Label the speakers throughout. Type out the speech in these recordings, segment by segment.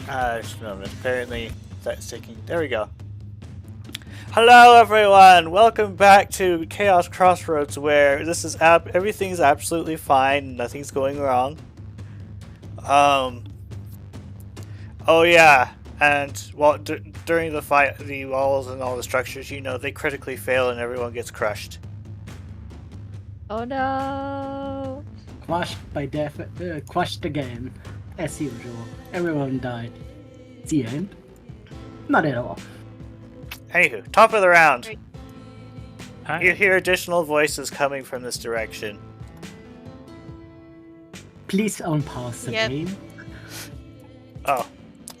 Speaker 1: Just a moment. Apparently that's taking. There we go. Hello, everyone. Welcome back to Chaos Crossroads, where this is everything's absolutely fine. Nothing's going wrong. Oh yeah, and during the fight, the walls and all the structures, you know, they critically fail and everyone gets crushed.
Speaker 2: Oh no!
Speaker 3: Crushed by death, crushed again, as usual. Everyone died. The end? Not at all.
Speaker 1: Anywho, top of the round.
Speaker 2: Great.
Speaker 4: Hi.
Speaker 1: You hear additional voices coming from this direction.
Speaker 3: Please unpause the
Speaker 2: Yep.
Speaker 3: game.
Speaker 1: Oh,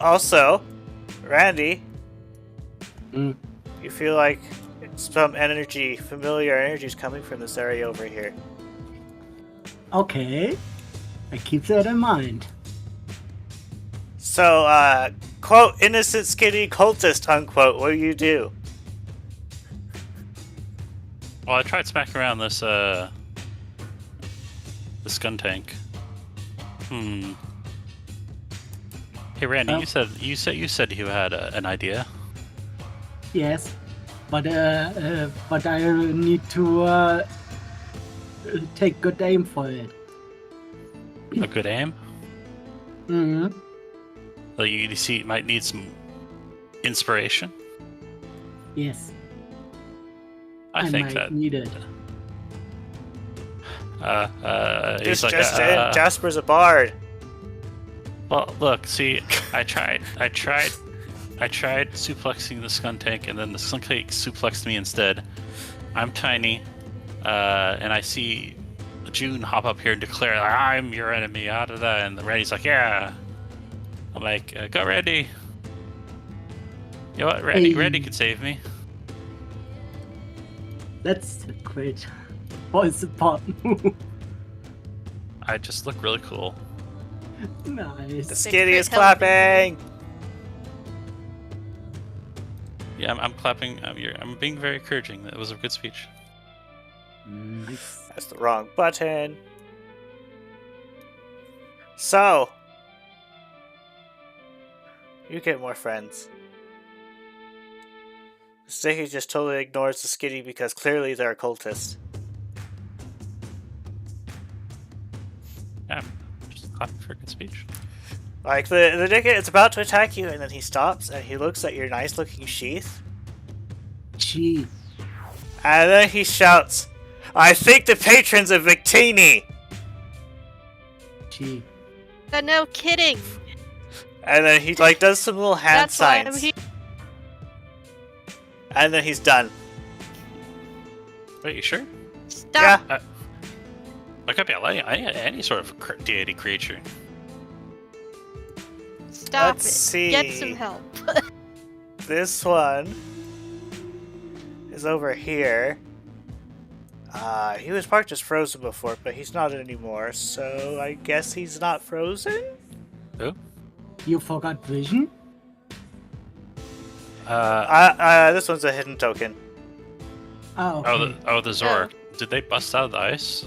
Speaker 1: also, Randy,
Speaker 3: Mm.
Speaker 1: you feel like some energy, familiar energy is coming from this area over here.
Speaker 3: Okay. I keep that in mind.
Speaker 1: So, quote, innocent skinny cultist, unquote, what do you do?
Speaker 4: Well, I tried smacking around this gun tank. Hey, Randy,
Speaker 3: Oh.
Speaker 4: you said you had an idea.
Speaker 3: Yes. But I need to take good aim for it.
Speaker 4: A good aim.
Speaker 3: Mm-hmm.
Speaker 4: Well, you see, it might need some inspiration.
Speaker 3: Yes.
Speaker 4: I think
Speaker 3: might
Speaker 4: that.
Speaker 3: need it.
Speaker 4: He's like,
Speaker 1: Jasper's a bard.
Speaker 4: well, look, see, I tried suplexing the skunk tank, and then the skunk tank suplexed me instead. I'm tiny, and I see June hop up here and declare, "I'm your enemy," out of that, and Randy's like, "Yeah." I'm like, "Go, Randy." You know what, Randy?
Speaker 3: Hey.
Speaker 4: Randy could save me.
Speaker 3: That's great. Voice support.
Speaker 4: I just look really cool.
Speaker 3: Nice.
Speaker 1: The
Speaker 2: They
Speaker 1: skitty
Speaker 2: crit
Speaker 1: is
Speaker 2: health
Speaker 1: clapping!
Speaker 4: Yeah, I'm clapping. I'm being very encouraging. That was a good speech.
Speaker 3: Nice.
Speaker 1: That's the wrong button. So, you get more friends. The sticky just totally ignores the skitty because clearly they're cultists.
Speaker 4: Yeah, I'm just clapping for a good speech.
Speaker 1: Like, the Nicket is about to attack you, and then he stops, and he looks at your nice-looking sheath,
Speaker 3: Gee.
Speaker 1: and then he shouts, "I think the patrons of Victini!"
Speaker 3: Gee.
Speaker 2: But no kidding!
Speaker 1: And then he, like, does some little hand
Speaker 2: That's why I'm
Speaker 1: signs,
Speaker 2: here.
Speaker 1: and then he's done.
Speaker 4: Wait, you sure?
Speaker 2: Stop!
Speaker 1: Yeah.
Speaker 4: That could be any sort of deity creature.
Speaker 2: Stop
Speaker 1: Let's
Speaker 2: it.
Speaker 1: see.
Speaker 2: Get some help.
Speaker 1: This one is over here. He was parked as frozen before, but he's not anymore, so I guess he's not frozen?
Speaker 4: Who?
Speaker 3: You forgot vision?
Speaker 1: This one's a hidden token.
Speaker 3: Oh, okay.
Speaker 4: The Zor. Did they bust out of the ice?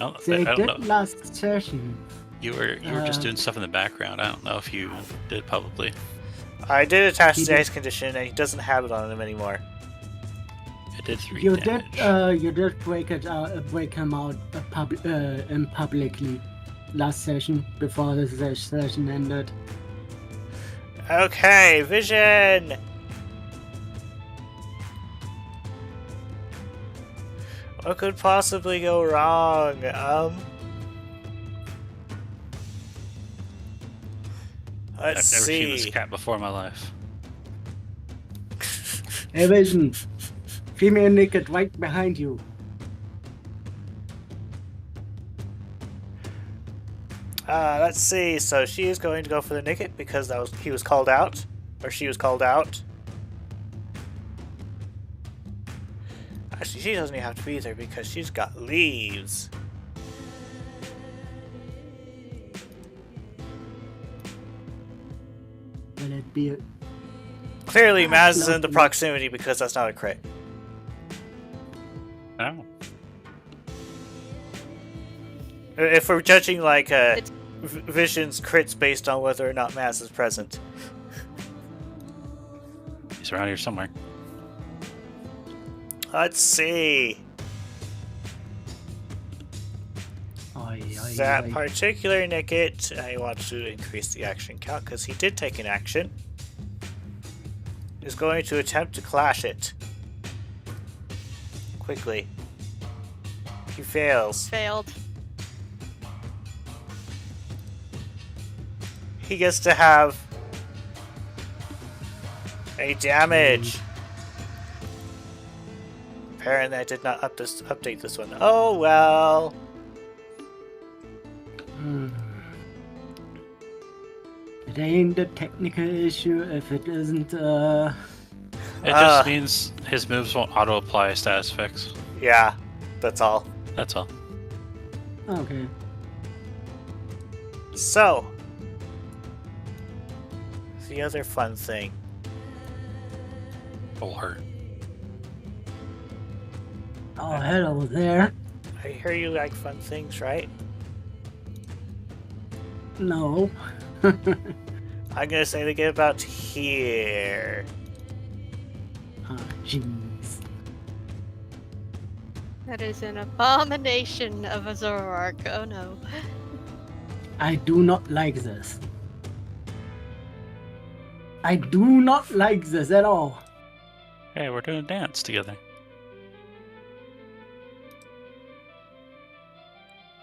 Speaker 4: I
Speaker 3: They
Speaker 4: don't
Speaker 3: did
Speaker 4: know.
Speaker 3: last session.
Speaker 4: You were just doing stuff in the background. I don't know if you did publicly.
Speaker 1: I did attach
Speaker 3: He
Speaker 1: the
Speaker 3: did-
Speaker 1: ice condition, and he doesn't have it on him anymore.
Speaker 4: It did 3
Speaker 3: You
Speaker 4: damage.
Speaker 3: did break him out in publicly last session before the session ended.
Speaker 1: Okay, vision! What could possibly go wrong?
Speaker 4: I've
Speaker 1: Let's
Speaker 4: never seen this
Speaker 1: see.
Speaker 4: cat before in my life.
Speaker 3: Hey, Vision. Female naked right behind you.
Speaker 1: Let's see. So she is going to go for the Nicket because he was called out, or she was called out. Actually, she doesn't even have to be there because she's got leaves.
Speaker 3: Will it be?
Speaker 1: Clearly, Maz is in the proximity because that's not a crit.
Speaker 4: Oh.
Speaker 1: If we're judging like Vision's crits based on whether or not Maz is present.
Speaker 4: He's around here somewhere.
Speaker 1: Let's see. That particular Nickit, I want to increase the action count because he did take an action. Is going to attempt to clash it. Quickly. He fails.
Speaker 2: Failed.
Speaker 1: He gets to have a damage. Apparently I did not update this one. Oh well.
Speaker 3: It ain't a technical issue if it isn't,
Speaker 4: It just means his moves won't auto-apply a status fix.
Speaker 1: Yeah, that's all.
Speaker 4: That's all.
Speaker 3: Okay.
Speaker 1: So, the other fun thing.
Speaker 4: Or
Speaker 3: Oh, hello there.
Speaker 1: I hear you like fun things, right?
Speaker 3: No.
Speaker 1: I'm gonna say they get about here.
Speaker 3: Ah, jeez.
Speaker 2: That is an abomination of a Zoroark. Oh no.
Speaker 3: I do not like this. I do not like this at all.
Speaker 4: hey, we're doing a dance together.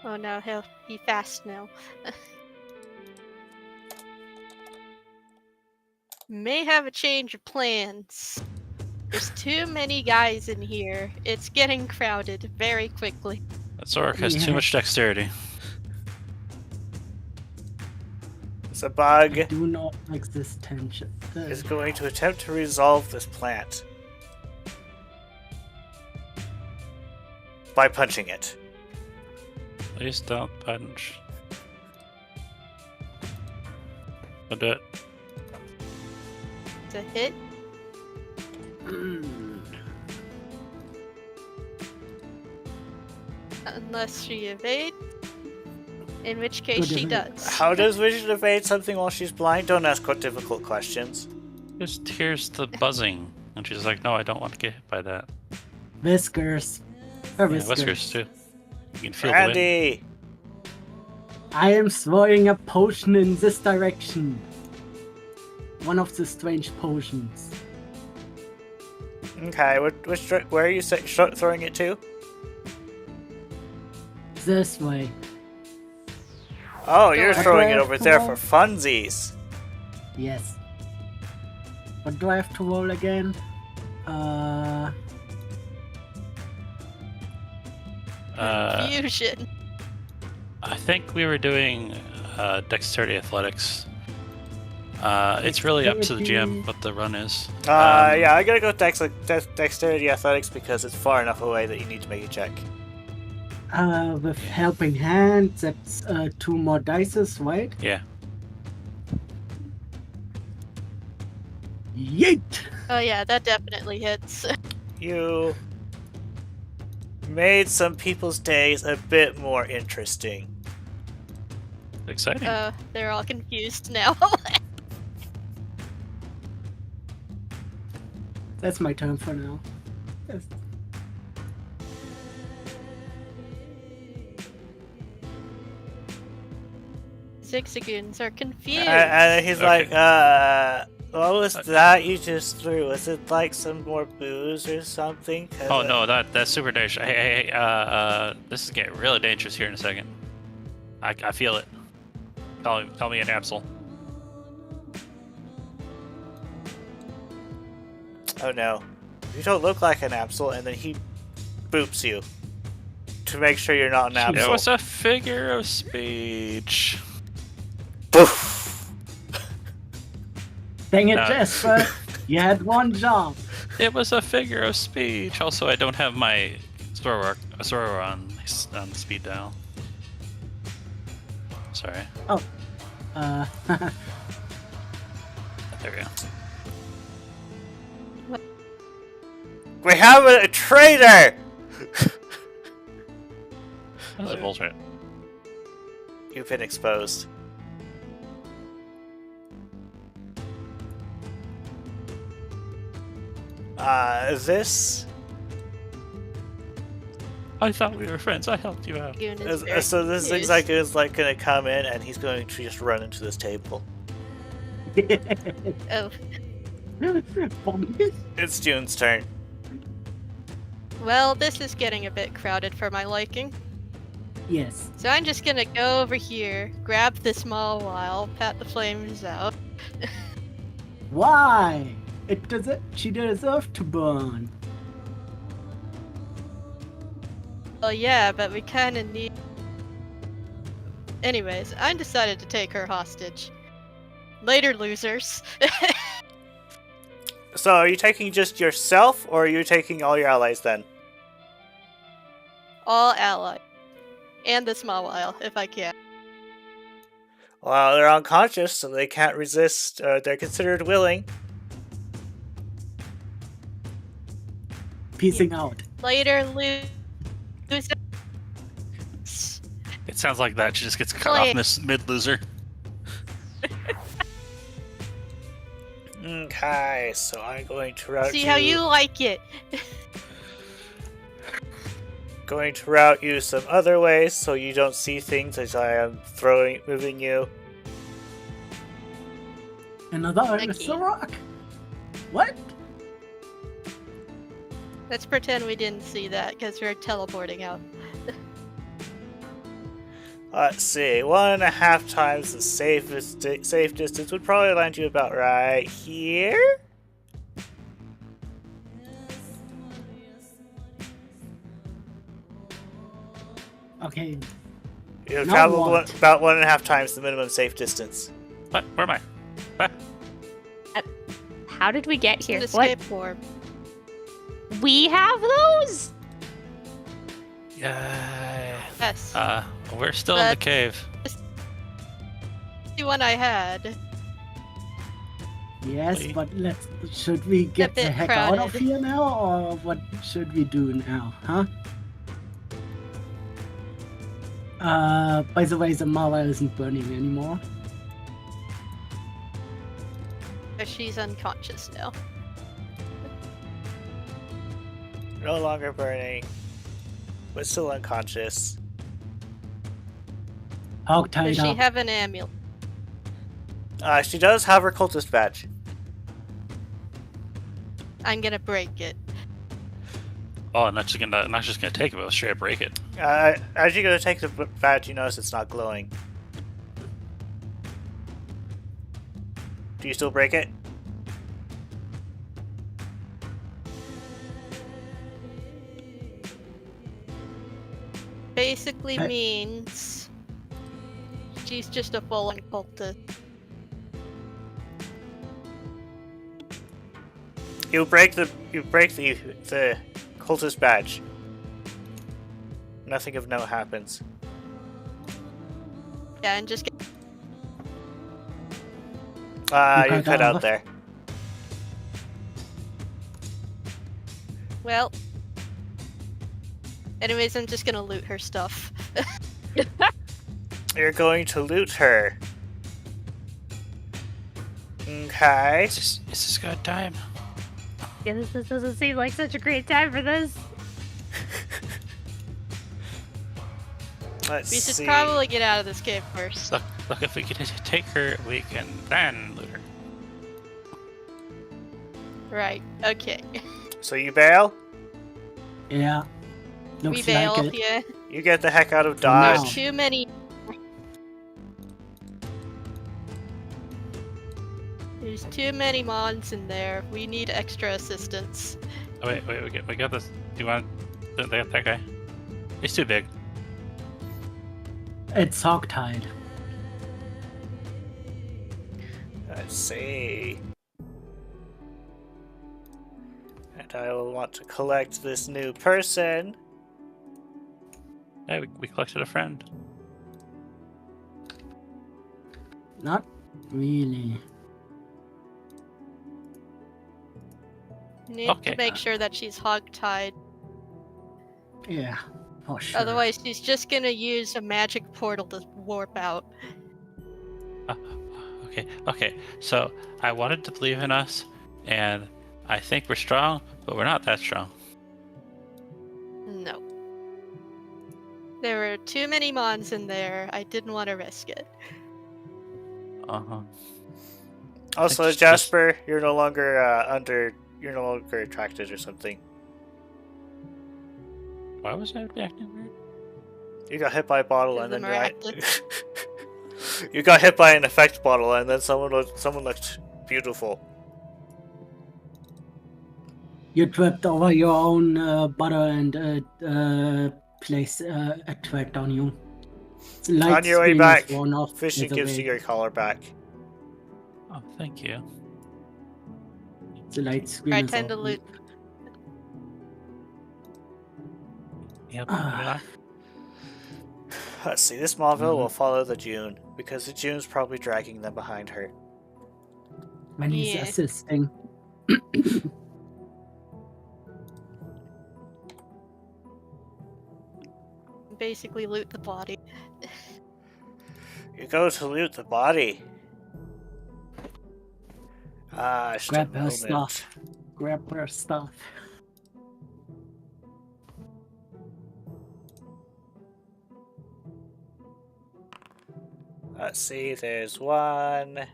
Speaker 2: Oh no, he'll be fast now. May have a change of plans. There's too many guys in here. It's getting crowded very quickly.
Speaker 4: That Zorak has
Speaker 3: Yeah.
Speaker 4: too much dexterity.
Speaker 1: It's a bug.
Speaker 3: I do not like this tension.
Speaker 1: Is going to attempt to resolve this plant by punching it.
Speaker 4: Please don't punch. I'll do it.
Speaker 2: It's a hit. Unless she evades. In which case
Speaker 3: Good
Speaker 2: she
Speaker 3: evade.
Speaker 2: does.
Speaker 1: How does Vision evade something while she's blind? Don't ask what difficult questions.
Speaker 4: Just hears the buzzing. And she's like, no, I don't want to get hit by that.
Speaker 3: Whiskers. Or
Speaker 4: Yeah, whiskers too. You can feel the wind.
Speaker 1: Randy!
Speaker 3: I am throwing a potion in this direction. One of the strange potions.
Speaker 1: Okay, where are you throwing it to?
Speaker 3: This way.
Speaker 1: Oh, you're
Speaker 2: Don't
Speaker 1: throwing it
Speaker 3: worry.
Speaker 1: over there for funsies.
Speaker 3: Yes. What do I have to roll again?
Speaker 2: Confusion.
Speaker 4: I think we were doing dexterity athletics. It's really up to the GM what the run is.
Speaker 1: Yeah, I gotta go dexterity athletics because it's far enough away that you need to make a check.
Speaker 3: With helping hand, that's 2 more dices, right?
Speaker 4: Yeah.
Speaker 3: Yeet!
Speaker 2: Oh yeah, that definitely hits.
Speaker 1: You made some people's days a bit more interesting.
Speaker 4: Exciting.
Speaker 2: They're all confused now.
Speaker 3: That's my turn for now. Yes.
Speaker 2: Zigzagoons are confused.
Speaker 1: And he's
Speaker 4: Okay.
Speaker 1: like, what was that you just threw? Was it like some more booze or something? 'Cause,
Speaker 4: Oh no, that's super dangerous. Hey, this is getting really dangerous here in a second. I feel it. Call me an Absol.
Speaker 1: Oh no. You don't look like an Absol, and then he boops you. To make sure you're not an
Speaker 4: It
Speaker 1: Absol.
Speaker 4: was a figure of speech.
Speaker 1: Poof!
Speaker 3: Dang it,
Speaker 4: No.
Speaker 3: Jasper! You had one job.
Speaker 4: It was a figure of speech. Also, I don't have my Zoro on speed dial. Sorry.
Speaker 3: Uh,
Speaker 4: There we go.
Speaker 1: We have a traitor!
Speaker 4: That's bullshit.
Speaker 1: You've been exposed. This.
Speaker 4: I thought we were friends. I helped you out.
Speaker 2: Goon is very
Speaker 1: So this
Speaker 2: confused.
Speaker 1: zigzag is like gonna come in, and he's going to just run into this table.
Speaker 2: Oh,
Speaker 1: It's June's turn.
Speaker 2: well, this is getting a bit crowded for my liking.
Speaker 3: Yes.
Speaker 2: So I'm just gonna go over here, grab the small vial, pat the flames out.
Speaker 3: Why? It doesn't. She deserves to burn.
Speaker 2: Well, yeah, but we kind of need. Anyways, I decided to take her hostage. Later, losers.
Speaker 1: So are you taking just yourself, or are you taking all your allies then?
Speaker 2: All allies. And the small vial, if I can.
Speaker 1: Well, they're unconscious, so they can't resist. They're considered willing.
Speaker 3: Peacing out.
Speaker 2: Later, losers.
Speaker 4: It sounds like that. She just gets cut off in this mid-loser.
Speaker 1: Okay, so I'm going to route
Speaker 2: See
Speaker 1: you.
Speaker 2: how you like it.
Speaker 1: Going to route you some other ways so you don't see things as I am moving you.
Speaker 3: Another
Speaker 2: Thank
Speaker 3: is
Speaker 2: you.
Speaker 3: a rock. What?
Speaker 2: Let's pretend we didn't see that because we're teleporting out.
Speaker 1: Let's see, 1.5 times the safe distance would probably land you about right here.
Speaker 3: Okay.
Speaker 1: You've
Speaker 3: Now
Speaker 1: traveled
Speaker 3: what?
Speaker 1: about 1.5 times the minimum safe distance.
Speaker 4: What? Where am I? What?
Speaker 5: How did we get here?
Speaker 2: An
Speaker 5: What?
Speaker 2: escape orb.
Speaker 5: We have those?
Speaker 4: Yeah.
Speaker 2: Yes.
Speaker 4: We're still in the
Speaker 2: But-
Speaker 4: cave.
Speaker 2: The one I had.
Speaker 3: Yes,
Speaker 4: Wait.
Speaker 3: but should we get the
Speaker 2: bit
Speaker 3: heck out of
Speaker 2: crowded.
Speaker 3: here now, or what should we do now, huh? By the way, the Mala isn't burning anymore.
Speaker 2: She's unconscious now.
Speaker 1: No longer burning, but still unconscious.
Speaker 3: Hog
Speaker 2: Does
Speaker 3: tied
Speaker 2: she
Speaker 3: up.
Speaker 2: have an amulet?
Speaker 1: She does have her cultist badge.
Speaker 2: I'm gonna break it.
Speaker 4: Oh, not just gonna take it, but straight up break it.
Speaker 1: As you go to take the badge, you notice it's not glowing. Do you still break it?
Speaker 2: Basically
Speaker 3: Hey.
Speaker 2: means she's just a full-on cultist.
Speaker 1: You break the cultist badge. Nothing of note happens.
Speaker 2: Yeah, and just
Speaker 1: You cut out
Speaker 3: off.
Speaker 1: there.
Speaker 2: well. Anyways, I'm just gonna loot her stuff.
Speaker 1: You're going to loot her. Okay.
Speaker 4: Is this good time?
Speaker 5: Yeah, this doesn't seem like such a great time for this.
Speaker 1: Let's
Speaker 2: We should
Speaker 1: see.
Speaker 2: probably get out of this cave first.
Speaker 4: Look, if we can take her, we can then loot her.
Speaker 2: Right. Okay.
Speaker 1: So you bail?
Speaker 3: Yeah.
Speaker 2: We
Speaker 3: Looks
Speaker 2: bail.
Speaker 3: like it.
Speaker 2: Yeah.
Speaker 1: You get the heck out of
Speaker 3: now.
Speaker 1: Dodge.
Speaker 2: There's too many. There's too many mons in there. We need extra assistance.
Speaker 4: Oh, wait, we got this. Do you want that guy? He's too big.
Speaker 3: It's hog tied.
Speaker 1: Let's see. And I will want to collect this new person.
Speaker 4: Yeah, we collected a friend.
Speaker 3: Not really.
Speaker 2: Need
Speaker 4: Okay.
Speaker 2: to make sure that she's hog-tied.
Speaker 3: Yeah. For sure.
Speaker 2: Otherwise, she's just gonna use a magic portal to warp out.
Speaker 4: Okay. So I wanted to believe in us, and I think we're strong, but we're not that strong.
Speaker 2: No. There were too many mons in there. I didn't want to risk it.
Speaker 1: Also,
Speaker 4: Just-
Speaker 1: Jasper, you're no longer you're no longer attracted or something.
Speaker 4: Why was I acting weird?
Speaker 1: You got hit by a bottle
Speaker 2: Is
Speaker 1: and
Speaker 2: the
Speaker 1: then
Speaker 2: miraculous.
Speaker 1: you got hit by an effect bottle and then someone looked beautiful.
Speaker 3: You tripped over your own butter and place effect on you. The light
Speaker 1: On your way
Speaker 3: screen
Speaker 1: back,
Speaker 3: is worn off.
Speaker 1: Fishing
Speaker 3: It's
Speaker 1: gives
Speaker 3: away.
Speaker 1: you your collar back.
Speaker 4: Oh, thank you.
Speaker 3: The light screen
Speaker 2: I
Speaker 3: is
Speaker 2: tend to
Speaker 3: off.
Speaker 2: loot.
Speaker 4: Yep.
Speaker 3: Ah.
Speaker 1: Let's see, this Mauville
Speaker 3: Mhm.
Speaker 1: will follow the June, because the June's probably dragging them behind her.
Speaker 3: When he's
Speaker 2: Yeah.
Speaker 3: assisting.
Speaker 2: Basically loot the body.
Speaker 1: You go to loot the body. Just
Speaker 3: Grab
Speaker 1: a
Speaker 3: her
Speaker 1: moment.
Speaker 3: stuff. Grab her stuff.
Speaker 1: Let's see, there's 1,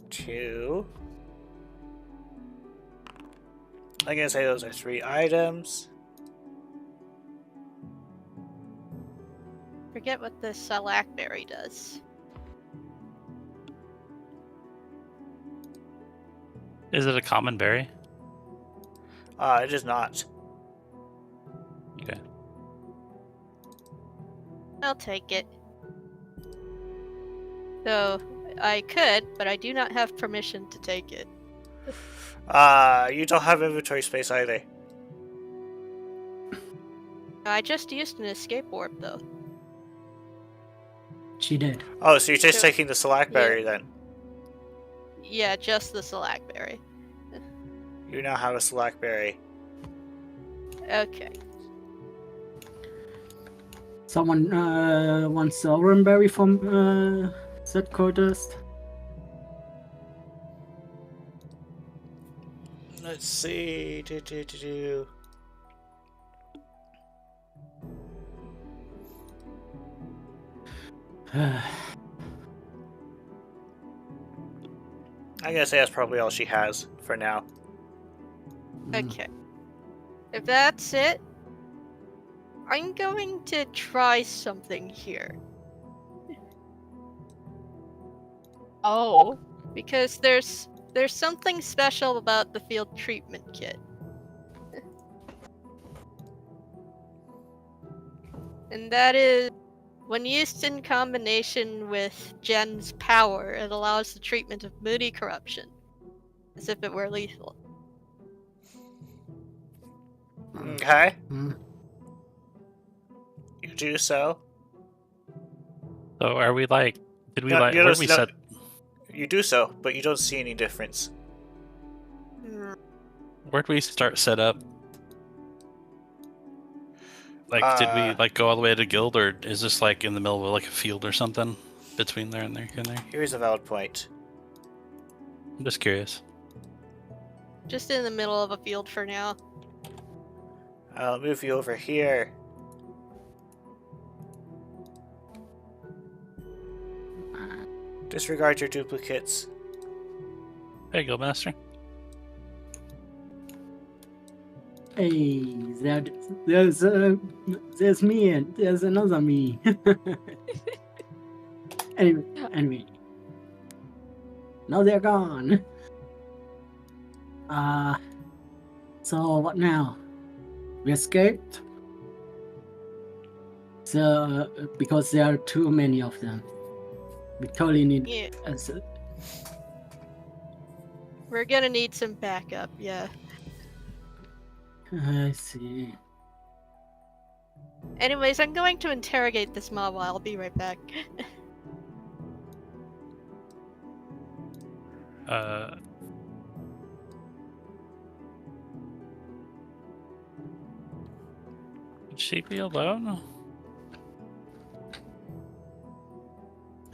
Speaker 1: 2. I'm gonna say those are 3 items.
Speaker 2: Forget what this Lackberry does.
Speaker 4: Is it a common berry?
Speaker 1: It is not.
Speaker 4: Okay.
Speaker 2: I'll take it. Though I could, but I do not have permission to take it.
Speaker 1: You don't have inventory space either.
Speaker 2: I just used an escape warp though.
Speaker 3: She did.
Speaker 1: Oh, so you're just
Speaker 2: So-
Speaker 1: taking the Slackberry then?
Speaker 2: Yeah, just the Lackberry.
Speaker 1: You now have a Slackberry.
Speaker 2: Okay.
Speaker 3: Someone wants a Oranberry from that contest.
Speaker 1: Let's see. I'm gonna say that's probably all she has for now.
Speaker 2: Okay. If that's it, I'm going to try something here.
Speaker 5: Oh.
Speaker 2: Because there's something special about the field treatment kit. And that is, when used in combination with Gen's power, it allows the treatment of moody corruption, as if it were lethal.
Speaker 1: Okay,
Speaker 3: Mm.
Speaker 1: you do so.
Speaker 4: So are we like? Did we
Speaker 1: No,
Speaker 4: like?
Speaker 1: you
Speaker 4: Where
Speaker 1: don't-
Speaker 4: did we
Speaker 1: no.
Speaker 4: set?
Speaker 1: You do so, but you don't see any difference.
Speaker 4: Where'd we start set up? Like, did we like go all the way to guild, or is this like in the middle of like a field or something between there and there and there?
Speaker 1: Here's a valid point.
Speaker 4: I'm just curious.
Speaker 2: Just in the middle of a field for now.
Speaker 1: I'll move you over here. Disregard your duplicates.
Speaker 4: Hey, Guildmaster.
Speaker 3: Hey, there's me and there's another me. anyway. Now they're gone. So what now? We escaped? So, because there are too many of them. We totally need...
Speaker 2: Yeah,
Speaker 3: as-
Speaker 2: we're gonna need some backup, yeah.
Speaker 3: I see.
Speaker 2: Anyways, I'm going to interrogate this mob. I'll be right back.
Speaker 4: Should she be alone?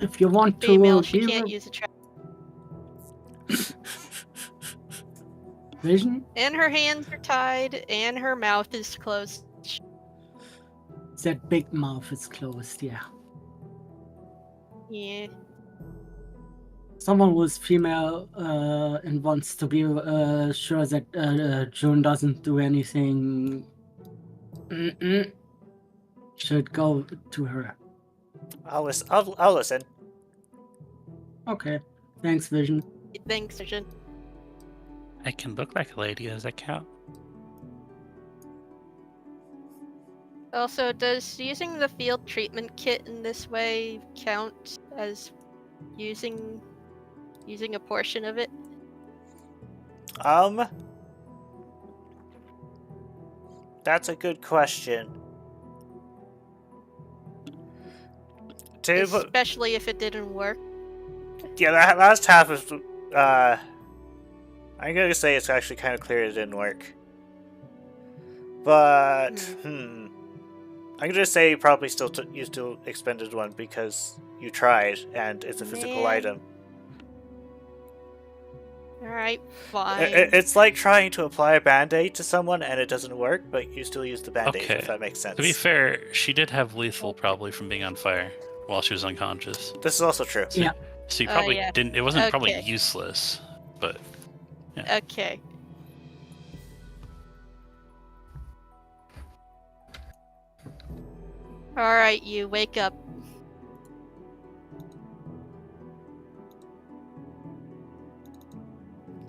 Speaker 3: If you want to
Speaker 2: Female, she
Speaker 3: give
Speaker 2: can't
Speaker 3: her
Speaker 2: use a trap.
Speaker 3: vision,
Speaker 2: And her hands are tied, and her mouth is closed.
Speaker 3: that big mouth is closed, yeah.
Speaker 2: Yeah.
Speaker 3: Someone who's female and wants to be sure that June doesn't do anything should go to her.
Speaker 1: I'll listen. I'll listen.
Speaker 3: Okay. Thanks, Vision.
Speaker 2: Thanks, Surgeon.
Speaker 4: I can look like a lady. Does that count?
Speaker 2: Also, does using the field treatment kit in this way count as using a portion of it?
Speaker 1: That's a good question.
Speaker 2: Especially if it didn't work.
Speaker 1: Yeah, that last half is. I'm gonna say it's actually kind of clear it didn't work. But I'm gonna say you probably you still expended one because you tried and it's a physical item.
Speaker 2: Alright, fine.
Speaker 1: It's like trying to apply a band-aid to someone and it doesn't work, but you still use the band-aid,
Speaker 4: Okay.
Speaker 1: if that makes sense.
Speaker 4: To be fair, she did have lethal probably from being on fire while she was unconscious.
Speaker 1: This is also true.
Speaker 3: Yeah.
Speaker 4: So you probably
Speaker 2: yeah.
Speaker 4: didn't. It wasn't probably
Speaker 2: Okay.
Speaker 4: useless, but
Speaker 2: Okay. Alright, you wake up.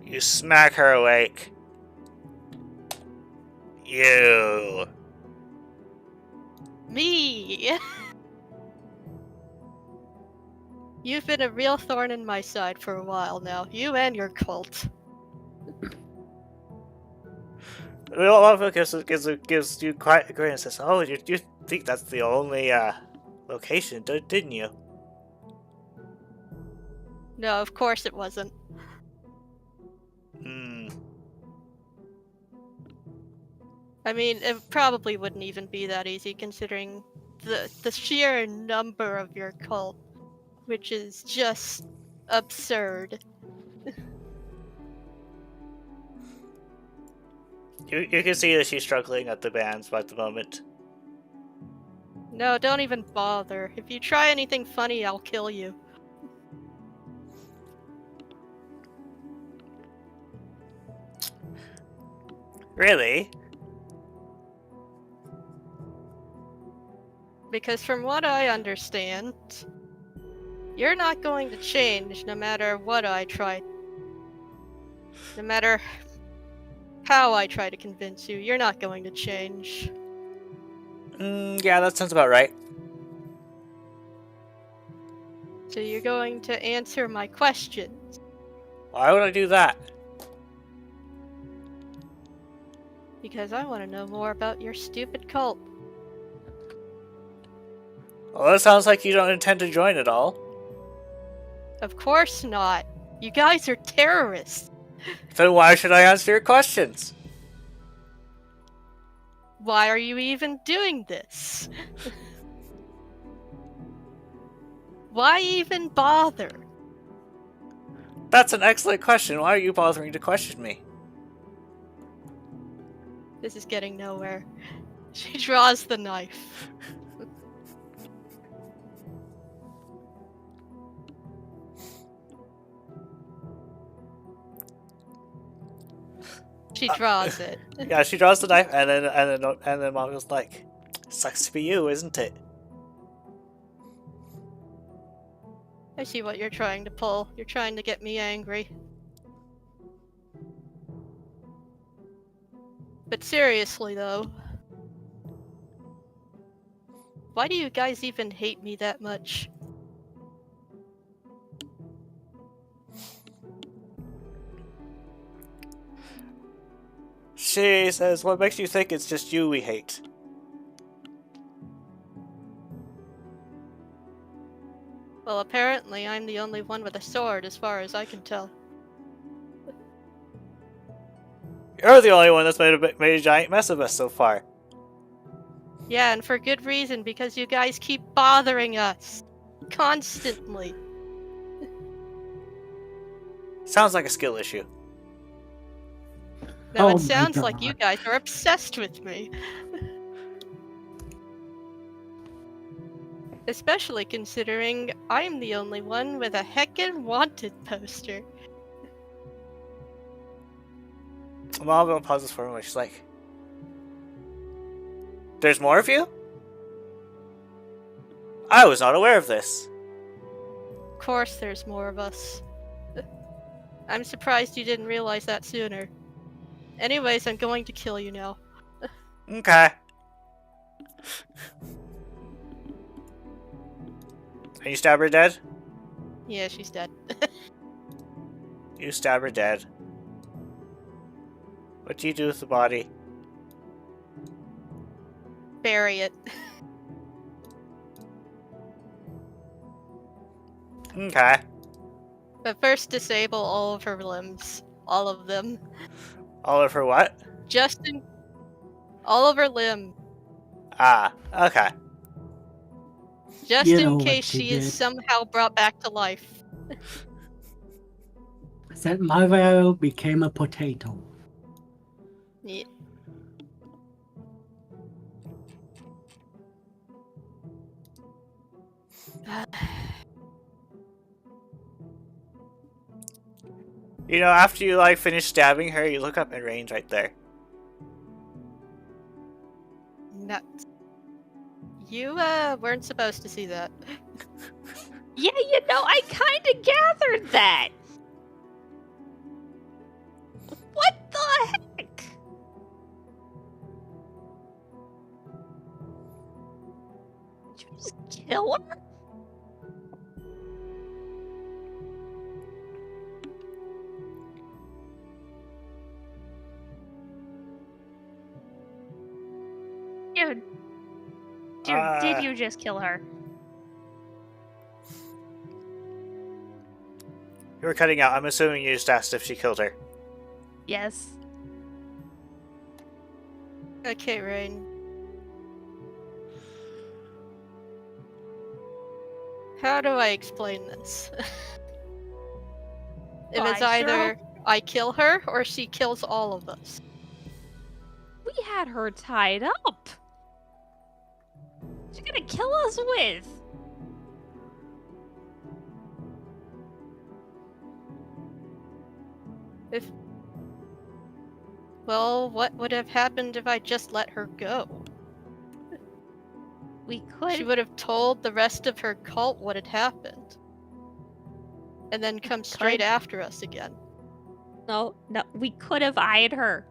Speaker 1: You smack her awake. You.
Speaker 2: Me! You've been a real thorn in my side for a while now. You and your cult.
Speaker 1: Well, gives you quite a grin and says, "Oh, you think that's the only location, didn't you?"
Speaker 2: No, of course it wasn't. I mean, it probably wouldn't even be that easy considering the sheer number of your cult, which is just absurd.
Speaker 1: You can see that she's struggling at the bands at the moment.
Speaker 2: No, don't even bother. If you try anything funny, I'll kill you.
Speaker 1: Really?
Speaker 2: Because from what I understand, you're not going to change no matter what I try. No matter how I try to convince you, you're not going to change.
Speaker 1: Yeah, that sounds about right.
Speaker 2: So you're going to answer my questions.
Speaker 1: Why would I do that?
Speaker 2: Because I want to know more about your stupid cult.
Speaker 1: Well, it sounds like you don't intend to join at all.
Speaker 2: Of course not. You guys are terrorists.
Speaker 1: Then why should I answer your questions?
Speaker 2: Why are you even doing this? Why even bother?
Speaker 1: That's an excellent question. Why are you bothering to question me?
Speaker 2: This is getting nowhere. She draws the knife. She draws it.
Speaker 1: Yeah, she draws the knife, and then Mom was like, "Sucks to be you, isn't it?"
Speaker 2: I see what you're trying to pull. You're trying to get me angry. But seriously, though, why do you guys even hate me that much?
Speaker 1: She says, "What makes you think it's just you we hate?"
Speaker 2: Well, apparently I'm the only one with a sword, as far as I can tell.
Speaker 1: You're the only one that's made a giant mess of us so far.
Speaker 2: Yeah, and for good reason, because you guys keep bothering us. constantly.
Speaker 1: Sounds like a skill issue.
Speaker 2: Now
Speaker 3: Oh
Speaker 2: it
Speaker 3: my
Speaker 2: sounds like you
Speaker 3: God.
Speaker 2: guys are obsessed with me. Especially considering I'm the only one with a heckin' wanted poster.
Speaker 1: Mom pauses for a moment. She's like, "There's more of you? I was not aware of this."
Speaker 2: Of course there's more of us. I'm surprised you didn't realize that sooner. Anyways, I'm going to kill you now.
Speaker 1: Okay. And you stab her dead?
Speaker 2: Yeah, she's dead.
Speaker 1: You stab her dead. What do you do with the body?
Speaker 2: Bury it.
Speaker 1: Okay.
Speaker 2: But first disable all of her limbs. All of them.
Speaker 1: All of her what?
Speaker 2: Just in... All of her limb.
Speaker 1: Ah, okay.
Speaker 2: Just
Speaker 3: You
Speaker 2: in
Speaker 3: know what
Speaker 2: case
Speaker 3: she
Speaker 2: she is
Speaker 3: did.
Speaker 2: somehow brought back to life.
Speaker 3: Said Mario became a potato.
Speaker 2: Yeah.
Speaker 1: You know, after you like finish stabbing her, you look up and range right there.
Speaker 2: Nuts. You, weren't supposed to see that.
Speaker 5: Yeah, you know, I kind of gathered that. What the heck? Did you just kill her? Dude. Dude, did you just kill her?
Speaker 1: You were cutting out. I'm assuming you just asked if she killed her.
Speaker 5: Yes.
Speaker 2: Okay, Rain. How do I explain this? It was
Speaker 5: I sure
Speaker 2: either I kill her or she kills all of us.
Speaker 5: We had her tied up. She's gonna kill us with.
Speaker 2: Well, what would have happened if I just let her go?
Speaker 5: We could.
Speaker 2: She would have told the rest of her cult what had happened. And then come straight after us again.
Speaker 5: No, we could have eyed her.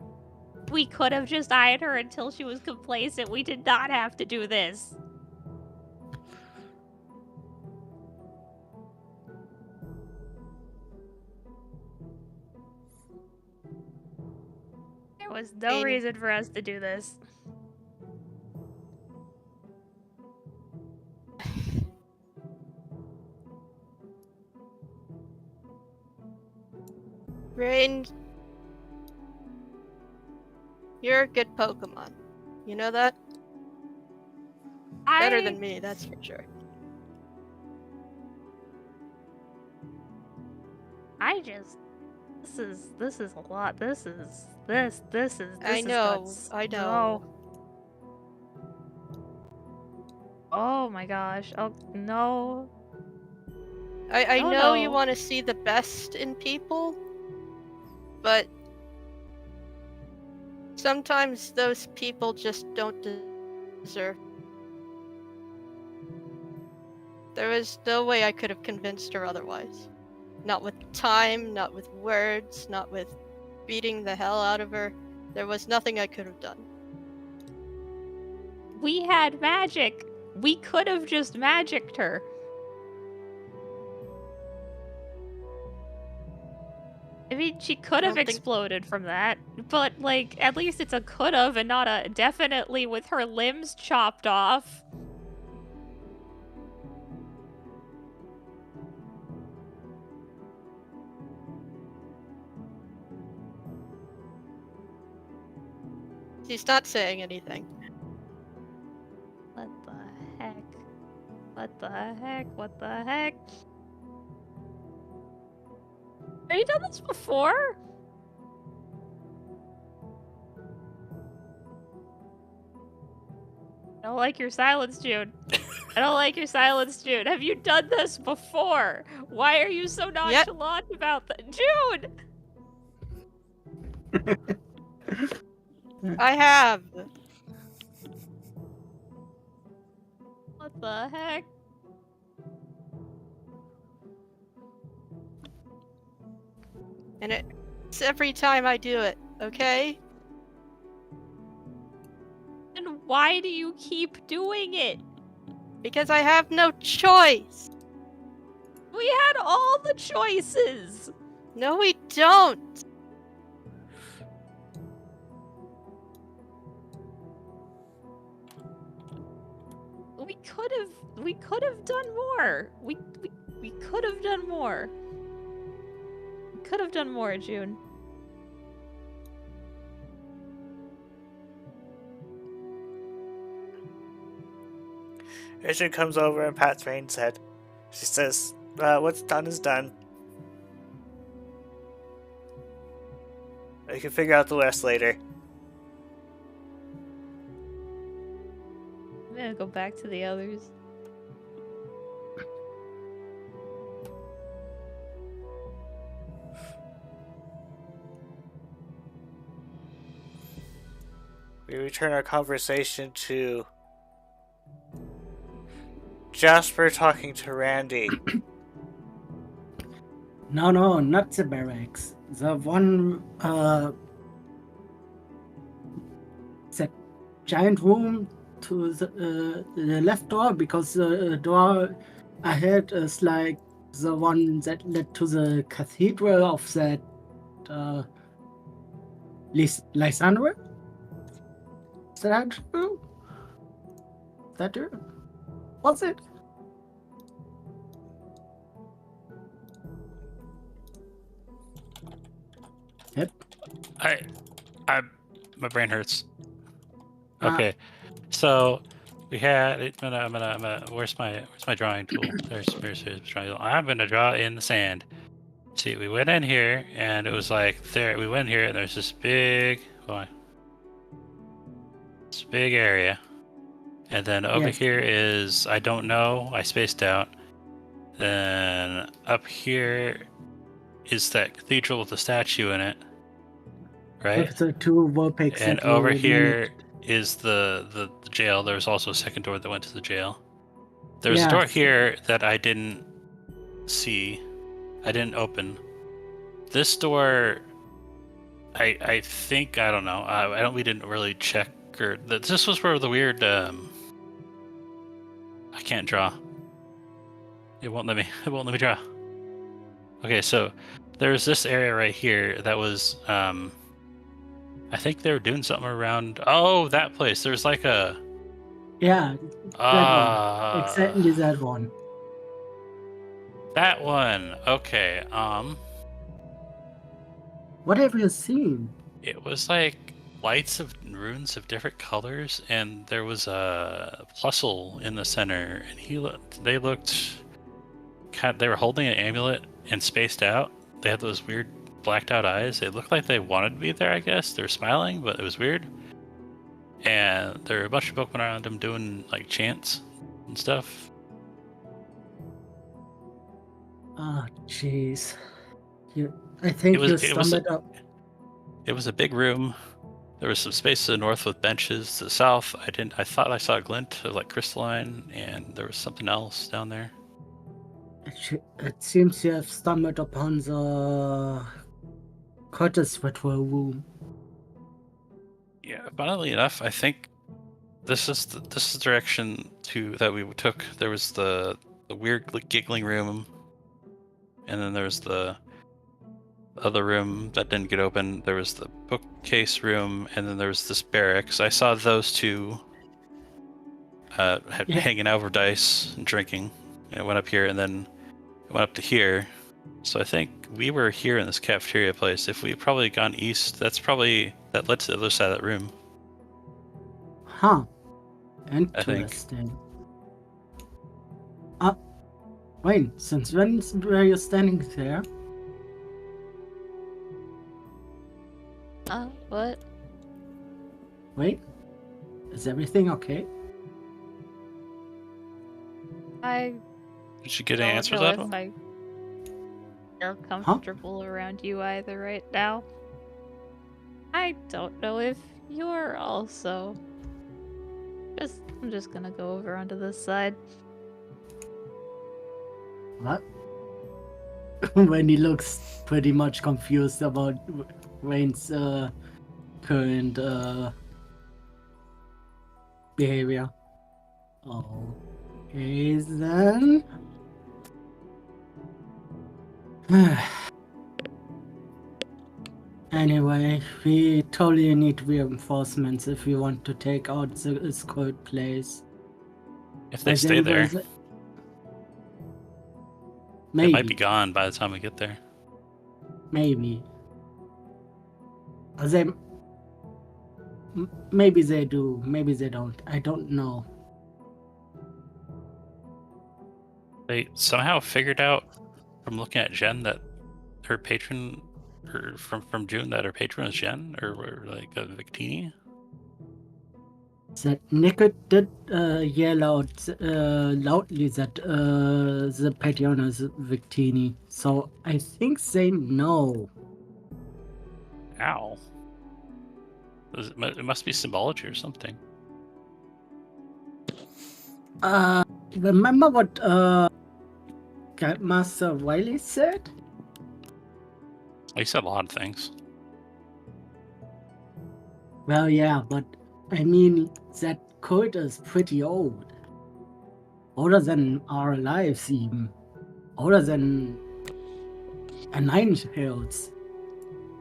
Speaker 5: We could have just eyed her until she was complacent. We did not have to do this. There was no reason for us to do this.
Speaker 2: Rain, you're a good Pokemon. You know that? Better than me, that's for sure.
Speaker 5: This is a lot. This is
Speaker 2: I know,
Speaker 5: nuts.
Speaker 2: I know.
Speaker 5: No. Oh my gosh. Oh no.
Speaker 2: I
Speaker 5: Oh,
Speaker 2: know you
Speaker 5: no.
Speaker 2: want to see the best in people, but sometimes those people just don't deserve. There was no way I could have convinced her otherwise. Not with time, not with words, not with beating the hell out of her. There was nothing I could have done.
Speaker 5: We had magic. We could have just magicked her. I mean, she could have exploded from that, but, like, at least it's a could have and not a definitely with her limbs chopped off.
Speaker 2: She's not saying anything.
Speaker 5: What the heck? What the heck? What the heck? Have you done this before? I don't like your silence, June. I don't like your silence, June. Have you done this before? Why are you so nonchalant about that? June!
Speaker 2: I have.
Speaker 5: What the heck?
Speaker 2: And it's every time I do it, okay?
Speaker 5: And why do you keep doing it?
Speaker 2: Because I have no choice.
Speaker 5: We had all the choices.
Speaker 2: No, we don't.
Speaker 5: We could have done more. We could have done more. We could have done more, June.
Speaker 1: Richard comes over and pats Rain's head. She says, what's done is done. You can figure out the rest later.
Speaker 5: I'm gonna go back to the others.
Speaker 1: We return our conversation to Jasper talking to Randy.
Speaker 3: No, not the barracks. The one, that giant room to the left door, because the door ahead is like the one that led to the cathedral of that, Lysandra? Is that true? Is that true? Was it? Yep.
Speaker 4: My brain hurts. Okay, so we had. I'm gonna. Where's my drawing tool? There's the drawing tool. I'm gonna draw in the sand. See, we went in here, and it was like there. We went here, and there's this big. This big area, and then over here is I don't know. I spaced out. Then up here is that cathedral with the statue in it, right?
Speaker 3: With the two Vulpix.
Speaker 4: And over here is the jail. There's also a second door that went to the jail. There's a door here that I didn't see. I didn't open. This door, I think, I don't know. We didn't really check. This was where the weird. I can't draw. It won't let me. It won't let me draw. Okay, so there's this area right here that was. I think they were doing something around. Oh, that place. There's like a.
Speaker 3: Yeah. That one. Exactly that one.
Speaker 4: That one. Okay.
Speaker 3: What have you seen?
Speaker 4: It was like lights of runes of different colors, and there was a Plusle in the center, and they looked. They were holding an amulet and spaced out. They had those weird blacked out eyes. They looked like they wanted to be there, I guess. They were smiling, but it was weird. And there were a bunch of Pokemon around them doing like chants and stuff.
Speaker 3: Oh, jeez. I think you stumbled up.
Speaker 4: It was a big room. There was some space to the north with benches. To the south, I thought I saw a glint of like crystalline, and there was something else down there.
Speaker 3: It seems you have stumbled upon the Curtis ritual room.
Speaker 4: Yeah, funnily enough, I think this is the direction that we took. There was the weird giggling room, and then there's the other room that didn't get open. There was the bookcase room, and then there was this barracks. I saw those two hanging out over dice and drinking. And it went up here, and then it went up to here. So I think we were here in this cafeteria place. If we had probably gone east, that led to the other side of that room.
Speaker 3: Huh. Interesting. Wait, since when were you standing there?
Speaker 5: What?
Speaker 3: Wait, is everything okay?
Speaker 5: I
Speaker 4: Did you get any
Speaker 5: don't
Speaker 4: answers
Speaker 5: know
Speaker 4: out
Speaker 5: if
Speaker 4: of him?
Speaker 5: I feel comfortable around you either right now. I don't know if you're also. I'm just gonna go over onto this side.
Speaker 3: What? When he looks pretty much confused about Wayne's current behavior. Okay then. Anyway, we totally need reinforcements if we want to take out the escort place.
Speaker 4: If they
Speaker 3: As
Speaker 4: stay there,
Speaker 3: everybody's-
Speaker 4: they
Speaker 3: Maybe.
Speaker 4: might be gone by the time we get there.
Speaker 3: Maybe. They... Maybe they do, maybe they don't. I don't know.
Speaker 4: They somehow figured out from looking at Jen that her patron, or from June, that her patron is Jen, or like a Victini.
Speaker 3: That Nico did yell out loudly that the patron is Victini. So I think they know.
Speaker 4: Ow. It must be symbology or something.
Speaker 3: Remember what Master Wiley said?
Speaker 4: He said a lot of things.
Speaker 3: Well, yeah, but I mean, that cult is pretty old. Older than our lives, even. Older than a Nine-Tails,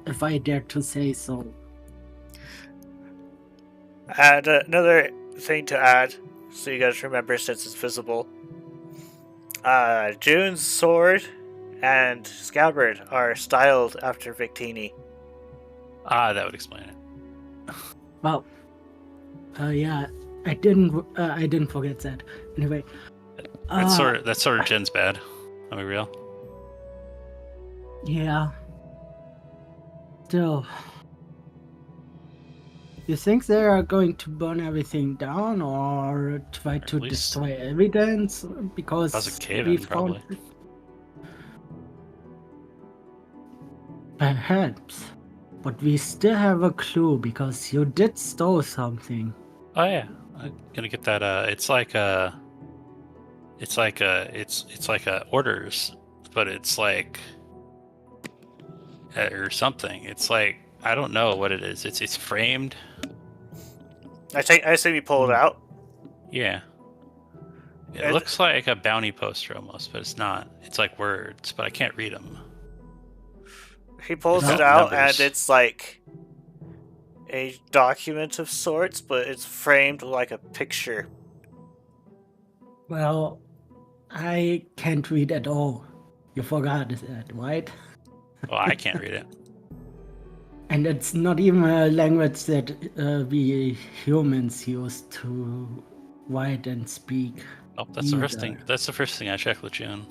Speaker 3: if I dare to say so.
Speaker 1: And another thing to add, so you guys remember since it's visible. June's sword and scabbard are styled after Victini.
Speaker 4: That would explain it.
Speaker 3: Well, yeah, I didn't forget that. Anyway,
Speaker 4: That's sort of Jen's bad. I'll be real.
Speaker 3: yeah. Still, you think they are going to burn everything down or try to
Speaker 4: least-
Speaker 3: destroy evidence? Because
Speaker 4: That was a cave-in,
Speaker 3: we found...
Speaker 4: probably.
Speaker 3: Perhaps. But we still have a clue because you did steal something.
Speaker 4: Oh yeah, I'm gonna get that. It's like orders, but it's like or something. It's like I don't know what it is. It's framed.
Speaker 1: I say we pull it out.
Speaker 4: Yeah. It looks like a bounty poster almost, but it's not. It's like words, but I can't read them.
Speaker 1: He pulls
Speaker 3: No.
Speaker 1: it out,
Speaker 4: Numbers.
Speaker 1: and it's like a document of sorts, but it's framed like a picture.
Speaker 3: Well, I can't read at all. You forgot that, right?
Speaker 4: Well, I can't read it.
Speaker 3: And it's not even a language that we humans use to write and speak.
Speaker 4: Oh, that's the first
Speaker 3: Either.
Speaker 4: thing. That's the first thing I checked with June.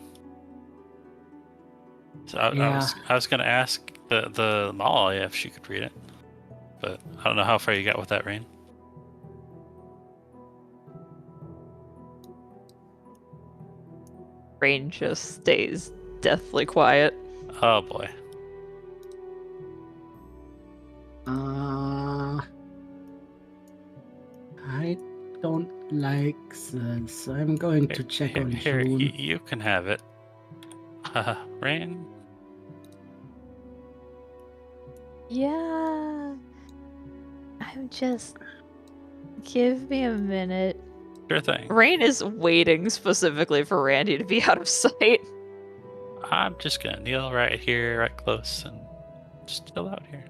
Speaker 4: So
Speaker 3: Yeah.
Speaker 4: I was gonna ask the mall if she could read it, but I don't know how far you got with that, Rain.
Speaker 5: Rain just stays deathly quiet.
Speaker 4: Oh boy.
Speaker 3: I don't like this. I'm going to check on
Speaker 4: Here,
Speaker 3: June.
Speaker 4: you can have it. Rain.
Speaker 5: Yeah. I'm just. Give me a minute.
Speaker 4: Sure thing.
Speaker 5: Rain is waiting specifically for Randy to be out of sight.
Speaker 4: I'm just gonna kneel right here, right close, and just chill out here.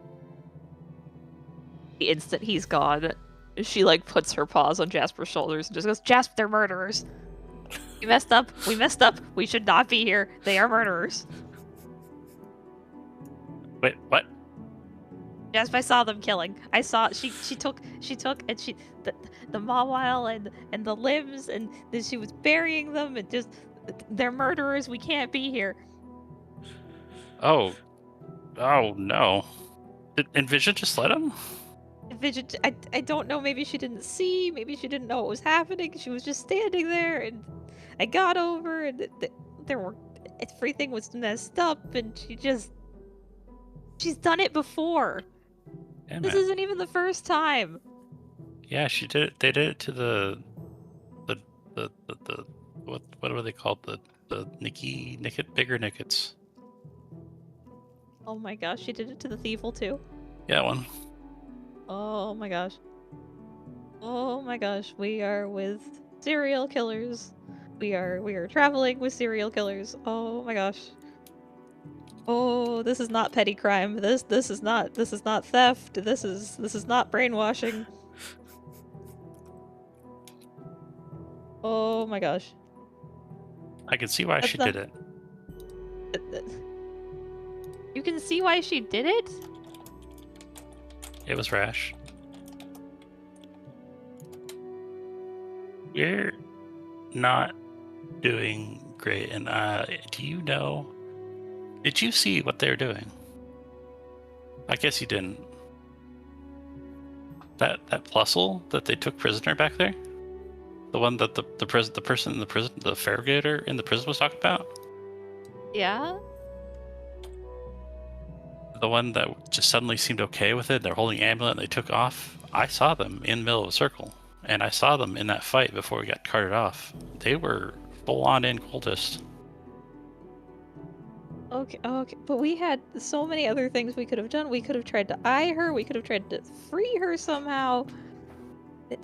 Speaker 5: The instant he's gone, she like puts her paws on Jasper's shoulders and just goes, Jasper, they're murderers. We messed up. We messed up. We should not be here. They are murderers.
Speaker 4: Wait, what?
Speaker 5: Jasper, I saw them killing. I saw she took and the mawile and the limbs and then she was burying them and just They're murderers. We can't be here.
Speaker 4: Oh no! Did Envision just let him?
Speaker 5: Vision, I don't know. Maybe she didn't see. Maybe she didn't know what was happening. She was just standing there, and I got over, and there were everything was messed up, and she's done it before.
Speaker 4: Damn
Speaker 5: This
Speaker 4: it.
Speaker 5: isn't even the first time.
Speaker 4: Yeah, she did it. They did it to the what were they called? The bigger Nickets.
Speaker 5: Oh my gosh, she did it to the Thieful too.
Speaker 4: Yeah, one.
Speaker 5: Oh my gosh. Oh my gosh, we are with serial killers. We are traveling with serial killers. Oh my gosh. Oh, this is not petty crime. This is not theft. This is not brainwashing. Oh my gosh.
Speaker 4: I can see why
Speaker 5: That's
Speaker 4: she
Speaker 5: not-
Speaker 4: did it.
Speaker 5: You can see why she did it?
Speaker 4: It was rash. We're not doing great, and do you know? Did you see what they're doing? I guess you didn't. That Plusle that they took prisoner back there, the one that the person in the prison, the farragator in the prison was talking about.
Speaker 5: Yeah?
Speaker 4: The one that just suddenly seemed okay with it. They're holding an amulet and they took off. I saw them in the middle of a circle, and I saw them in that fight before we got carted off. They were full on in cultists.
Speaker 5: Okay, but we had so many other things we could have done. We could have tried to eye her. We could have tried to free her somehow.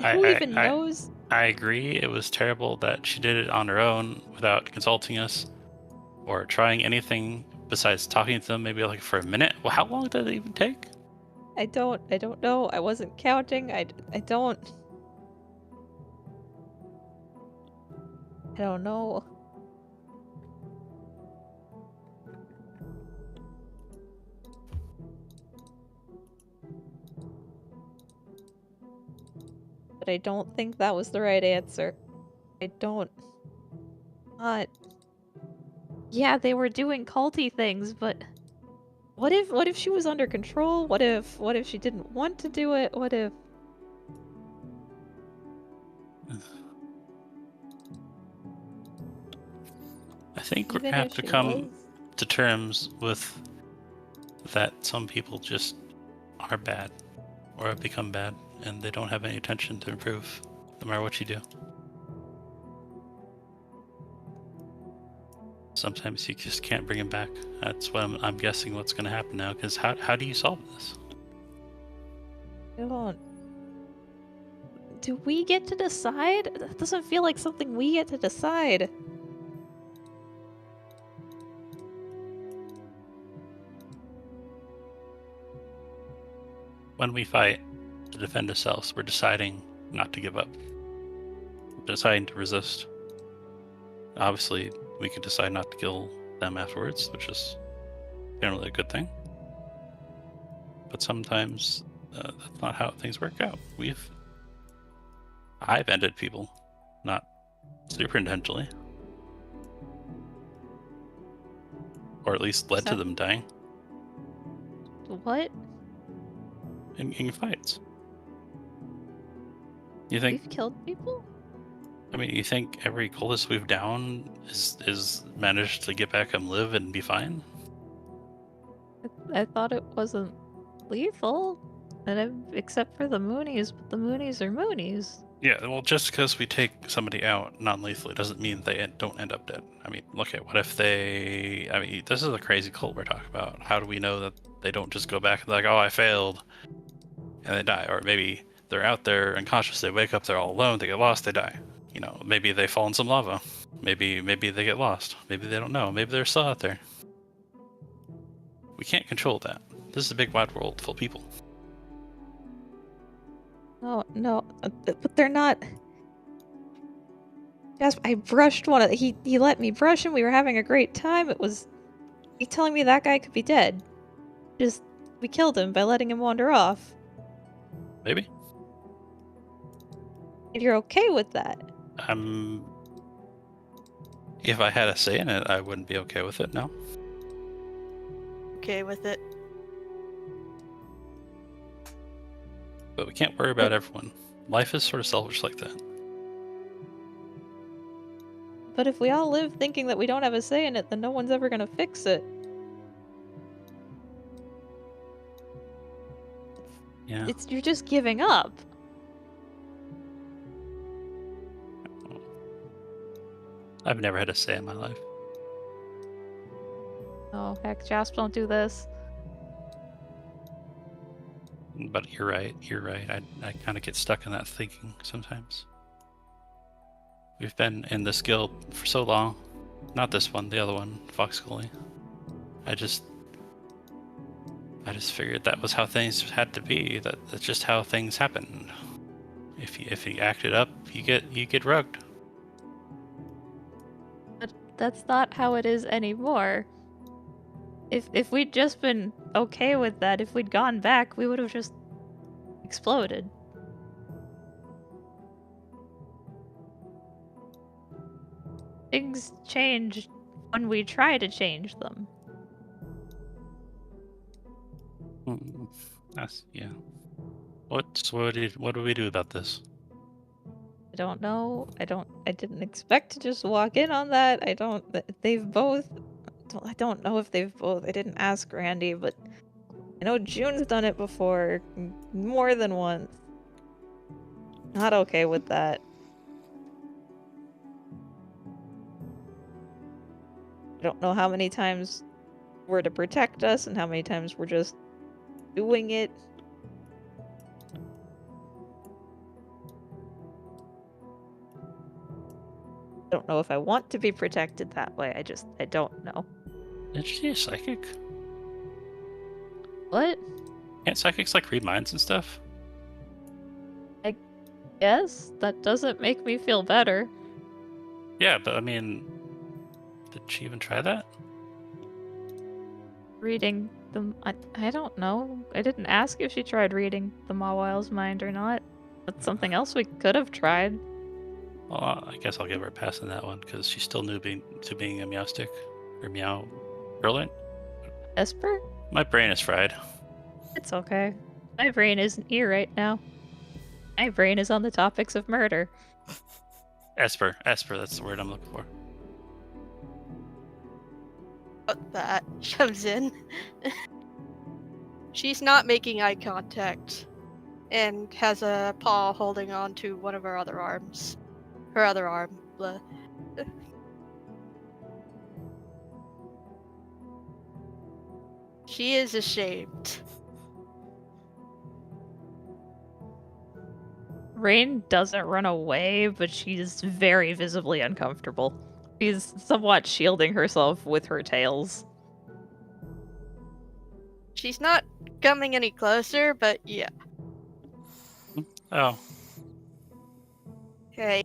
Speaker 5: Who even knows?
Speaker 4: I agree. It was terrible that she did it on her own without consulting us or trying anything besides talking to them maybe like for a minute. Well, how long did it even take?
Speaker 5: I don't know. I wasn't counting. I don't know. But I don't think that was the right answer. I don't. Yeah, they were doing culty things, but what if she was under control? What if she didn't want to do it? What if
Speaker 4: I think we're
Speaker 5: even
Speaker 4: gonna
Speaker 5: if
Speaker 4: have to
Speaker 5: she
Speaker 4: come
Speaker 5: was?
Speaker 4: to terms with that some people just are bad or have become bad and they don't have any intention to improve no matter what you do. Sometimes you just can't bring them back. That's what I'm guessing what's going to happen now, because how do you solve this?
Speaker 5: I don't. Do we get to decide? That doesn't feel like something we get to decide.
Speaker 4: When we fight to defend ourselves, we're deciding not to give up. We're deciding to resist. Obviously, we could decide not to kill them afterwards, which is generally a good thing. But sometimes that's not how things work out. I've ended people, not super intentionally, or at least led to them dying
Speaker 5: What?
Speaker 4: in fights. You think?
Speaker 5: We've killed people?
Speaker 4: I mean, you think every cultist we've downed is managed to get back and live and be fine?
Speaker 5: I thought it wasn't lethal, except for the Moonies, but the Moonies are Moonies.
Speaker 4: Yeah, well, just because we take somebody out non-lethally doesn't mean they don't end up dead. I mean, look at what if they... I mean, this is a crazy cult we're talking about. How do we know that they don't just go back and be like, oh, I failed, and they die? Or maybe they're out there unconscious, they wake up, they're all alone, they get lost, they die. You know, maybe they fall in some lava. Maybe they get lost. Maybe they don't know. Maybe they're still out there. We can't control that. This is a big wide world full of people.
Speaker 5: No, but they're not. Yes, I brushed one of he let me brush him. We were having a great time. It was you telling me that guy could be dead. We killed him by letting him wander off.
Speaker 4: Maybe.
Speaker 5: And you're okay with that?
Speaker 4: If I had a say in it, I wouldn't be okay with it, no.
Speaker 2: Okay with it.
Speaker 4: But we can't worry about everyone. Life is sort of selfish like that.
Speaker 5: But if we all live thinking that we don't have a say in it, then no one's ever gonna fix it.
Speaker 4: Yeah.
Speaker 5: You're just giving up.
Speaker 4: I've never had a say in my life.
Speaker 5: Oh, heck, Jasp, don't do this.
Speaker 4: But you're right. I kind of get stuck in that thinking sometimes. We've been in this guild for so long. Not this one, the other one, Fox Gully. I just figured that was how things had to be. That's just how things happen. If you act it up, you get rugged.
Speaker 5: But that's not how it is anymore. If we'd just been okay with that, if we'd gone back, we would have just exploded. Things change when we try to change them.
Speaker 4: Yeah. What do we do about this?
Speaker 5: I don't know. I didn't expect to just walk in on that. I don't know if they've both. I didn't ask Randy, but I know June's done it before, more than once. Not okay with that. I don't know how many times we're to protect us and how many times we're just doing it. I don't know if I want to be protected that way. I don't know.
Speaker 4: Is she a psychic?
Speaker 5: What?
Speaker 4: Can't psychics like read minds and stuff?
Speaker 5: Yes, that doesn't make me feel better.
Speaker 4: Yeah, but I mean, did she even try that?
Speaker 5: Reading them, I don't know. I didn't ask if she tried reading the Mawil's mind or not. That's something else we could have tried.
Speaker 4: Well, I guess I'll give her a pass on that one because she's still new to being a Meowstick or Meow Berlin.
Speaker 5: Esper?
Speaker 4: My brain is fried.
Speaker 5: It's okay. My brain isn't here right now. My brain is on the topics of murder.
Speaker 4: Esper, that's the word I'm looking for.
Speaker 2: That shoves in. She's not making eye contact and has a paw holding on to one of her other arms. Her other arm. Blah. She is ashamed.
Speaker 5: Rain doesn't run away, but she's very visibly uncomfortable. She's somewhat shielding herself with her tails.
Speaker 2: She's not coming any closer, but yeah.
Speaker 4: Oh,
Speaker 2: Hey.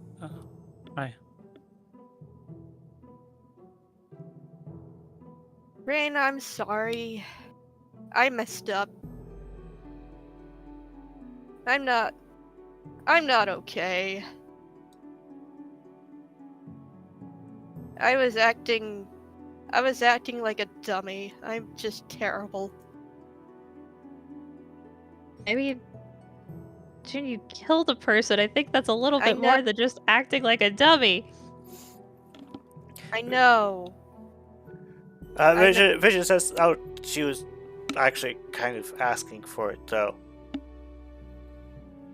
Speaker 4: hi.
Speaker 2: Rain, I'm sorry. I messed up. I'm not okay. I was acting like a dummy. I'm just terrible.
Speaker 5: I mean, June, you killed a person. I think that's a little
Speaker 2: I
Speaker 5: bit
Speaker 2: know.
Speaker 5: more than just acting like a dummy.
Speaker 2: I know.
Speaker 1: Vision says, "Oh, she was actually kind of asking for it, though.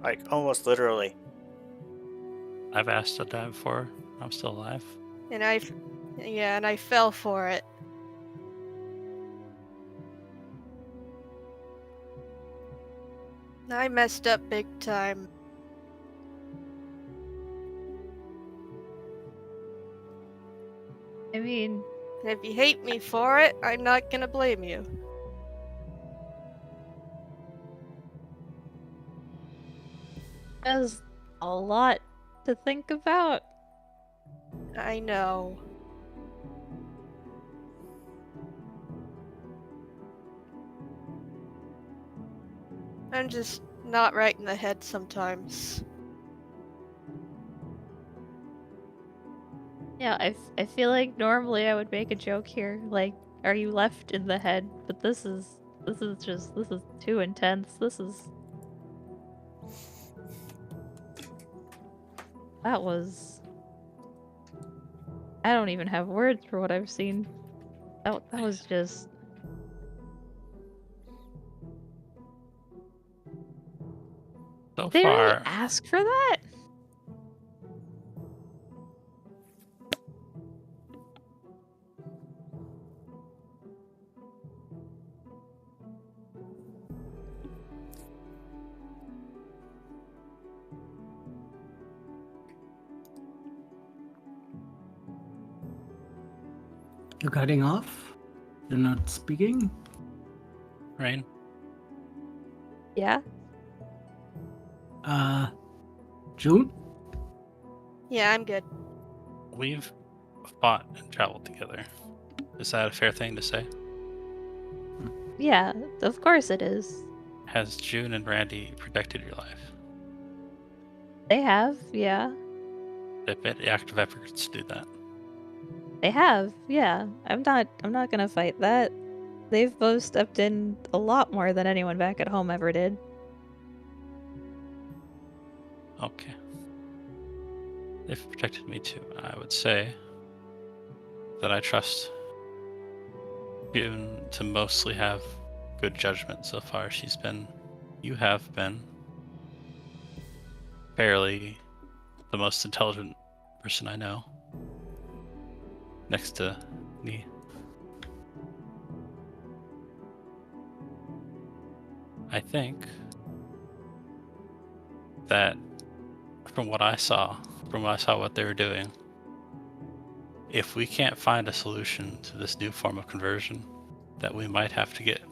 Speaker 1: Like almost literally."
Speaker 4: I've asked to die before. I'm still alive.
Speaker 2: And I fell for it. I messed up big time.
Speaker 5: I mean,
Speaker 2: And if you hate me for it, I'm not gonna blame you.
Speaker 5: there's a lot to think about.
Speaker 2: I know. I'm just not right in the head sometimes.
Speaker 5: Yeah, I feel like normally I would make a joke here, like, are you left in the head? But this is too intense. That was... I don't even have words for what I've seen. That was just...
Speaker 4: So
Speaker 5: Did they really
Speaker 4: far,
Speaker 5: ask for that?
Speaker 3: You're cutting off? You're not speaking?
Speaker 4: Rain.
Speaker 5: Yeah?
Speaker 3: June?
Speaker 2: Yeah, I'm good.
Speaker 4: We've fought and traveled together. Is that a fair thing to say?
Speaker 5: Yeah, of course it is.
Speaker 4: Has June and Randy protected your life?
Speaker 5: They have, yeah.
Speaker 4: They've made active efforts to do that.
Speaker 5: They have, yeah. I'm not gonna fight that. They've both stepped in a lot more than anyone back at home ever did.
Speaker 4: Okay. They've protected me too. I would say that I trust June to mostly have good judgment so far. You have been fairly the most intelligent person I know. Next to me. I think that from what I saw what they were doing, if we can't find a solution to this new form of conversion, that we might have to get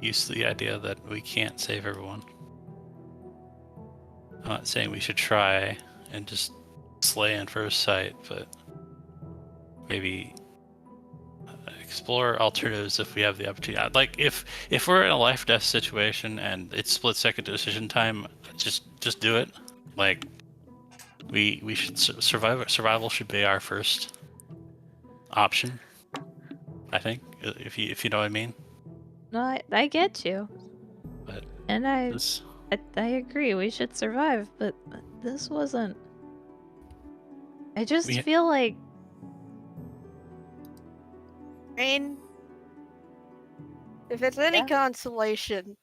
Speaker 4: used to the idea that we can't save everyone. I'm not saying we should try and just slay in first sight, but maybe explore alternatives if we have the opportunity. Like if we're in a life death situation and it's split second decision time, just do it. Like we should survival should be our first option, I think, if you know what I mean.
Speaker 5: No, I get you.
Speaker 4: But
Speaker 5: And I
Speaker 4: this
Speaker 5: agree, we should survive, but this wasn't... I just
Speaker 4: We-
Speaker 5: feel like...
Speaker 2: Rain, if it's any
Speaker 5: Yeah?
Speaker 2: consolation,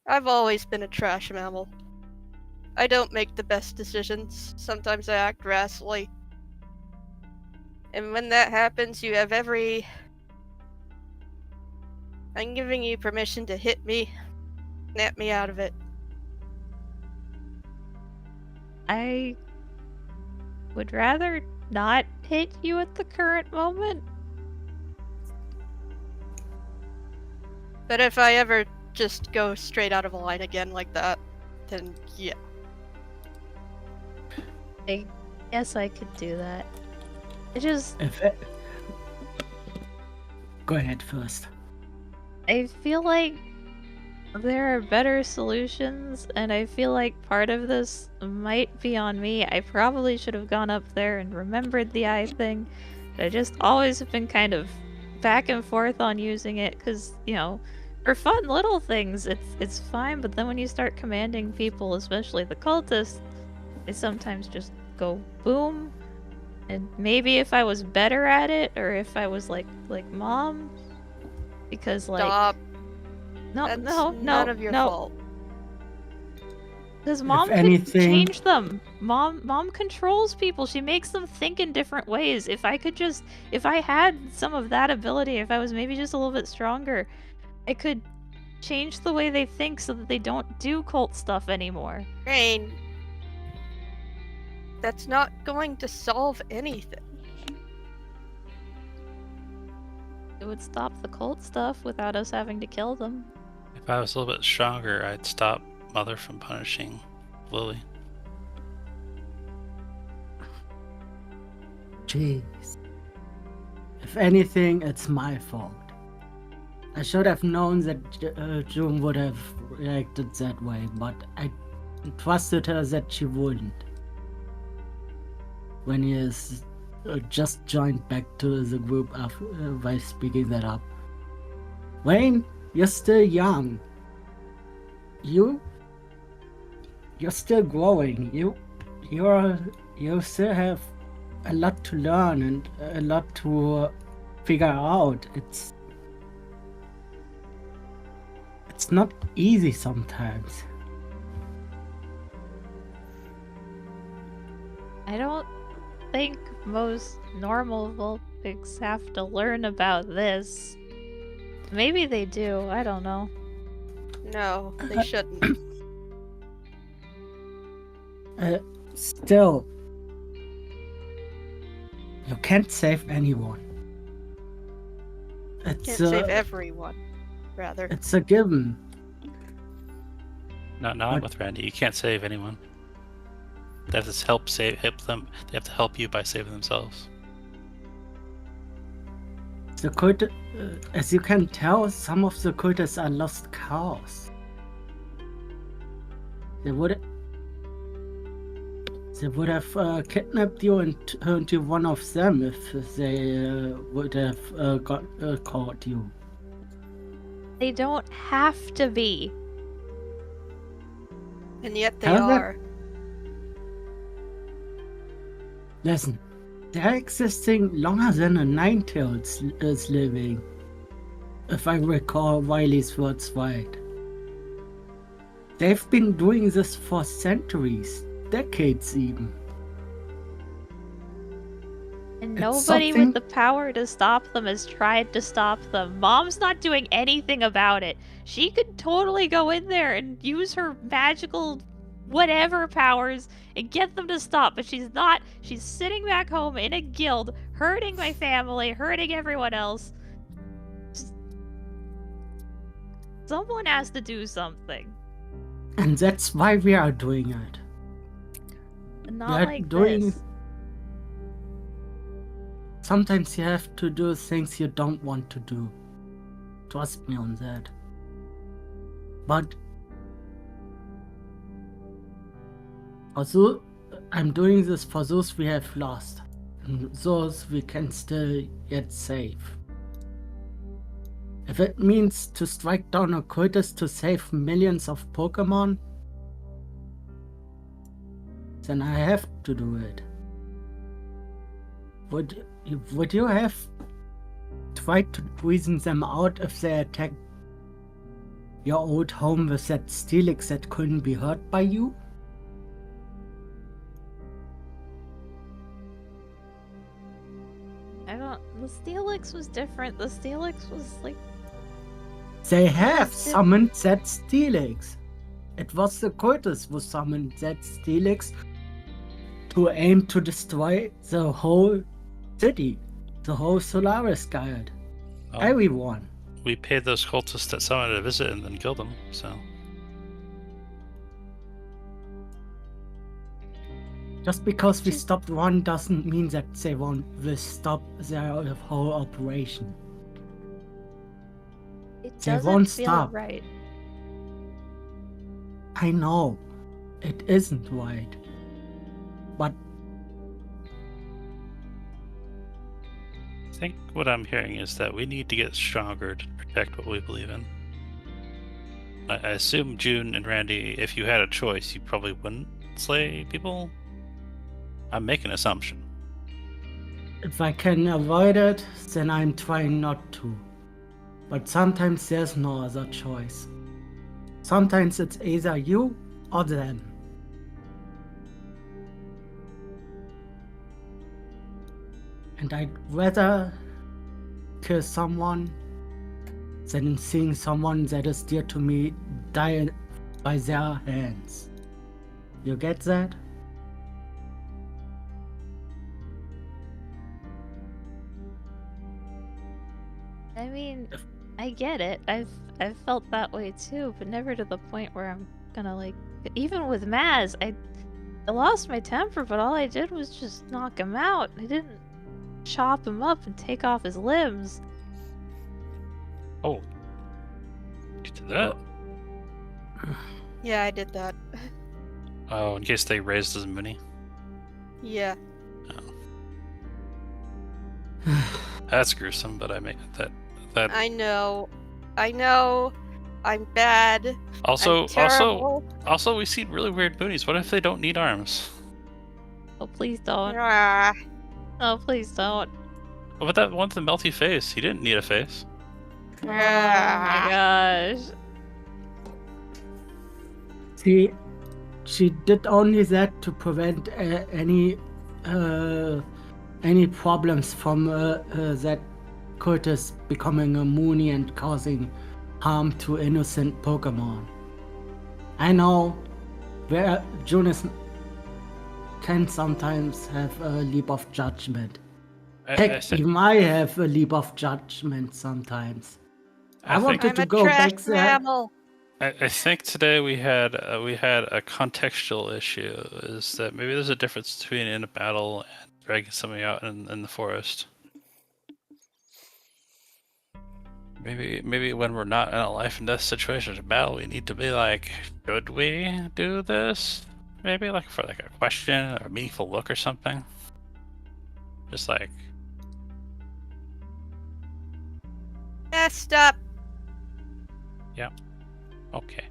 Speaker 2: I've always been a trash mammal. I don't make the best decisions. Sometimes I act rashly. And when that happens, you have every... I'm giving you permission to hit me, snap me out of it.
Speaker 5: I would rather not hit you at the current moment.
Speaker 2: But if I ever just go straight out of line again like that, then yeah.
Speaker 5: I guess I could do that. I just...
Speaker 3: Go ahead first.
Speaker 5: I feel like there are better solutions, and I feel like part of this might be on me. I probably should have gone up there and remembered the eye thing. But I just always have been kind of back and forth on using it, because, you know, for fun little things, it's fine, but then when you start commanding people, especially the cultists, they sometimes just go boom. And maybe if I was better at it, or if I was like Mom, because like...
Speaker 2: Stop.
Speaker 5: No,
Speaker 2: That's
Speaker 5: no,
Speaker 2: none of your fault.
Speaker 5: Because Mom can
Speaker 3: anything-
Speaker 5: change them. Mom controls people. She makes them think in different ways. If I had some of that ability, if I was maybe just a little bit stronger, I could change the way they think so that they don't do cult stuff anymore.
Speaker 2: Rain, that's not going to solve anything.
Speaker 5: It would stop the cult stuff without us having to kill them.
Speaker 4: If I was a little bit stronger, I'd stop Mother from punishing Lily.
Speaker 3: Jeez. If anything, it's my fault. I should have known that June would have reacted that way, but I trusted her that she wouldn't. When he is just joined back to the group by speaking that up. Wayne, you're still young. You're still growing. You still have a lot to learn and a lot to figure out. It's not easy sometimes.
Speaker 5: I don't think most normal Vulpix have to learn about this. Maybe they do, I don't know.
Speaker 2: No, they shouldn't.
Speaker 3: Still, you can't save anyone.
Speaker 2: Can't save everyone, rather.
Speaker 3: It's a given.
Speaker 4: No, I'm with Randy. You can't save anyone. They have to help them. They have to help you by saving themselves.
Speaker 3: The cult, as you can tell, some of the cultists are lost cows. They would have kidnapped you and turned you one of them if they would have caught you.
Speaker 5: They don't have to be.
Speaker 2: And yet they
Speaker 3: However-
Speaker 2: are.
Speaker 3: Listen, they're existing longer than a Ninetales is living, if I recall Wiley's words right. They've been doing this for centuries, decades even.
Speaker 5: And
Speaker 3: It's
Speaker 5: nobody
Speaker 3: something-
Speaker 5: with the power to stop them has tried to stop them. Mom's not doing anything about it. She could totally go in there and use her magical whatever powers and get them to stop, but she's not. She's sitting back home in a guild, hurting my family, hurting everyone else. Just... Someone has to do something.
Speaker 3: And that's why we are doing it.
Speaker 5: Not
Speaker 3: We are
Speaker 5: like
Speaker 3: doing-
Speaker 5: this.
Speaker 3: Sometimes you have to do things you don't want to do. Trust me on that. But also, I'm doing this for those we have lost, and those we can still yet save. If it means to strike down a cultist to save millions of Pokemon, then I have to do it. Would you have tried to reason them out if they attacked your old home with that Steelix that couldn't be hurt by you?
Speaker 5: The Steelix was different. The Steelix was like...
Speaker 3: They have summoned that Steelix. It was the cultists who summoned that Steelix to aim to destroy the whole city, the whole Solaris Guild, everyone.
Speaker 4: We paid those cultists that summoned to visit and then killed them, so...
Speaker 3: Just because we stopped one doesn't mean that they will stop their whole operation.
Speaker 5: It
Speaker 3: They
Speaker 5: doesn't
Speaker 3: won't
Speaker 5: feel
Speaker 3: stop.
Speaker 5: right.
Speaker 3: I know, it isn't right. But
Speaker 4: I think what I'm hearing is that we need to get stronger to protect what we believe in. I assume June and Randy, if you had a choice, you probably wouldn't slay people? I'm making an assumption.
Speaker 3: if I can avoid it, then I'm trying not to. But sometimes there's no other choice. Sometimes it's either you or them. And I'd rather kill someone than seeing someone that is dear to me die by their hands. You get that?
Speaker 5: I mean, I get it. I've felt that way too, but never to the point where I'm gonna like. Even with Maz, I lost my temper, but all I did was just knock him out. I didn't chop him up and take off his limbs.
Speaker 4: Oh. You did that?
Speaker 2: Yeah, I did that.
Speaker 4: Oh, in case they raised his mini.
Speaker 2: Yeah.
Speaker 4: That's gruesome, but I mean that.
Speaker 2: I know. I'm bad.
Speaker 4: Also,
Speaker 2: I'm terrible.
Speaker 4: also, we've seen really weird boonies. What if they don't need arms?
Speaker 5: Oh, please don't.
Speaker 2: Ah,
Speaker 5: Oh, please don't.
Speaker 4: What about that one with the melty face? He didn't need a face.
Speaker 5: Oh my gosh.
Speaker 3: She did only that to prevent any problems from that cultist becoming a Moonie and causing harm to innocent Pokemon. I know where Jonas can sometimes have a leap of judgment. Heck, even I have a leap of judgment sometimes. I wanted
Speaker 2: I'm
Speaker 3: to
Speaker 2: a
Speaker 3: go
Speaker 2: trash
Speaker 3: back there.
Speaker 2: mammal.
Speaker 4: I think today we had a contextual issue. Is that maybe there's a difference between in a battle and dragging somebody out in the forest? Maybe when we're not in a life and death situation, a battle, we need to be like, should we do this? Maybe like for like a question or a meaningful look or something. Just like
Speaker 2: Messed up.
Speaker 4: okay,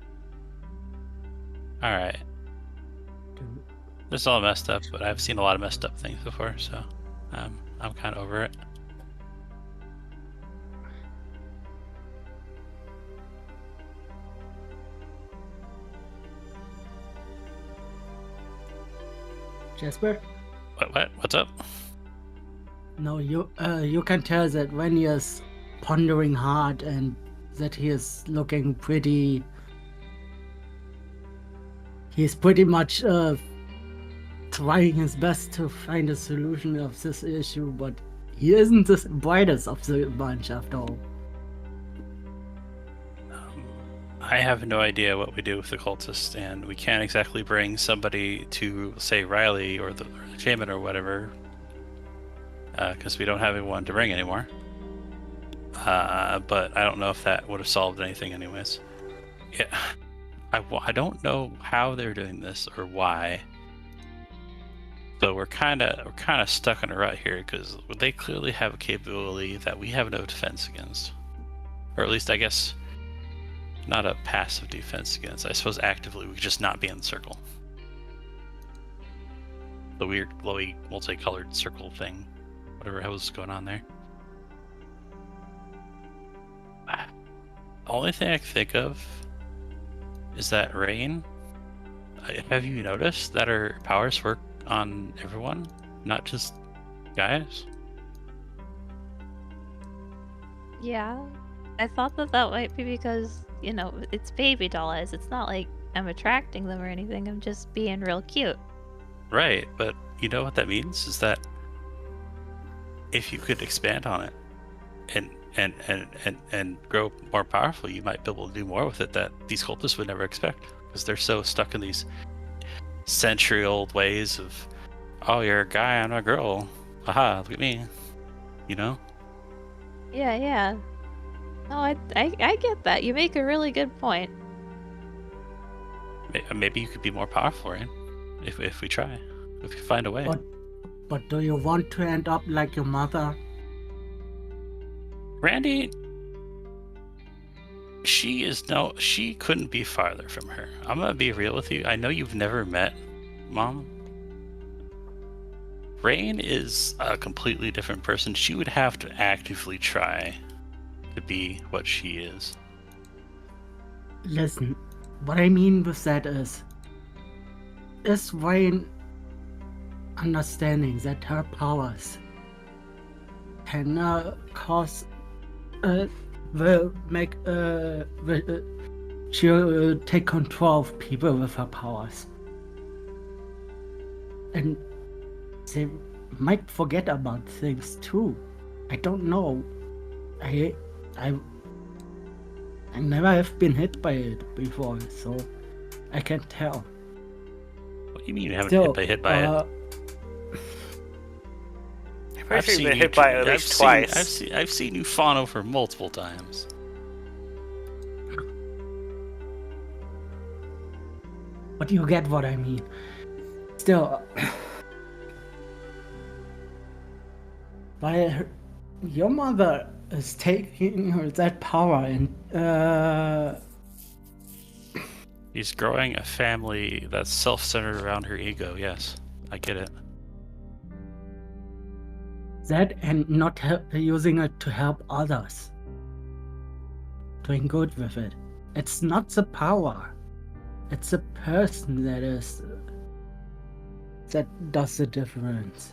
Speaker 4: all right. This is all messed up, but I've seen a lot of messed up things before, so I'm kind of over it.
Speaker 3: Jasper?
Speaker 4: What's up?
Speaker 3: No, you can tell that when he is pondering hard and that he is looking pretty. He's pretty much trying his best to find a solution of this issue, but he isn't the brightest of the bunch after all.
Speaker 4: I have no idea what we do with the cultist, and we can't exactly bring somebody to, say, Riley or the shaman or whatever, because we don't have anyone to bring anymore. But I don't know if that would have solved anything anyways. Yeah, I don't know how they're doing this or why. So we're kind of stuck in a rut here because they clearly have a capability that we have no defense against, or at least I guess not a passive defense against. I suppose actively we could just not be in the circle. The weird glowy multicolored circle thing, whatever was going on there. The only thing I can think of is that Rain. Have you noticed that her powers work on everyone, not just guys?
Speaker 5: Yeah. I thought that might be because, you know, it's baby doll eyes. It's not like I'm attracting them or anything. I'm just being real cute.
Speaker 4: Right, but you know what that means is that if you could expand on it and grow more powerful, you might be able to do more with it that these cultists would never expect, because they're so stuck in these century-old ways of, oh, you're a guy, I'm a girl, haha, look at me, you know?
Speaker 5: Yeah. No, I get that. You make a really good point.
Speaker 4: Maybe you could be more powerful, right? If we try, if we find a way.
Speaker 3: But do you want to end up like your mother?
Speaker 4: Randy, she couldn't be farther from her. I'm gonna be real with you. I know you've never met Mom. Rain is a completely different person. She would have to actively try to be what she is.
Speaker 3: Listen, what I mean with that is Rain understanding that her powers can cause will make she'll take control of people with her powers, and they might forget about things too. I don't know. I never have been hit by it before, so I can't tell.
Speaker 4: What do you mean you haven't been hit by it?
Speaker 1: I've seen been hit by it at least twice.
Speaker 4: I've seen you fawn over multiple times.
Speaker 3: But you get what I mean. Still, your mother is taking that power and
Speaker 4: She's growing a family that's self-centered around her ego. Yes, I get it.
Speaker 3: that and not using it to help others. Doing good with it. It's not the power. It's the person that does the difference.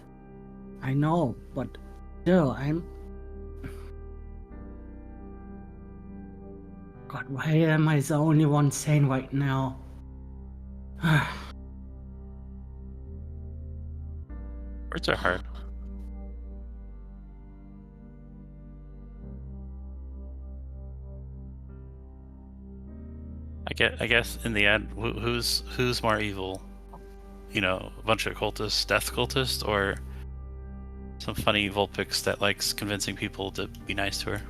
Speaker 3: I know, but still, God, why am I the only one sane right now?
Speaker 4: Words are hard. I guess in the end, who's more evil? You know, a bunch of cultists, death cultists, or some funny Vulpix that likes convincing people to be nice to her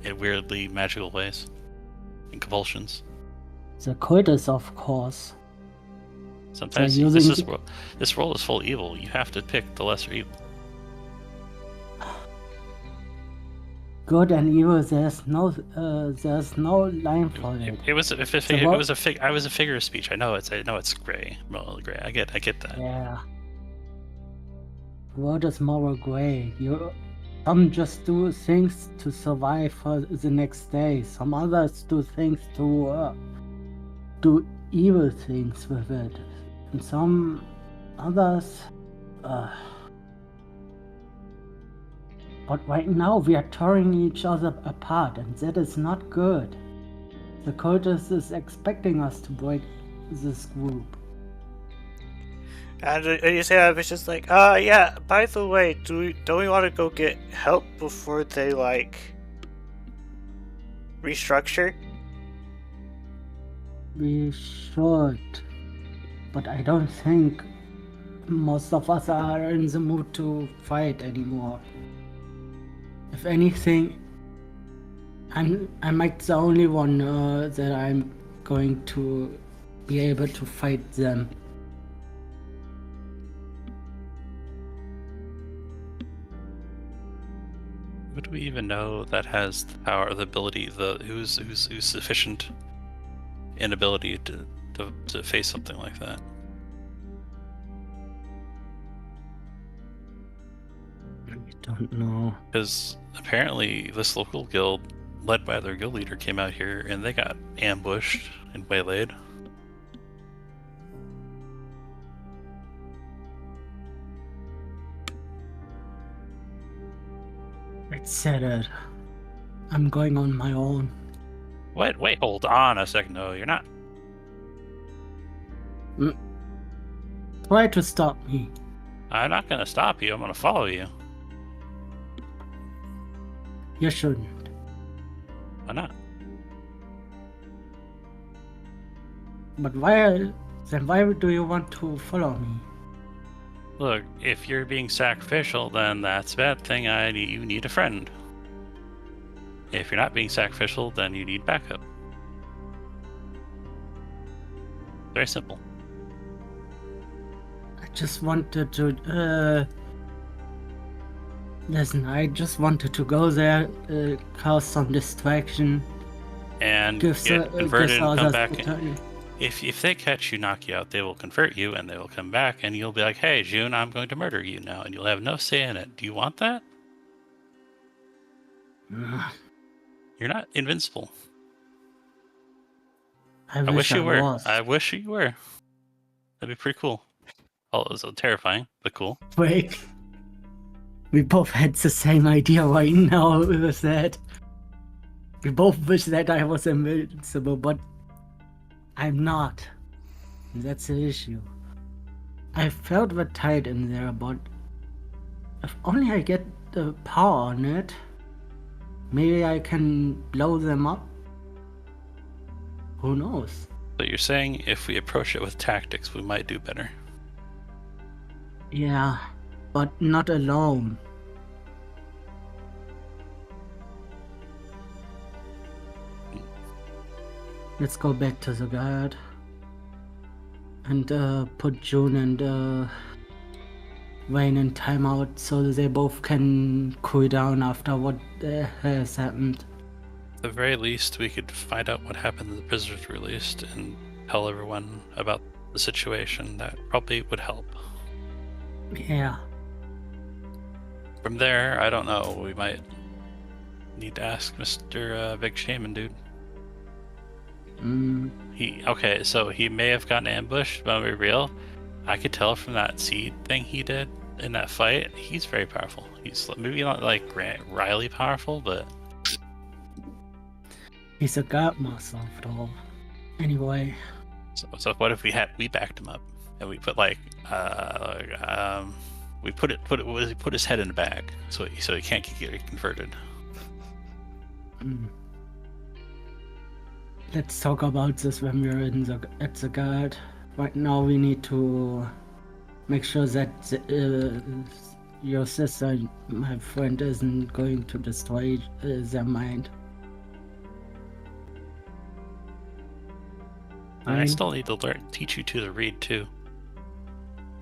Speaker 4: in weirdly magical ways and compulsions.
Speaker 3: The cultists, of course.
Speaker 4: Sometimes
Speaker 3: So
Speaker 4: this world is full of evil. You have to pick the lesser evil.
Speaker 3: Good and evil, there's no line for it.
Speaker 4: It was a figure of speech. I know it's gray. Well, gray. I get that.
Speaker 3: Yeah. The world is moral gray. Some just do things to survive for the next day. Some others do things to do evil things with it. And some others but right now we are tearing each other apart, and that is not good. The cultist is expecting us to break this group.
Speaker 1: And you say that it's just like, yeah, by the way, don't we want to go get help before they, like, restructure?
Speaker 3: We should, but I don't think most of us are in the mood to fight anymore. If anything, I might the only one that I'm going to be able to fight them.
Speaker 4: Who do we even know that has the power, the ability, who's sufficient inability to face something like that?
Speaker 3: I don't know.
Speaker 4: Because apparently this local guild, led by their guild leader, came out here and they got ambushed and waylaid.
Speaker 3: I said it. I'm going on my own.
Speaker 4: What? Wait, hold on a second. No, you're not.
Speaker 3: Try to stop me.
Speaker 4: I'm not gonna stop you. I'm gonna follow you.
Speaker 3: You shouldn't.
Speaker 4: Why not?
Speaker 3: But why do you want to follow me?
Speaker 4: Look, if you're being sacrificial, then that's a bad thing. You need a friend. If you're not being sacrificial, then you need backup. Very simple.
Speaker 3: I just wanted to, listen, I just wanted to go there, cause some distraction.
Speaker 4: And get converted and come back. If they catch you, knock you out, they will convert you, and they will come back, and you'll be like, hey, June, I'm going to murder you now, and you'll have no say in it. Do you want that? You're not invincible.
Speaker 3: I
Speaker 4: wish you were.
Speaker 3: was.
Speaker 4: I wish you were. That'd be pretty cool. Oh, it was terrifying, but cool.
Speaker 3: Wait. We both had the same idea right now with that. We both wish that I was invincible, but I'm not. That's the issue. I felt the tide in there, but if only I get the power on it, maybe I can blow them up. Who knows?
Speaker 4: So you're saying if we approach it with tactics, we might do better.
Speaker 3: Yeah, but not alone. Let's go back to the guard and put June and Wayne in timeout so they both can cool down after what has happened.
Speaker 4: At the very least, we could find out what happened to the prisoners released and tell everyone about the situation. That probably would help.
Speaker 3: Yeah.
Speaker 4: From there, I don't know. We might need to ask Mr. Big Shaman, dude. Okay, so he may have gotten ambushed, but I'll be real. I could tell from that seed thing he did in that fight, he's very powerful. He's maybe not like Riley powerful, but
Speaker 3: He's a god master after all. Anyway.
Speaker 4: So what if we backed him up and we put like we put his head in a bag so he can't get converted.
Speaker 3: Let's talk about this when we're at the guard. Right now we need to make sure that your sister, my friend, isn't going to destroy their mind.
Speaker 4: I still need to teach you two to read too.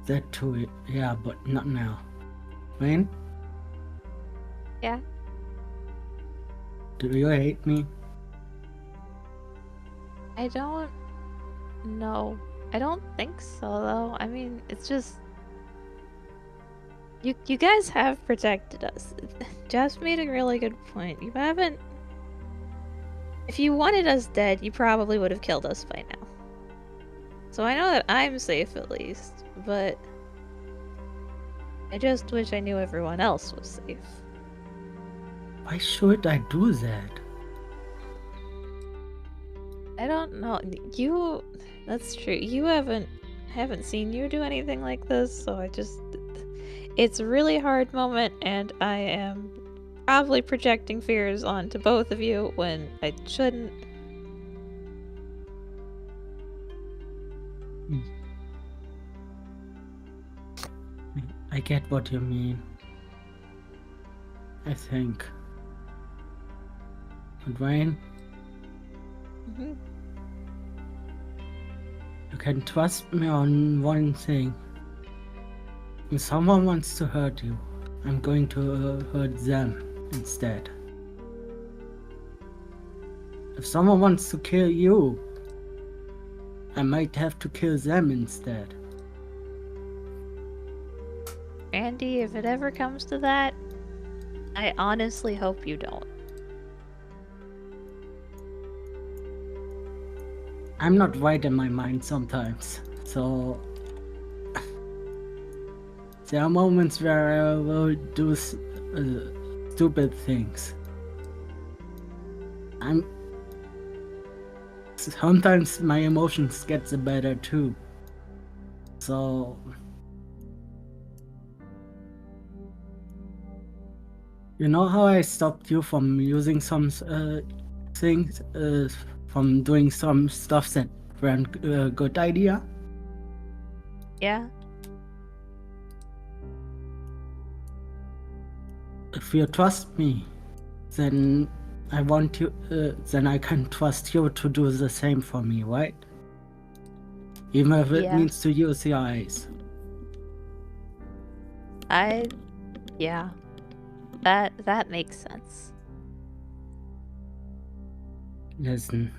Speaker 3: That too, yeah, but not now. Wayne?
Speaker 5: Yeah?
Speaker 3: Do you hate me?
Speaker 5: I don't know. I don't think so, though. I mean, it's just... You guys have protected us. Jess made a really good point. You haven't... If you wanted us dead, you probably would have killed us by now. So I know that I'm safe at least, but... I just wish I knew everyone else was safe.
Speaker 3: Why should I do that?
Speaker 5: I don't know. You... That's true. You haven't seen you do anything like this, so I just... It's a really hard moment, and I am probably projecting fears onto both of you when I shouldn't.
Speaker 3: I get what you mean. I think. But Ryan, you can trust me on one thing. If someone wants to hurt you, I'm going to hurt them instead. If someone wants to kill you, I might have to kill them instead.
Speaker 5: Randy, if it ever comes to that, I honestly hope you don't.
Speaker 3: I'm not right in my mind sometimes, so there are moments where I will do stupid things. Sometimes my emotions get the better too. So you know how I stopped you from using some things, from doing some stuff that weren't a good idea?
Speaker 5: Yeah?
Speaker 3: If you trust me, then I want you. Then I can trust you to do the same for me, right? Even if it means to use your eyes.
Speaker 5: Yeah. That makes sense.
Speaker 3: Listen,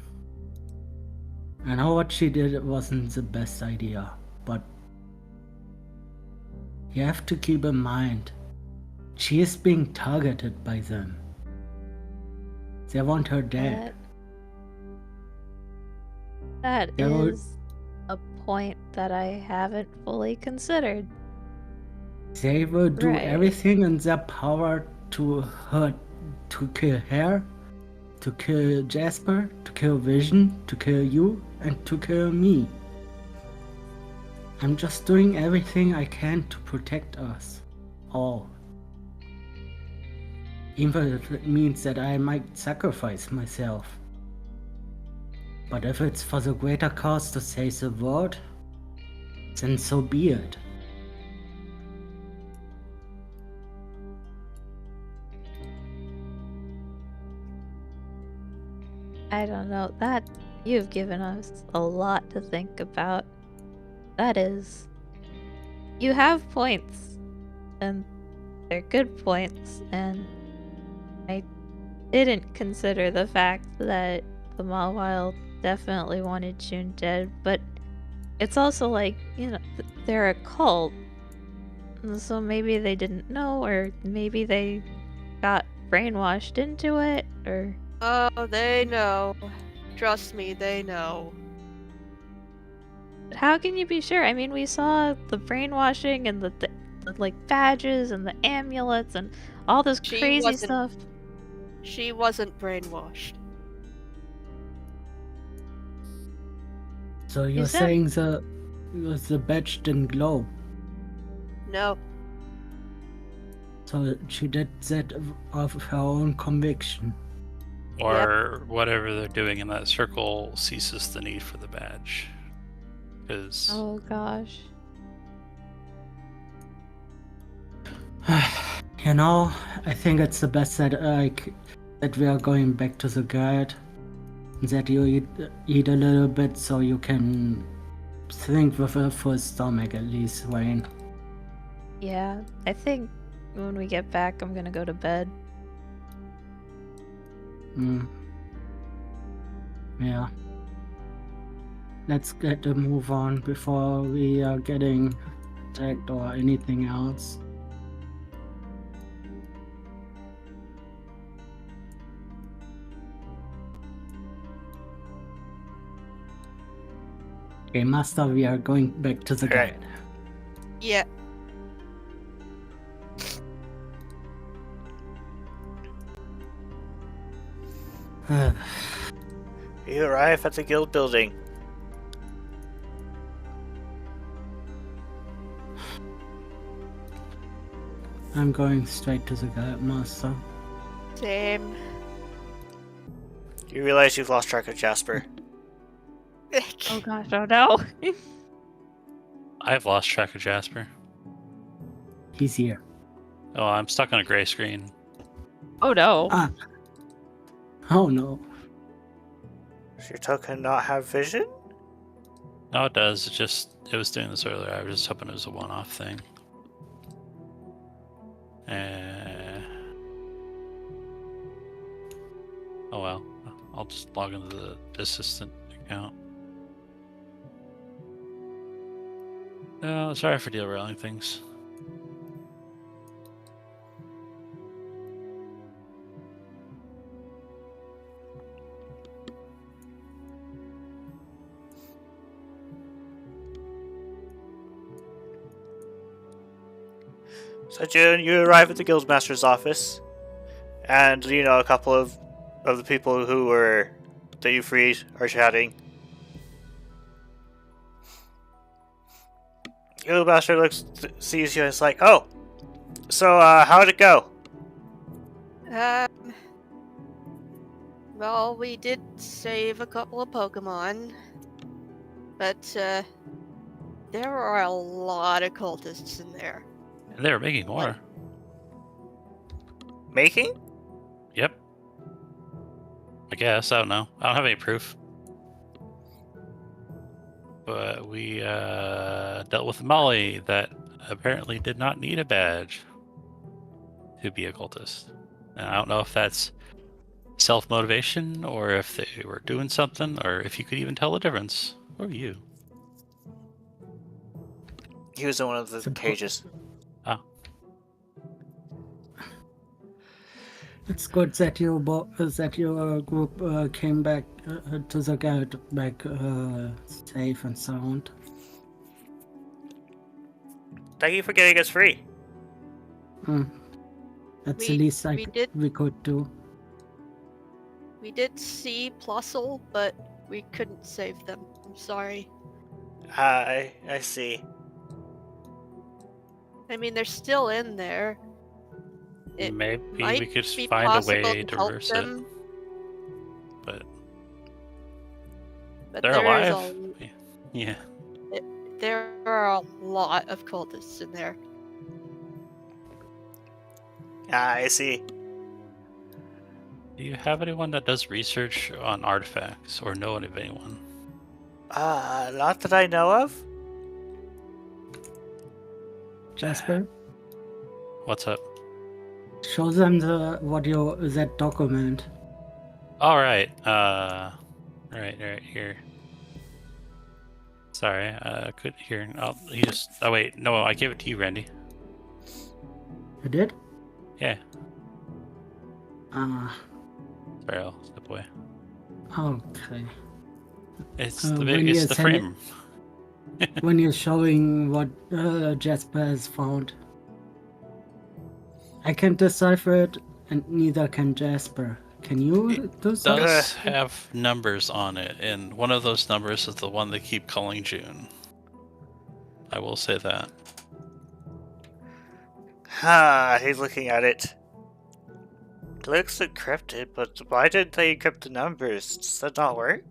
Speaker 3: I know what she did wasn't the best idea, but you have to keep in mind, she is being targeted by them. They want her dead.
Speaker 5: That is a point that I haven't fully considered.
Speaker 3: They will do everything in their power to kill her, to kill Jasper, to kill Vision, to kill you, and to kill me. I'm just doing everything I can to protect us all. Even if it means that I might sacrifice myself. But if it's for the greater cause to save the world, then so be it.
Speaker 5: I don't know, that you've given us a lot to think about. That is, you have points, and they're good points, and I didn't consider the fact that the Mawile definitely wanted June dead, but it's also like, they're a cult, so maybe they didn't know, or maybe they got brainwashed into it, or...
Speaker 2: Oh, they know. Trust me, they know.
Speaker 5: How can you be sure? I mean, we saw the brainwashing and the like badges and the amulets and all this
Speaker 2: She
Speaker 5: crazy
Speaker 2: wasn't-
Speaker 5: stuff.
Speaker 2: She wasn't brainwashed.
Speaker 3: So you're
Speaker 5: Is that-
Speaker 3: saying the badge didn't glow?
Speaker 2: No.
Speaker 3: So she did that of her own conviction.
Speaker 4: Or whatever they're doing in that circle ceases the need for the badge. Because
Speaker 5: Oh gosh.
Speaker 3: I think it's the best that that we are going back to the guide. That you eat a little bit so you can think with a full stomach at least, Wayne.
Speaker 5: Yeah, I think when we get back, I'm gonna go to bed.
Speaker 3: Yeah. Let's get a move on before we are getting attacked or anything else. Okay, Master, we are going back to the
Speaker 1: Okay.
Speaker 3: guide.
Speaker 2: Yeah.
Speaker 1: You arrive at the guild building.
Speaker 3: I'm going straight to the guide, Master.
Speaker 2: Same.
Speaker 1: You realize you've lost track of Jasper.
Speaker 5: Oh gosh, oh no.
Speaker 4: I've lost track of Jasper.
Speaker 3: He's here.
Speaker 4: Oh, I'm stuck on a gray screen.
Speaker 5: Oh no.
Speaker 3: Ah. Oh no.
Speaker 1: Does your token not have vision?
Speaker 4: No, it does. It was doing this earlier. I was just hoping it was a one-off thing. Oh well. I'll just log into the assistant account. Sorry for derailing things.
Speaker 1: So June, you arrive at the guildmaster's office, and a couple of the people that you freed are chatting. Guildmaster sees you and is like, "Oh, so how'd it go?"
Speaker 2: Well, we did save a couple of Pokemon, but there are a lot of cultists in there.
Speaker 4: And they were making more.
Speaker 1: Making?
Speaker 4: Yep. I guess. I don't know. I don't have any proof. But we dealt with Molly that apparently did not need a badge to be a cultist. And I don't know if that's self-motivation or if they were doing something or if you could even tell the difference. Or you.
Speaker 1: He was in one of the cages.
Speaker 4: Oh.
Speaker 3: It's good that your group came back to the guide back safe and sound.
Speaker 1: Thank you for getting us free.
Speaker 3: That's
Speaker 2: We-
Speaker 3: the least
Speaker 2: we
Speaker 3: we could do.
Speaker 2: We did see Plusle, but we couldn't save them. I'm sorry.
Speaker 1: I see.
Speaker 2: I mean, they're still in there. It
Speaker 4: Maybe
Speaker 2: might
Speaker 4: we could
Speaker 2: be
Speaker 4: find a
Speaker 2: possible
Speaker 4: way to
Speaker 2: help
Speaker 4: reverse
Speaker 2: them,
Speaker 4: it. But
Speaker 2: but
Speaker 4: they're
Speaker 2: there is
Speaker 4: alive. Yeah.
Speaker 2: there are a lot of cultists in there.
Speaker 1: I see.
Speaker 4: Do you have anyone that does research on artifacts or know of anyone?
Speaker 1: Not that I know of.
Speaker 3: Jasper?
Speaker 4: What's up?
Speaker 3: Show them that document.
Speaker 4: All right. Right here. Sorry, couldn't hear. He just. Oh wait, no, I gave it to you, Randy.
Speaker 3: You did?
Speaker 4: Yeah.
Speaker 3: Ah,
Speaker 4: Sorry, I'll step away.
Speaker 3: okay.
Speaker 4: It's
Speaker 3: when
Speaker 4: it's
Speaker 3: you
Speaker 4: the
Speaker 3: send it-
Speaker 4: frame.
Speaker 3: When you're showing what Jasper has found. I can't decipher it, and neither can Jasper. Can you do so?
Speaker 4: Does have numbers on it, and one of those numbers is the one they keep calling June. I will say that.
Speaker 1: He's looking at it. It looks encrypted, but why didn't they encrypt the numbers? Does that not work?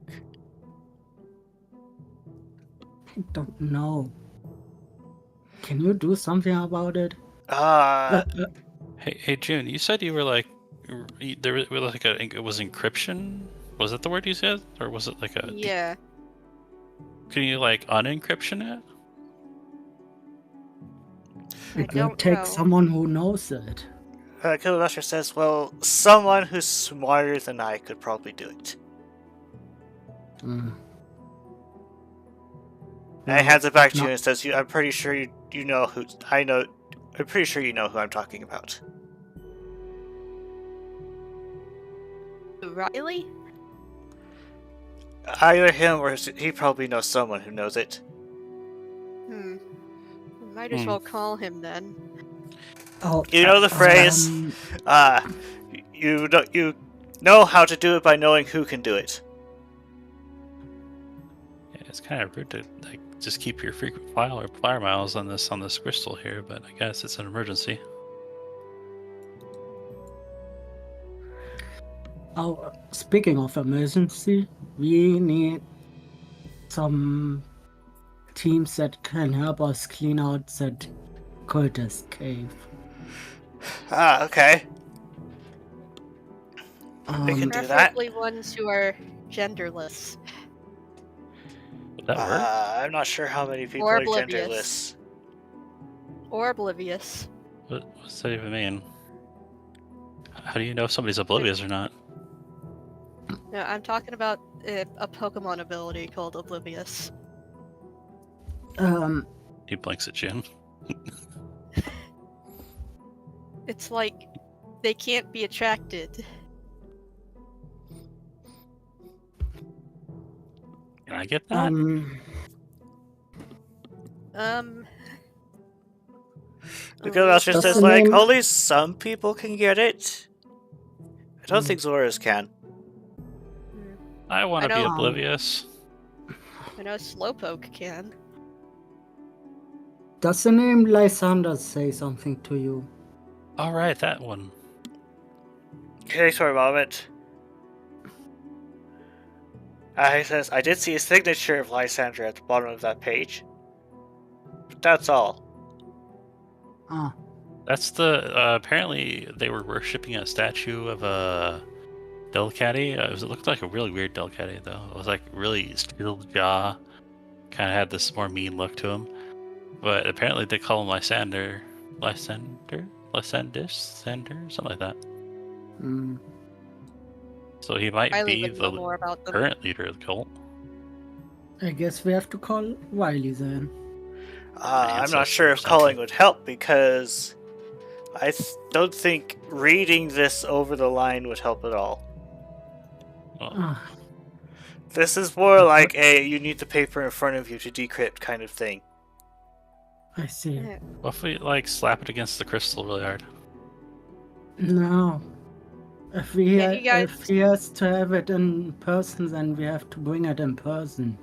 Speaker 3: I don't know. Can you do something about it?
Speaker 4: Hey, June, you said you were like, there was like it was encryption. Was that the word you said, or was it like a?
Speaker 2: Yeah.
Speaker 4: Can you like unencryption it?
Speaker 3: It will
Speaker 2: don't
Speaker 3: take
Speaker 2: know.
Speaker 3: someone who knows it.
Speaker 1: Killmaster says, well, someone who's smarter than I could probably do it.
Speaker 3: Hmm.
Speaker 1: And he hands it back to you
Speaker 3: not-
Speaker 1: and says, I'm pretty sure you know who... I'm pretty sure you know who I'm talking about.
Speaker 2: Riley?
Speaker 1: Either him or he probably knows someone who knows it.
Speaker 2: We might as well call him then.
Speaker 3: Oh,
Speaker 1: You know the phrase, you know how to do it by knowing who can do it.
Speaker 4: Yeah, it's kind of rude to like just keep your frequent flyer miles on this crystal here, but I guess it's an emergency.
Speaker 3: Oh, speaking of emergency, we need some teams that can help us clean out that cultist cave.
Speaker 1: Okay. We can do that.
Speaker 2: Preferably ones who are genderless.
Speaker 4: Would that work?
Speaker 1: I'm not sure how many people
Speaker 2: Or
Speaker 1: are
Speaker 2: oblivious.
Speaker 1: genderless.
Speaker 2: Or oblivious.
Speaker 4: What's that even mean? How do you know if somebody's oblivious or not?
Speaker 2: No, I'm talking about a Pokemon ability called Oblivious.
Speaker 4: He blinks at June.
Speaker 2: It's like they can't be attracted.
Speaker 4: Can I get that?
Speaker 1: The Killmaster
Speaker 3: That's
Speaker 1: says,
Speaker 3: the
Speaker 1: like,
Speaker 3: name.
Speaker 1: only some people can get it. I don't think Zora's can.
Speaker 4: I want to
Speaker 2: I
Speaker 4: be
Speaker 2: know.
Speaker 4: oblivious.
Speaker 2: I know Slowpoke can.
Speaker 3: Does the name Lysander say something to you?
Speaker 4: All right, that one.
Speaker 1: Okay, for a moment. He says, I did see a signature of Lysander at the bottom of that page. But that's all.
Speaker 3: Ah,
Speaker 4: That's the. Apparently, they were worshipping a statue of a Delcatty. It looked like a really weird Delcatty, though. It was like really steel jaw. Kind of had this more mean look to him. But apparently, they call him Lysander, something like that. So he might
Speaker 2: Riley
Speaker 4: be
Speaker 2: would know
Speaker 4: the
Speaker 2: more about them.
Speaker 4: current leader of the cult.
Speaker 3: I guess we have to call Riley then.
Speaker 1: I'm not sure if calling would help because I don't think reading this over the line would help at all.
Speaker 4: Well,
Speaker 3: Ah,
Speaker 1: This is more like a you need the paper in front of you to decrypt kind of thing.
Speaker 3: I see.
Speaker 2: Yeah.
Speaker 4: what if we like slap it against the crystal really hard?
Speaker 3: No. If we
Speaker 2: Yeah, you guys-
Speaker 3: if he has to have it in person, then we have to bring it in person.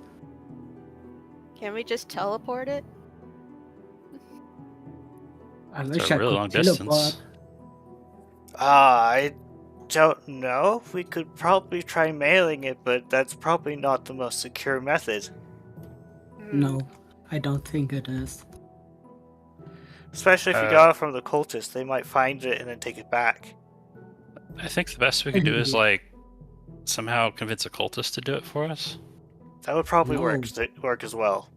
Speaker 2: Can we just teleport it?
Speaker 3: I
Speaker 4: It's
Speaker 3: wish
Speaker 4: a
Speaker 3: I
Speaker 4: really
Speaker 3: could
Speaker 4: long
Speaker 3: teleport.
Speaker 4: distance.
Speaker 1: I don't know. We could probably try mailing it, but that's probably not the most secure method.
Speaker 3: No, I don't think it is.
Speaker 1: Especially if you got it from the cultists, they might find it and then take it back.
Speaker 4: I think the best we could do is like somehow convince a cultist to do it for us.
Speaker 1: That would probably
Speaker 3: No.
Speaker 1: work as well.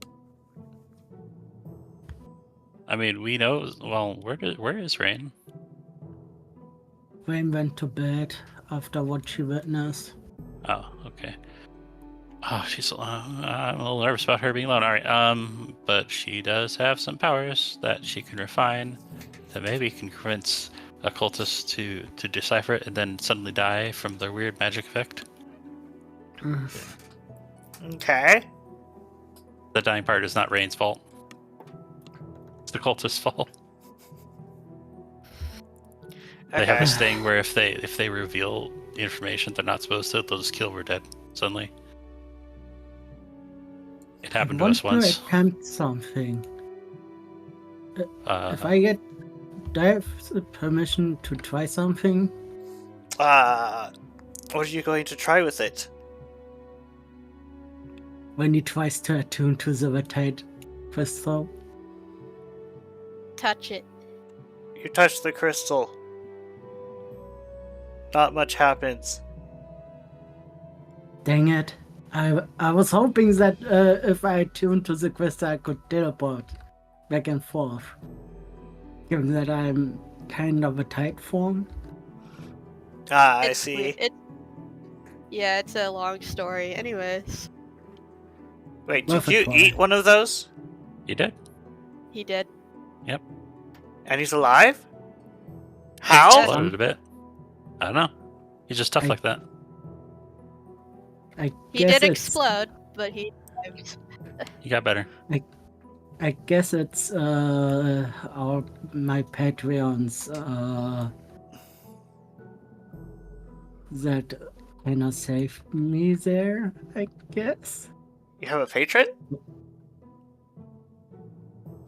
Speaker 4: I mean, we know. Well, where is Rain?
Speaker 3: Rain went to bed after what she witnessed.
Speaker 4: Oh, okay. Oh, I'm a little nervous about her being alone. All right. But she does have some powers that she can refine that maybe can convince occultists to decipher it and then suddenly die from their weird magic effect.
Speaker 1: Okay.
Speaker 4: The dying part is not Rain's fault. It's the cultist's fault. They have this thing where if they reveal the information they're not supposed to, they'll just kill her dead suddenly. It happened to us once.
Speaker 3: I attempt something. If I get Dave's permission to try something,
Speaker 1: what are you going to try with it?
Speaker 3: when he tries to attune to the Vertite crystal,
Speaker 2: Touch it.
Speaker 1: You touch the crystal. Not much happens.
Speaker 3: dang it. I was hoping that if I attuned to the crystal, I could teleport back and forth. Given that I'm kind of a tight form.
Speaker 1: I
Speaker 2: It's
Speaker 1: see.
Speaker 2: weird. Yeah, it's a long story. Anyways,
Speaker 1: Wait,
Speaker 3: Worth
Speaker 1: did
Speaker 3: a
Speaker 1: you
Speaker 3: try.
Speaker 1: eat one of those?
Speaker 4: You did?
Speaker 2: he did.
Speaker 1: And he's alive? How?
Speaker 4: Exploded a bit. I don't know. He's just tough
Speaker 3: I-
Speaker 4: like that.
Speaker 3: I
Speaker 2: He
Speaker 3: guess
Speaker 2: did
Speaker 3: it's-
Speaker 2: explode, but he lived.
Speaker 4: He got better.
Speaker 3: I guess it's my Patreons that kind of saved me there, I guess.
Speaker 1: You have a patron?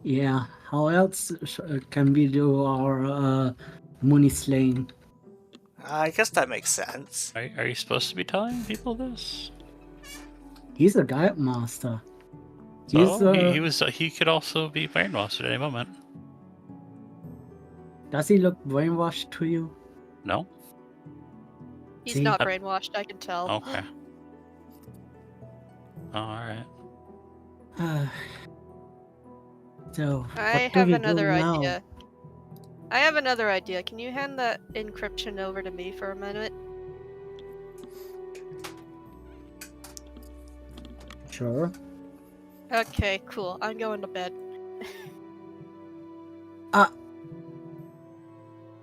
Speaker 3: Yeah, how else can we do our Mooney slaying?
Speaker 1: I guess that makes sense.
Speaker 4: Are you supposed to be telling people this?
Speaker 3: He's a diet master. He's
Speaker 4: So he could also be brainwashed at any moment.
Speaker 3: does he look brainwashed to you?
Speaker 4: No?
Speaker 2: He's
Speaker 3: See?
Speaker 2: not brainwashed, I can tell.
Speaker 4: Okay. Alright.
Speaker 3: So
Speaker 2: I
Speaker 3: what do
Speaker 2: have
Speaker 3: we
Speaker 2: another
Speaker 3: do now?
Speaker 2: idea. I have another idea. Can you hand that encryption over to me for a minute?
Speaker 3: Sure.
Speaker 2: Okay, cool. I'm going to bed.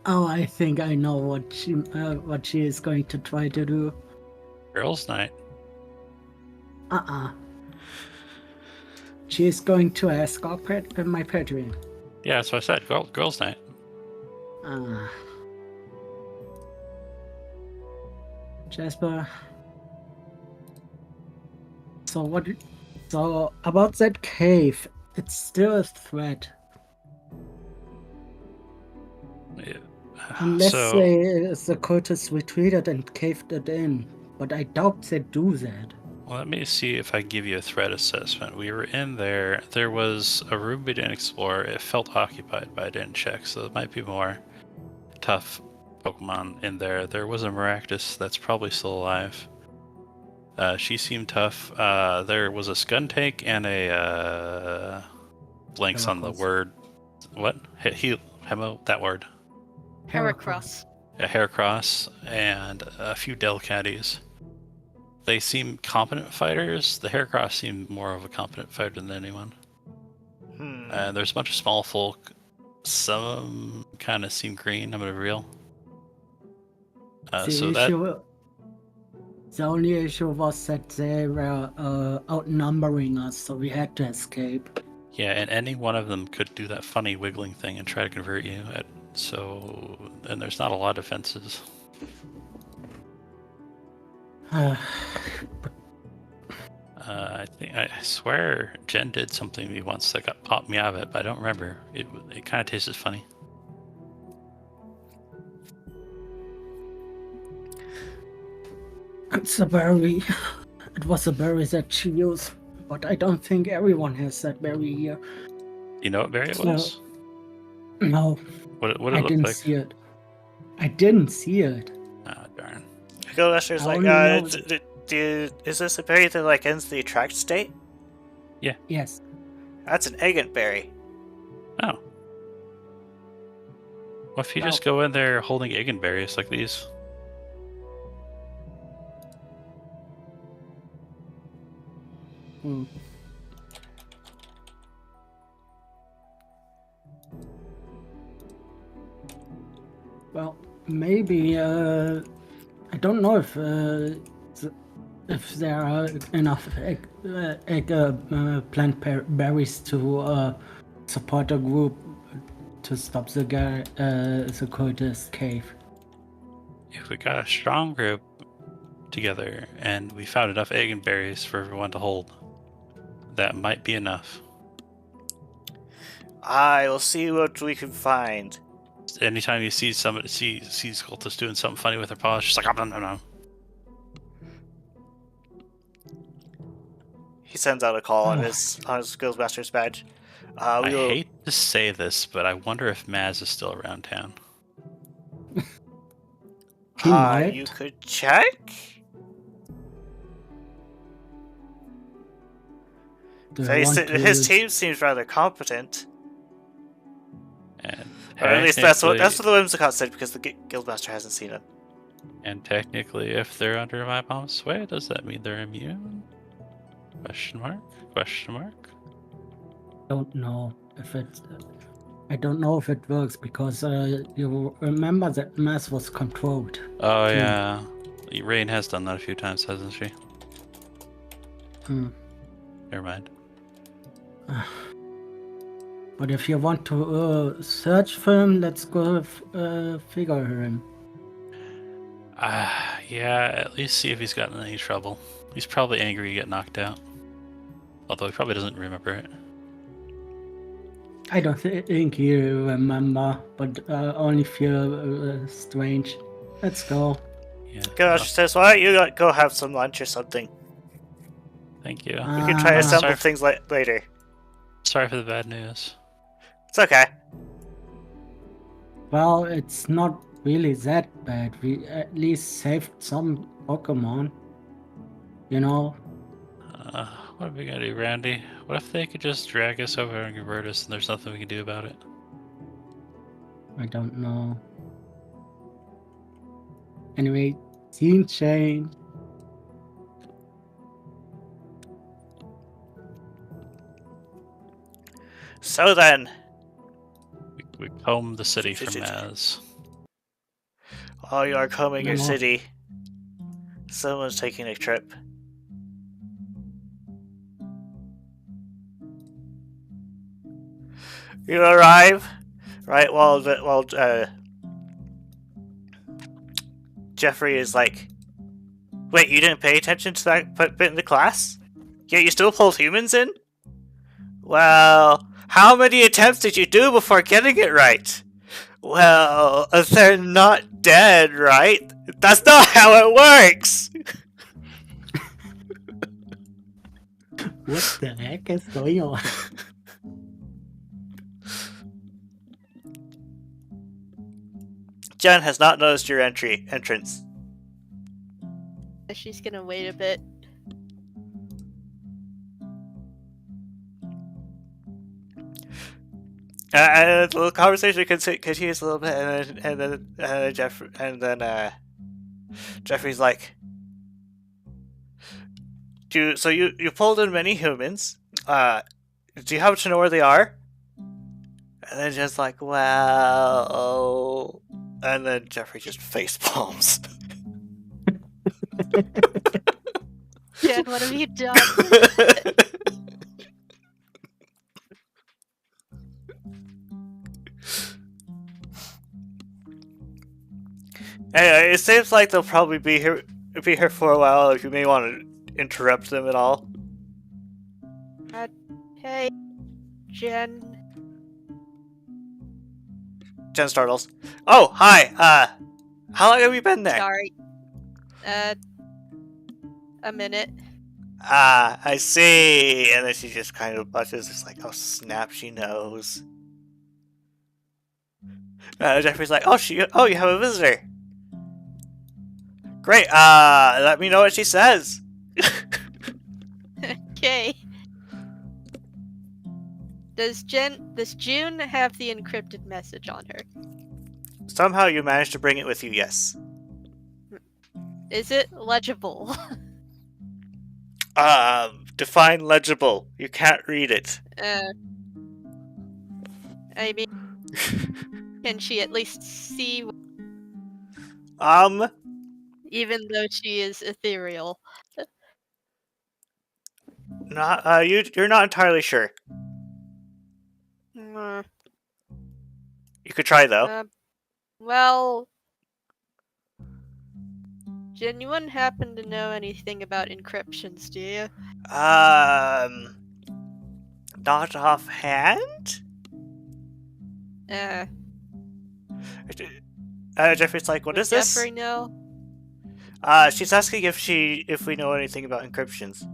Speaker 3: Oh, I think I know what she is going to try to do.
Speaker 4: Girls' night.
Speaker 3: She is going to ask my Patreon.
Speaker 4: Yeah, that's what I said. Girls' night.
Speaker 3: Jasper. So about that cave, it's still a threat.
Speaker 4: Yeah.
Speaker 3: Unless
Speaker 4: So,
Speaker 3: the cultists retreated and caved it in. But I doubt they do that.
Speaker 4: let me see if I give you a threat assessment. We were in there. There was a room we didn't explore. It felt occupied, but I didn't check, so it might be more tough Pokemon in there. There was a Maractus that's probably still alive. She seemed tough. There was a Skuntank and a blanks on the
Speaker 3: Heracross.
Speaker 4: word. What? Hemo? That word.
Speaker 2: Heracross.
Speaker 4: A Heracross and a few Delcatties. They seem competent fighters. The Heracross seemed more of a competent fighter than anyone. And there's a bunch of small folk. Some kind of seem green. I'm gonna be real.
Speaker 3: The only issue was that they were outnumbering us, so we had to escape.
Speaker 4: Yeah, and any one of them could do that funny wiggling thing and try to convert you. And there's not a lot of defenses. I swear Jen did something to me once that popped me out of it, but I don't remember. It kind of tasted funny.
Speaker 3: It's a berry. It was a berry that she used, but I don't think everyone has that berry here.
Speaker 4: You know what berry it was?
Speaker 3: No,
Speaker 4: What it
Speaker 3: I
Speaker 4: looked
Speaker 3: didn't
Speaker 4: like?
Speaker 3: see it. I didn't see it.
Speaker 4: Ah, darn.
Speaker 1: Golasher's
Speaker 3: I
Speaker 1: like,
Speaker 3: only know
Speaker 1: is this a berry that like ends the attract state?
Speaker 3: Yes.
Speaker 1: That's an agate berry.
Speaker 4: Oh, What if you just go in there holding eigenberries like these?
Speaker 3: Hmm. Well, maybe I don't know if there are enough plant berries to support a group to stop the cultist cave.
Speaker 4: If we got a strong group together and we found enough eigenberries for everyone to hold, that might be enough.
Speaker 1: I will see what we can find.
Speaker 4: Anytime you see somebody sees cultists doing something funny with their paws, just like no.
Speaker 1: He sends out a call on his skills master's badge.
Speaker 4: I hate to say this, but I wonder if Maz is still around town.
Speaker 3: He might.
Speaker 1: You could check. His team seems rather competent.
Speaker 4: And
Speaker 1: or at least that's what the Whimsicott said, because the guildmaster hasn't seen him.
Speaker 4: And technically, if they're under my mom's sway, does that mean they're immune? Question mark? Question mark?
Speaker 3: Don't know if it. I don't know if it works because you remember that mass was controlled.
Speaker 4: Oh yeah, Rain has done that a few times, hasn't she? Never mind.
Speaker 3: But if you want to search for him, let's go figure him.
Speaker 4: Yeah, at least see if he's gotten in any trouble. He's probably angry to get knocked out. Although he probably doesn't remember it.
Speaker 3: I don't think you remember, but only feel strange. Let's go.
Speaker 4: Yeah.
Speaker 1: Gosh, says, why don't you go have some lunch or something?
Speaker 4: Thank you.
Speaker 1: We can try to assemble things later.
Speaker 4: Sorry for the bad news.
Speaker 1: It's okay.
Speaker 3: Well, it's not really that bad. We at least saved some Pokemon. You know?
Speaker 4: What are we gonna do, Randy? What if they could just drag us over and convert us and there's nothing we can do about it?
Speaker 3: I don't know. Anyway, scene change.
Speaker 1: So then,
Speaker 4: we comb the city from Maz.
Speaker 1: Oh, you are combing your city. Someone's taking a trip. You arrive, right? While Jeffrey is like, "Wait, you didn't pay attention to that bit in the class? Yeah, you still pulled humans in? Well, how many attempts did you do before getting it right? Well, they're not dead, right? That's not how it works!"
Speaker 3: What the heck is going on?
Speaker 1: Jen has not noticed your entrance.
Speaker 2: She's gonna wait a bit.
Speaker 1: And the conversation continues a little bit, and then Jeffrey's like, So you pulled in many humans. Do you happen to know where they are? And then just like, well, and then Jeffrey just face palms.
Speaker 2: Jen, what have you done?
Speaker 1: Anyway, it seems like they'll probably be here for a while. If you may want to interrupt them at all.
Speaker 2: Hey, Jen.
Speaker 1: Jen startles. Oh, hi. How long have you been there?
Speaker 2: Sorry. A minute.
Speaker 1: I see. And then she just kind of blushes. It's like, oh snap, she knows. Jeffrey's like, oh, you have a visitor. Great. Let me know what she says.
Speaker 2: Okay. Does June have the encrypted message on her?
Speaker 1: somehow you managed to bring it with you, yes.
Speaker 2: Is it legible?
Speaker 1: Define legible. You can't read it.
Speaker 2: I mean, can she at least see, even though she is ethereal?
Speaker 1: You're not entirely sure.
Speaker 2: Uh,
Speaker 1: You could try though.
Speaker 2: well, Jen, you wouldn't happen to know anything about encryptions, do you?
Speaker 1: Not offhand? Jeffrey's like, what
Speaker 2: Would
Speaker 1: is this?
Speaker 2: Jeffrey know?
Speaker 1: She's asking if we know anything about encryptions.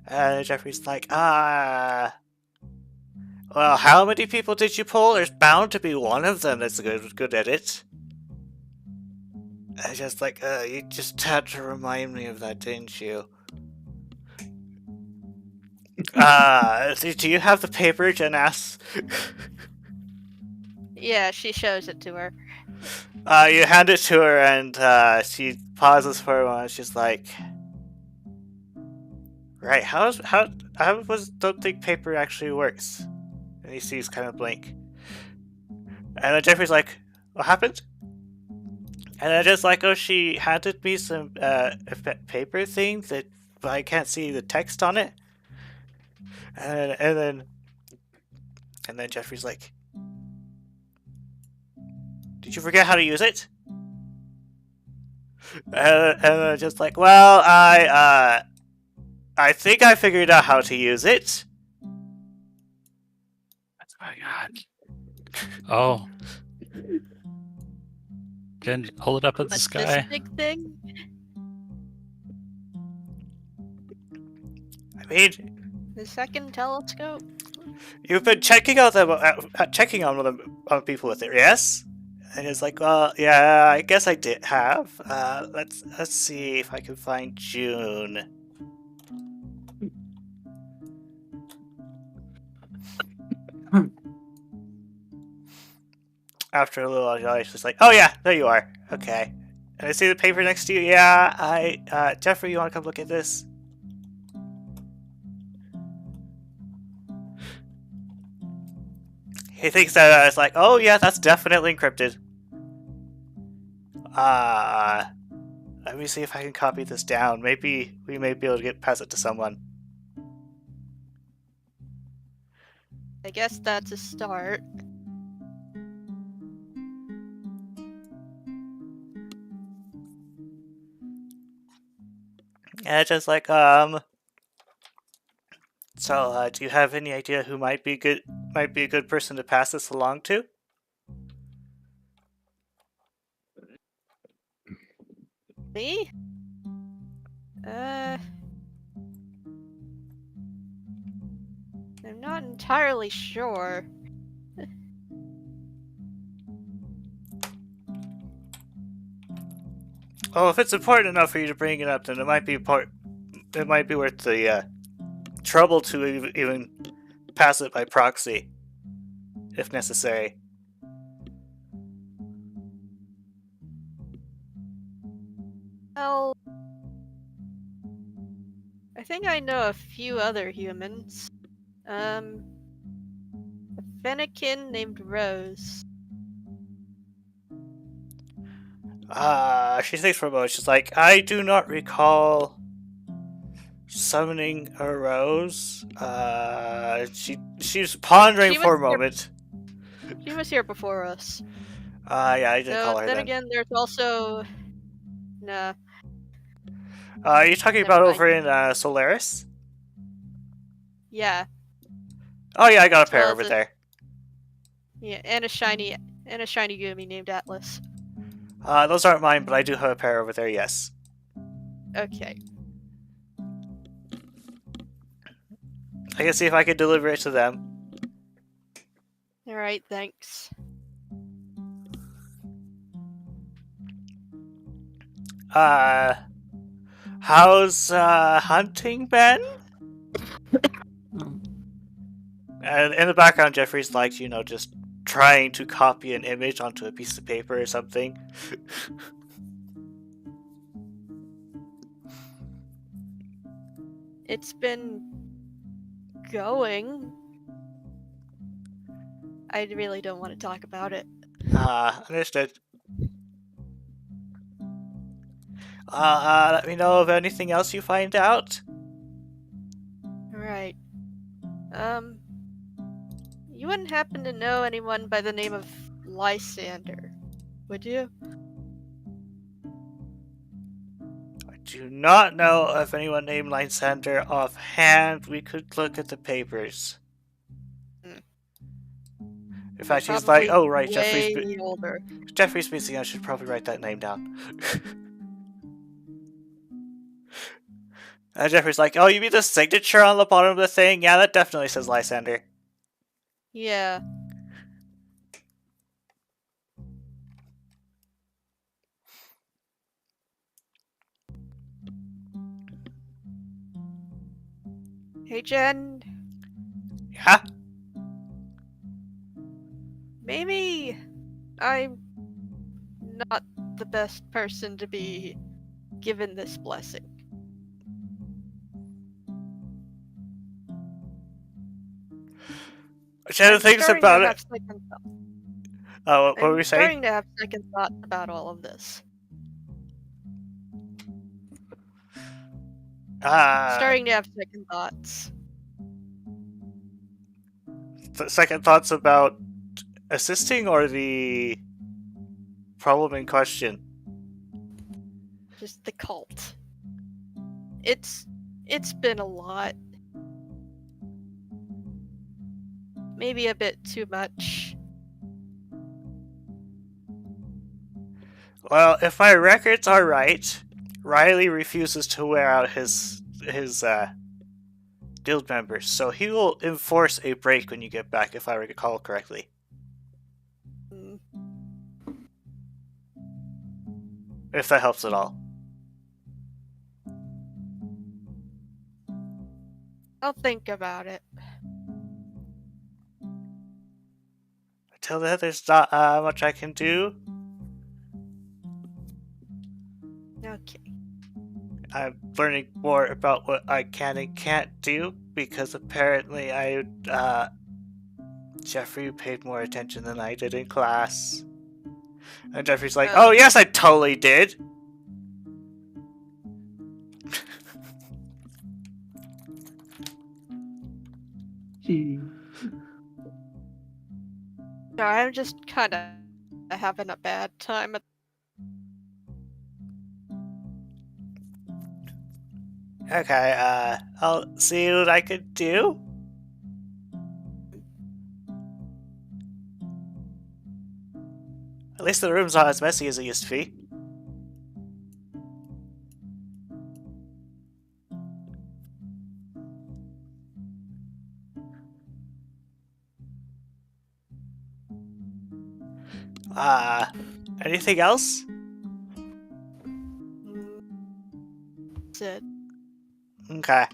Speaker 1: Jeffrey's like, well, how many people did you pull? There's bound to be one of them that's good at it. Just like, you just had to remind me of that, didn't you? Do you have the paper? Jen asks.
Speaker 2: Yeah, she shows it to her.
Speaker 1: You hand it to her, and she pauses for a moment. She's like, "Right, don't think paper actually works?" And he sees kind of blank. And then Jeffrey's like, "What happened?" And then just like, "Oh, she handed me some paper thing but I can't see the text on it." And then Jeffrey's like, "Did you forget how to use it?" And just like, "Well, I think I figured out how to use it."
Speaker 4: That's what I got. Oh. Jen, hold it up at the
Speaker 2: What's
Speaker 4: sky.
Speaker 2: this big thing?
Speaker 1: I mean,
Speaker 2: The second telescope?
Speaker 1: you've been checking on on people with it, yes? And it's like, well, yeah, I guess I did have. Let's see if I can find June. After a little while, she's just like, "Oh yeah, there you are. Okay." And I see the paper next to you. Yeah, Jeffrey, you want to come look at this? He thinks that it's like, "Oh yeah, that's definitely encrypted." Let me see if I can copy this down. Maybe we may be able to pass it to someone.
Speaker 2: I guess that's a start.
Speaker 1: And it's just like, So, do you have any idea who might be a good person to pass this along to?
Speaker 2: Me? I'm not entirely sure.
Speaker 1: Oh, if it's important enough for you to bring it up, then it might be worth the trouble to even pass it by proxy, if necessary.
Speaker 2: Well, I think I know a few other humans. A Fennekin named Rose.
Speaker 1: She thinks for a moment. She's like, "I do not recall summoning a rose." She's pondering for a moment.
Speaker 2: She was here before us.
Speaker 1: Yeah, I didn't call her
Speaker 2: then
Speaker 1: then.
Speaker 2: again, there's also... Nah.
Speaker 1: Are you talking
Speaker 2: Never
Speaker 1: about
Speaker 2: mind.
Speaker 1: over in Solaris?
Speaker 2: Yeah.
Speaker 1: Oh yeah, I got a pair
Speaker 2: Well,
Speaker 1: over
Speaker 2: the-
Speaker 1: there.
Speaker 2: Yeah, and a shiny Gumi named Atlas.
Speaker 1: Those aren't mine, but I do have a pair over there, yes.
Speaker 2: Okay.
Speaker 1: I can see if I can deliver it to them.
Speaker 2: Alright, thanks.
Speaker 1: How's hunting been? And in the background, Jeffrey's like, just trying to copy an image onto a piece of paper or something.
Speaker 2: It's been going. I really don't want to talk about it.
Speaker 1: Understood. Let me know of anything else you find out.
Speaker 2: Right. You wouldn't happen to know anyone by the name of Lysander, would you?
Speaker 1: I do not know of anyone named Lysander offhand. We could look at the papers. In fact, he's like, oh right,
Speaker 2: way older.
Speaker 1: Jeffrey's missing. I should probably write that name down. And Jeffrey's like, oh, you mean the signature on the bottom of the thing? Yeah, that definitely says Lysander.
Speaker 2: Yeah. Hey, Jen.
Speaker 1: Yeah?
Speaker 2: Maybe I'm not the best person to be given this blessing.
Speaker 1: Jen thinks about it. Oh, what were we saying?
Speaker 2: I'm starting to have second thoughts about all of this. Starting to have second thoughts.
Speaker 1: Second thoughts about assisting or the problem in question?
Speaker 2: Just the cult. It's been a lot. Maybe a bit too much.
Speaker 1: Well, if my records are right, Riley refuses to wear out his guild members, so he will enforce a break when you get back, if I recall correctly. If that helps at all.
Speaker 2: I'll think about it.
Speaker 1: Until then, there's not much I can do.
Speaker 2: Okay.
Speaker 1: I'm learning more about what I can and can't do, because apparently Jeffrey paid more attention than I did in class. And Jeffrey's like, oh yes, I totally did!
Speaker 2: No, I'm just kind of having a bad time.
Speaker 1: Okay, I'll see what I could do. At least the room's not as messy as it used to be. Anything else?
Speaker 2: That's it.
Speaker 1: Okay.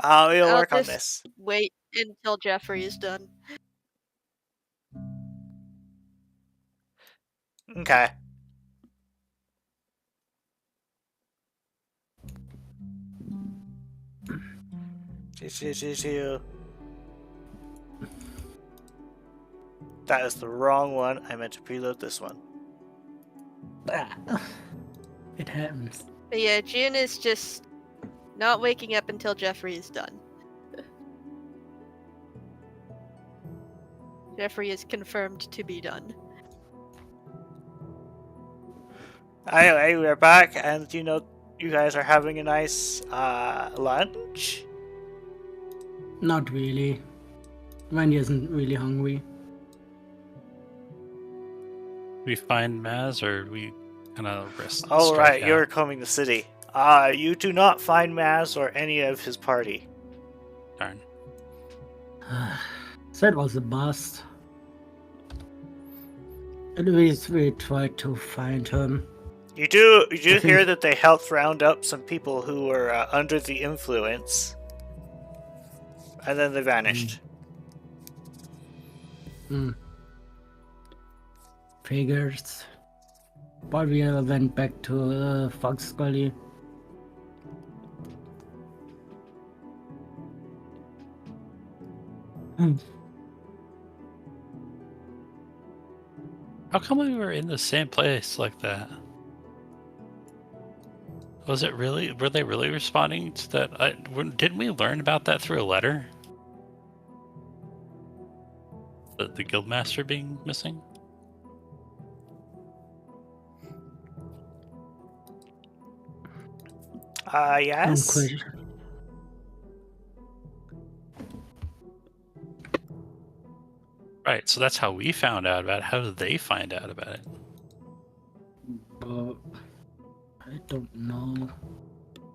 Speaker 1: We'll work on
Speaker 2: just
Speaker 1: this.
Speaker 2: Wait until Jeffrey is done.
Speaker 1: Okay. That is the wrong one. I meant to preload this one.
Speaker 3: It happens.
Speaker 2: But yeah, June is just not waking up until Jeffrey is done. Jeffrey is confirmed to be done.
Speaker 1: Anyway, we're back, and you guys are having a nice lunch.
Speaker 3: Not really. Randy isn't really hungry.
Speaker 4: We find Maz, or we kind of rest?
Speaker 1: Oh
Speaker 4: strike
Speaker 1: right,
Speaker 4: out?
Speaker 1: you're coming to city. You do not find Maz or any of his party.
Speaker 4: Darn.
Speaker 3: That was a bust. Anyways, we tried to find him.
Speaker 1: You do hear that they helped round up some people who were under the influence, and then they vanished.
Speaker 3: Figures. But we went back to Fox Gully.
Speaker 4: How come we were in the same place like that? Was it really? Were they really responding to that? Didn't we learn about that through a letter? The guildmaster being missing?
Speaker 1: Yes.
Speaker 4: Right, so that's how we found out about it. How did they find out about it?
Speaker 3: But I don't know.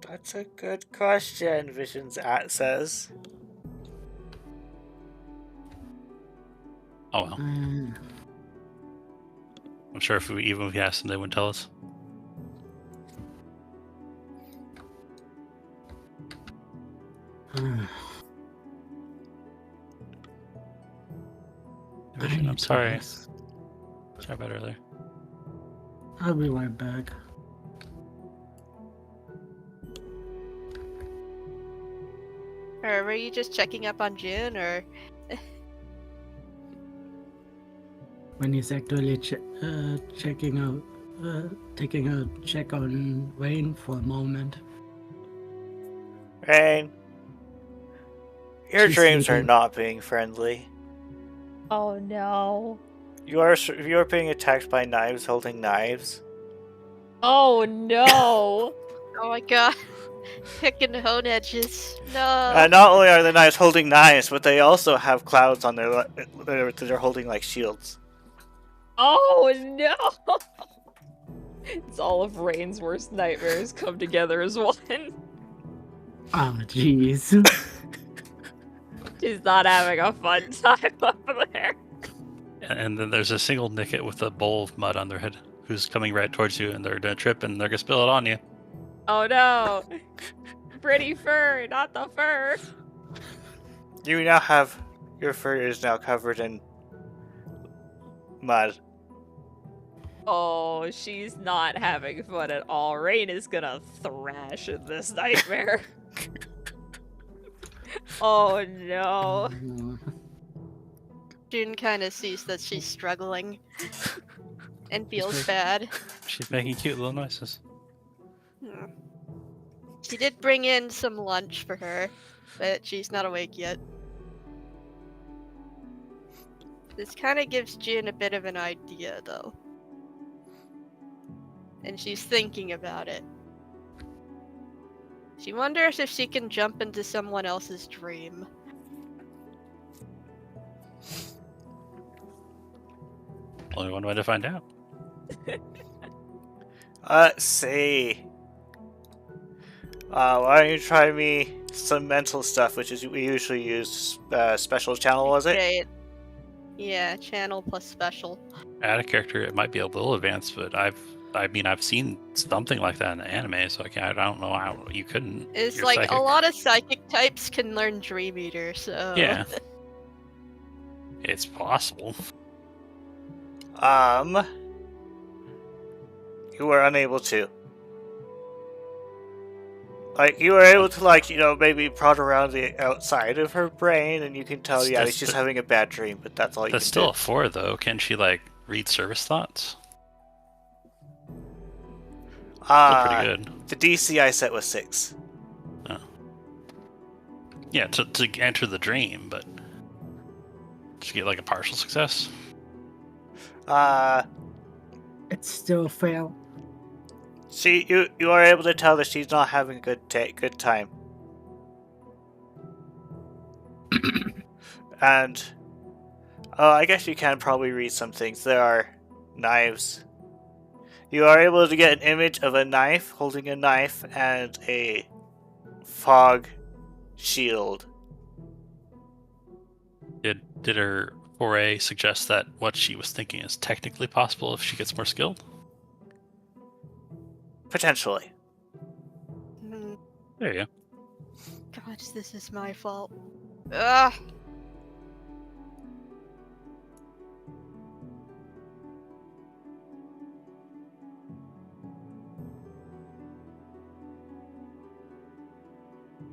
Speaker 1: That's a good question, Visions at says.
Speaker 4: Oh well. I'm sure if we asked them, they wouldn't tell us. Vision, I'm sorry. Sorry about earlier.
Speaker 3: I'll be right back.
Speaker 2: Or were you just checking up on June, or?
Speaker 3: When he's actually checking out, taking a check on Wayne for a moment.
Speaker 1: Rain, your
Speaker 3: She's
Speaker 1: dreams are
Speaker 3: sleeping.
Speaker 1: not being friendly.
Speaker 5: Oh no.
Speaker 1: You are being attacked by knives holding knives.
Speaker 5: Oh no.
Speaker 2: Oh my god. Picking hone edges. No.
Speaker 1: Not only are the knives holding knives, but they also have clouds on their that are holding like shields.
Speaker 5: Oh no. It's all of Rain's worst nightmares come together as one.
Speaker 3: Oh, jeez.
Speaker 5: She's not having a fun time up there.
Speaker 4: And then there's a single Nicket with a bowl of mud on their head who's coming right towards you, and they're gonna trip and they're gonna spill it on you.
Speaker 5: Oh no. Pretty fur, not the fur.
Speaker 1: You now have your fur is now covered in mud.
Speaker 5: Oh, she's not having fun at all. Rain is gonna thrash in this nightmare. Oh no.
Speaker 2: June kind of sees that she's struggling and feels bad.
Speaker 4: She's making cute little noises.
Speaker 2: Hmm. She did bring in some lunch for her, but she's not awake yet. This kind of gives Jin a bit of an idea, though. And she's thinking about it. She wonders if she can jump into someone else's dream.
Speaker 4: Only one way to find out.
Speaker 1: Let's see. Why don't you try me some mental stuff, which is we usually use special channel, was it?
Speaker 2: Okay. Yeah, channel plus special.
Speaker 4: Add a character, it might be a little advanced, but I've seen something like that in the anime, so I don't know how you couldn't.
Speaker 2: It's
Speaker 4: You're
Speaker 2: like
Speaker 4: psychic.
Speaker 2: a lot of psychic types can learn Dream Eater, so.
Speaker 4: Yeah. It's possible.
Speaker 1: You were unable to. Like, you were able to, like, you know, maybe prod around the outside of her brain, and you can tell, yeah,
Speaker 4: That's
Speaker 1: she's
Speaker 4: the-
Speaker 1: having a bad dream, but that's all you
Speaker 4: That's
Speaker 1: can
Speaker 4: still
Speaker 1: do.
Speaker 4: a 4, though. Can she, like, read service thoughts? Still pretty good.
Speaker 1: The DC I set was 6.
Speaker 4: Yeah, to enter the dream, but did you get, like, a partial success?
Speaker 3: It's still fail.
Speaker 1: You are able to tell that she's not having a good time. And I guess you can probably read some things. There are knives. You are able to get an image of a knife holding a knife and a fog shield.
Speaker 4: Did her foray suggest that what she was thinking is technically possible if she gets more skilled?
Speaker 1: Potentially.
Speaker 2: Hmm.
Speaker 4: There you go.
Speaker 2: God, this is my fault. Ugh.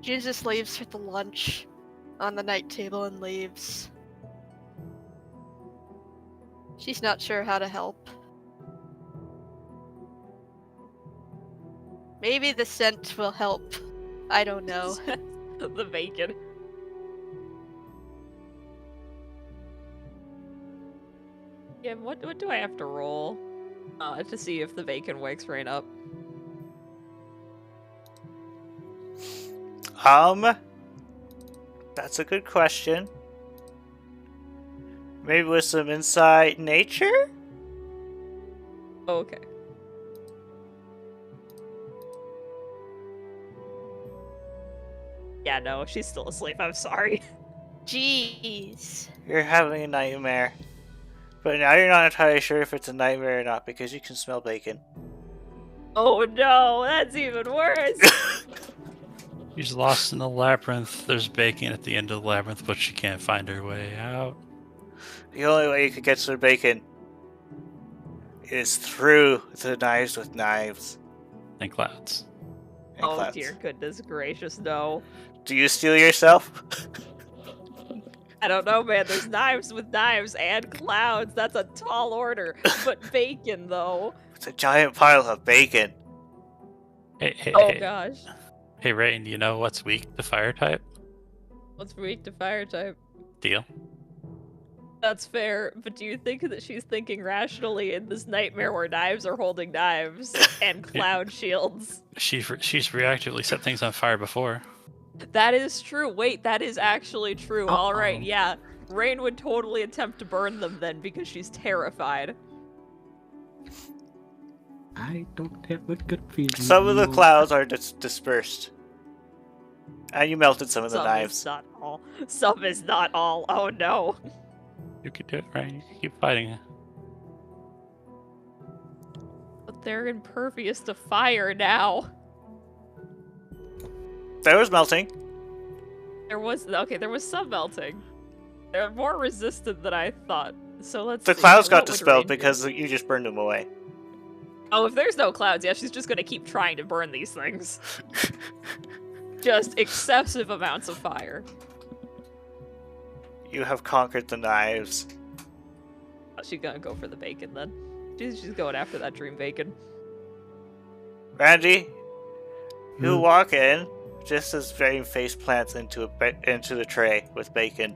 Speaker 2: June just leaves her the lunch on the night table and leaves. She's not sure how to help. Maybe the scent will help. I don't know.
Speaker 6: The bacon. Yeah, what do I have to roll to see if the bacon wakes Rain up?
Speaker 1: That's a good question. Maybe with some insight nature?
Speaker 6: Okay. Yeah, no, she's still asleep. I'm sorry.
Speaker 2: Jeez.
Speaker 1: You're having a nightmare. But now you're not entirely sure if it's a nightmare or not because you can smell bacon.
Speaker 6: Oh no, that's even worse.
Speaker 4: She's lost in the labyrinth. There's bacon at the end of the labyrinth, but she can't find her way out.
Speaker 1: The only way you could get to the bacon is through the knives with knives.
Speaker 4: And clouds.
Speaker 1: And
Speaker 6: Oh
Speaker 1: clouds.
Speaker 6: dear goodness gracious, no.
Speaker 1: Do you steal yourself?
Speaker 6: I don't know, man. There's knives with knives and clouds. That's a tall order. But bacon, though.
Speaker 1: It's a giant pile of bacon.
Speaker 4: Hey,
Speaker 6: Oh gosh.
Speaker 4: Hey, Rain, do you know what's weak to fire type?
Speaker 6: What's weak to fire type?
Speaker 4: Deal.
Speaker 6: That's fair, but do you think that she's thinking rationally in this nightmare where knives are holding knives and cloud shields?
Speaker 4: She's reactively set things on fire before.
Speaker 6: That is true. Wait, that is actually true. All right, yeah. Rain would totally attempt to burn them then because she's terrified.
Speaker 3: I don't have a good feeling.
Speaker 1: Some of the clouds are dispersed. And you melted some of the
Speaker 6: Some
Speaker 1: knives.
Speaker 6: is not all. Some is not all. Oh no.
Speaker 4: You can do it, Rain. You can keep fighting.
Speaker 6: But they're impervious to fire now.
Speaker 1: There was melting.
Speaker 6: There was some melting. They're more resistant than I thought. So let's
Speaker 1: The
Speaker 6: see.
Speaker 1: clouds got
Speaker 6: What would
Speaker 1: dispelled
Speaker 6: Rain do?
Speaker 1: because you just burned them away.
Speaker 6: Oh, if there's no clouds, yeah, she's just gonna keep trying to burn these things. Just excessive amounts of fire.
Speaker 1: You have conquered the knives.
Speaker 6: Oh, she's gonna go for the bacon then. She's going after that dream bacon.
Speaker 1: Randy, you walk in just as Rain face plants into the tray with bacon.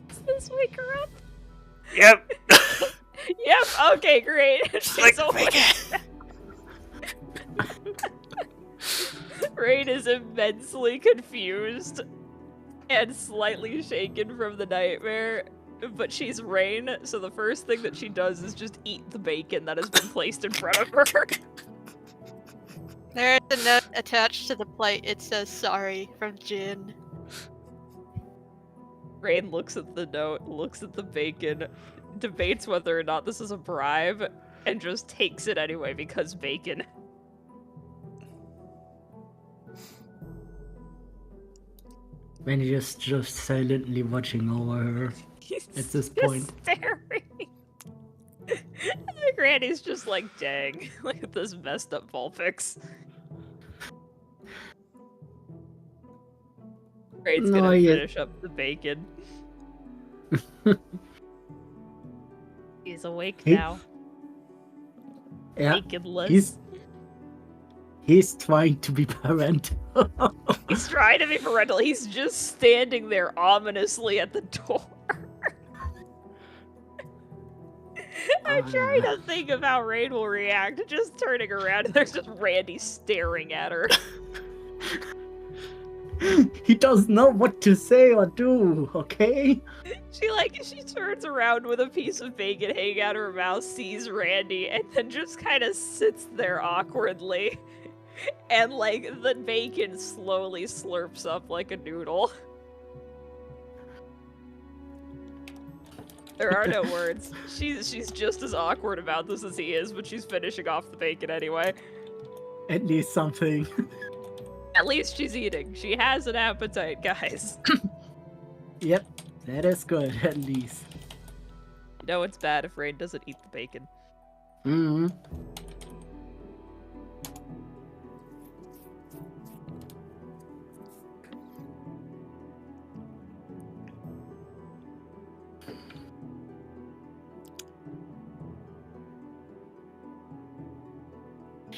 Speaker 6: Does this wake her up?
Speaker 1: Yep.
Speaker 6: Yep, okay, great.
Speaker 1: She's like
Speaker 6: awake.
Speaker 1: bacon.
Speaker 6: Rain is immensely confused and slightly shaken from the nightmare, but she's Rain, so the first thing that she does is just eat the bacon that has been placed in front of her.
Speaker 2: There is a note attached to the plate. It says sorry from Jin.
Speaker 6: Rain looks at the note, looks at the bacon, debates whether or not this is a bribe, and just takes it anyway because bacon.
Speaker 3: When you're just silently watching over her
Speaker 6: He's
Speaker 3: at this
Speaker 6: just
Speaker 3: point.
Speaker 6: staring. Granny's just like, dang, look at this messed up Vulpix. Rain's
Speaker 3: No,
Speaker 6: gonna
Speaker 3: yeah.
Speaker 6: finish up the bacon. He's awake
Speaker 3: He-
Speaker 6: now.
Speaker 3: Yeah,
Speaker 6: Baconless.
Speaker 3: he's trying to be parental.
Speaker 6: He's trying to be parental. He's just standing there ominously at the door. I'm trying to think of how Rain will react. Just turning around and there's just Randy staring at her.
Speaker 3: He doesn't know what to say or do, okay?
Speaker 6: She turns around with a piece of bacon hanging out of her mouth, sees Randy, and then just kind of sits there awkwardly. And like the bacon slowly slurps up like a noodle. There are no words. She's just as awkward about this as he is, but she's finishing off the bacon anyway.
Speaker 3: At least something.
Speaker 6: At least she's eating. She has an appetite, guys.
Speaker 3: Yep, that is good, at least.
Speaker 6: No, it's bad if Rain doesn't eat the bacon.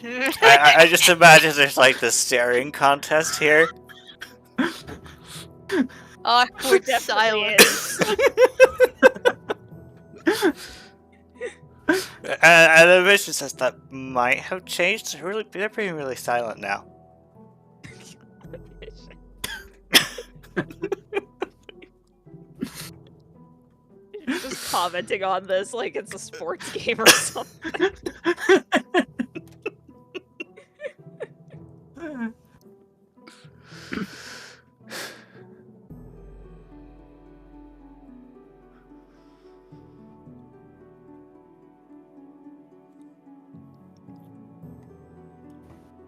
Speaker 1: I just imagine there's like this staring contest here.
Speaker 2: Awkward
Speaker 6: Definitely
Speaker 2: silence.
Speaker 1: And the vision says that might have changed. They're being really silent now.
Speaker 6: Just commenting on this like it's a sports game or something.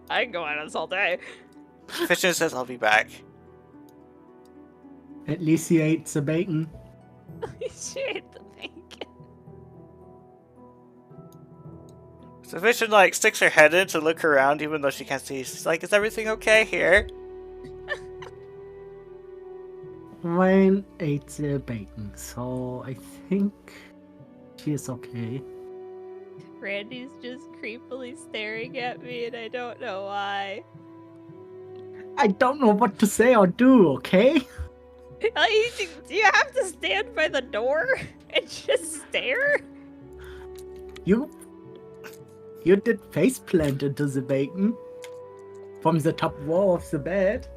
Speaker 6: I can go on this all day.
Speaker 1: Vision says I'll be back.
Speaker 3: At least he ate the bacon.
Speaker 5: She ate the bacon.
Speaker 1: So Vision like sticks her head in to look around even though she can't see. She's like, is everything okay here?
Speaker 3: Wayne ate the bacon, so I think she is okay.
Speaker 5: Randy's just creepily staring at me, and I don't know why.
Speaker 3: I don't know what to say or do, okay?
Speaker 5: Do you have to stand by the door and just stare?
Speaker 3: You did face plant into the bacon from the top wall of the bed.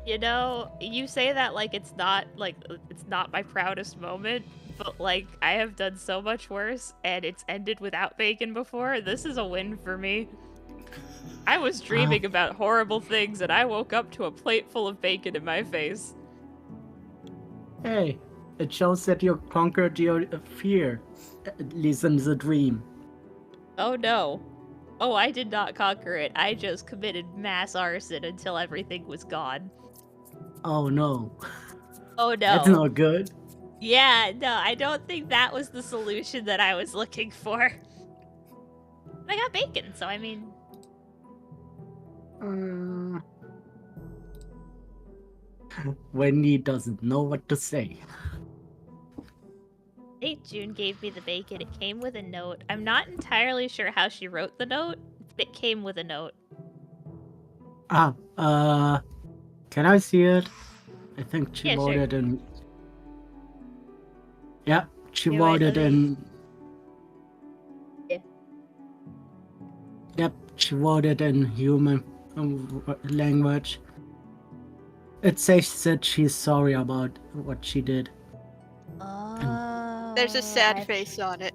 Speaker 5: You know, you say that like it's not my proudest moment, but like I have done so much worse and it's ended without bacon before. This is a win for me. I was dreaming about horrible things and I woke up to a plate full of bacon in my face.
Speaker 3: Hey, it shows that you conquered your fear, at least in the dream.
Speaker 5: Oh no. Oh, I did not conquer it. I just committed mass arson until everything was gone.
Speaker 3: Oh no.
Speaker 5: Oh no.
Speaker 3: That's not good.
Speaker 5: Yeah, no, I don't think that was the solution that I was looking for. I got bacon, so I mean...
Speaker 3: Wendy doesn't know what to say.
Speaker 5: Hey, June gave me the bacon. It came with a note. I'm not entirely sure how she wrote the note, but it came with a note.
Speaker 3: Can I see it? I think she
Speaker 5: Yeah,
Speaker 3: wrote
Speaker 5: sure.
Speaker 3: it in... Yeah, she
Speaker 5: Yeah,
Speaker 3: wrote
Speaker 5: wait,
Speaker 3: it
Speaker 5: let me-
Speaker 3: in...
Speaker 5: Yeah.
Speaker 3: Yep, she wrote it in human language. It says that she's sorry about what she did.
Speaker 5: Oh,
Speaker 2: There's a sad face on it.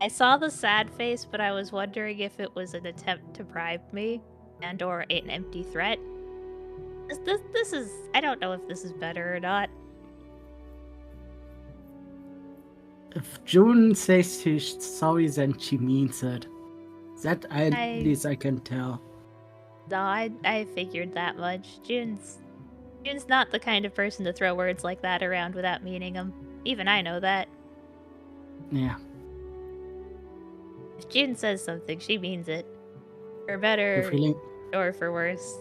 Speaker 5: I saw the sad face, but I was wondering if it was an attempt to bribe me and or an empty threat. This is... I don't know if this is better or not.
Speaker 3: If June says she's sorry, then she means it. That at least I can tell.
Speaker 5: No, I figured that much. June's not the kind of person to throw words like that around without meaning them. Even I know that.
Speaker 3: Yeah.
Speaker 5: If June says something, she means it. For
Speaker 3: You
Speaker 5: better
Speaker 3: feeling?
Speaker 5: or for worse.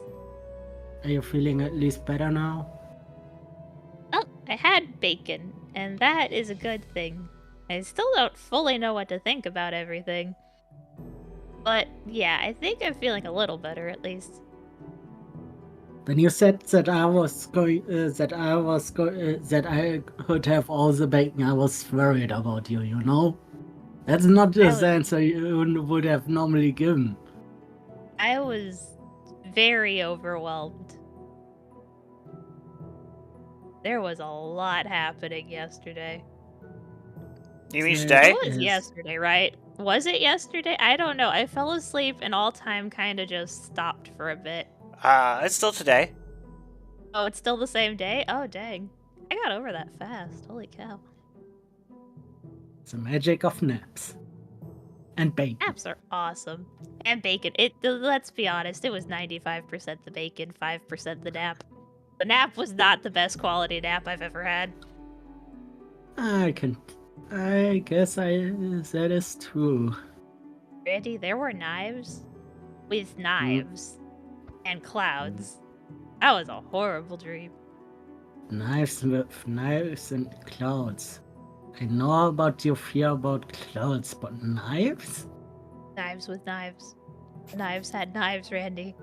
Speaker 3: Are you feeling at least better now?
Speaker 5: Oh, I had bacon, and that is a good thing. I still don't fully know what to think about everything. But yeah, I think I'm feeling a little better at least.
Speaker 3: When you said that that I could have all the bacon, I was worried about you. You know, that's not the answer you would have normally given.
Speaker 5: I was very overwhelmed. There was a lot happening yesterday.
Speaker 1: You mean
Speaker 3: Yeah.
Speaker 1: today?
Speaker 5: It was yesterday, right? Was it yesterday? I don't know. I fell asleep and all time kind of just stopped for a bit.
Speaker 1: It's still today.
Speaker 5: Oh, it's still the same day? Oh, dang. I got over that fast. Holy cow.
Speaker 3: The magic of naps and bacon.
Speaker 5: Naps are awesome. And bacon. Let's be honest, it was 95% the bacon, 5% the nap. The nap was not the best quality nap I've ever had.
Speaker 3: I guess that is true.
Speaker 5: Randy, there were knives with knives and clouds. That was a horrible dream.
Speaker 3: Knives with knives and clouds. I know about your fear about clouds, but knives?
Speaker 5: Knives with knives. Knives had knives, Randy.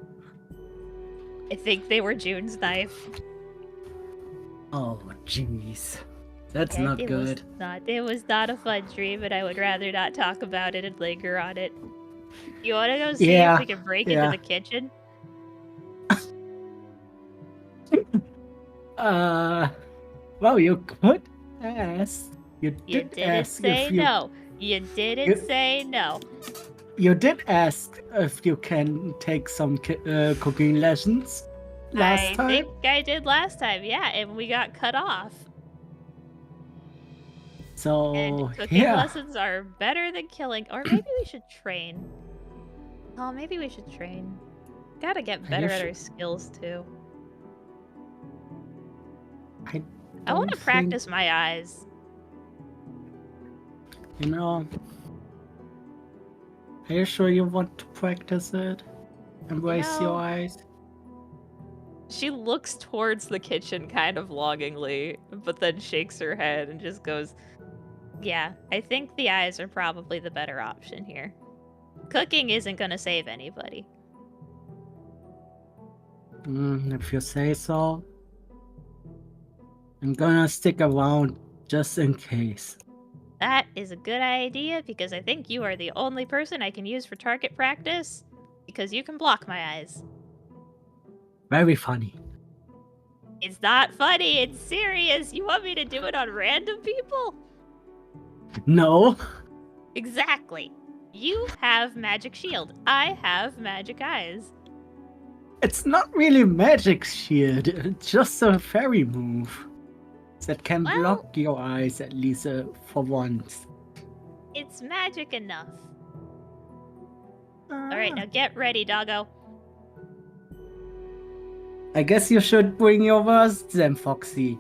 Speaker 5: I think they were June's knife.
Speaker 3: Oh, jeez. That's
Speaker 5: Yeah,
Speaker 3: not good.
Speaker 5: It was not a fun dream, and I would rather not talk about it and linger on it. You want to go see if
Speaker 3: Yeah,
Speaker 5: we can break
Speaker 3: yeah.
Speaker 5: into the kitchen?
Speaker 3: Well, you could ask. You
Speaker 5: You
Speaker 3: did
Speaker 5: didn't
Speaker 3: ask
Speaker 5: say
Speaker 3: if you.
Speaker 5: no. You didn't say no.
Speaker 3: You did ask if you can take some cooking lessons last time.
Speaker 5: I think I did last time, yeah, and we got cut off.
Speaker 3: So,
Speaker 5: And cooking
Speaker 3: yeah.
Speaker 5: lessons are better than killing. Or maybe we should train. Oh, maybe we should train. Gotta get better at our skills, too. I want to practice my eyes.
Speaker 3: You know, are you sure you want to practice it? Embrace your eyes?
Speaker 6: She looks towards the kitchen kind of longingly, but then shakes her head and just goes,
Speaker 5: Yeah, I think the eyes are probably the better option here. Cooking isn't gonna save anybody.
Speaker 3: If you say so. I'm gonna stick around just in case.
Speaker 5: That is a good idea because I think you are the only person I can use for target practice because you can block my eyes.
Speaker 3: Very funny.
Speaker 5: It's not funny, it's serious. You want me to do it on random people?
Speaker 3: No.
Speaker 5: Exactly. You have magic shield. I have magic eyes.
Speaker 3: It's not really magic shield. It's just a fairy move that can block your eyes at least for once.
Speaker 5: It's magic enough. Alright, now get ready, doggo.
Speaker 3: I guess you should bring your words then, Foxy.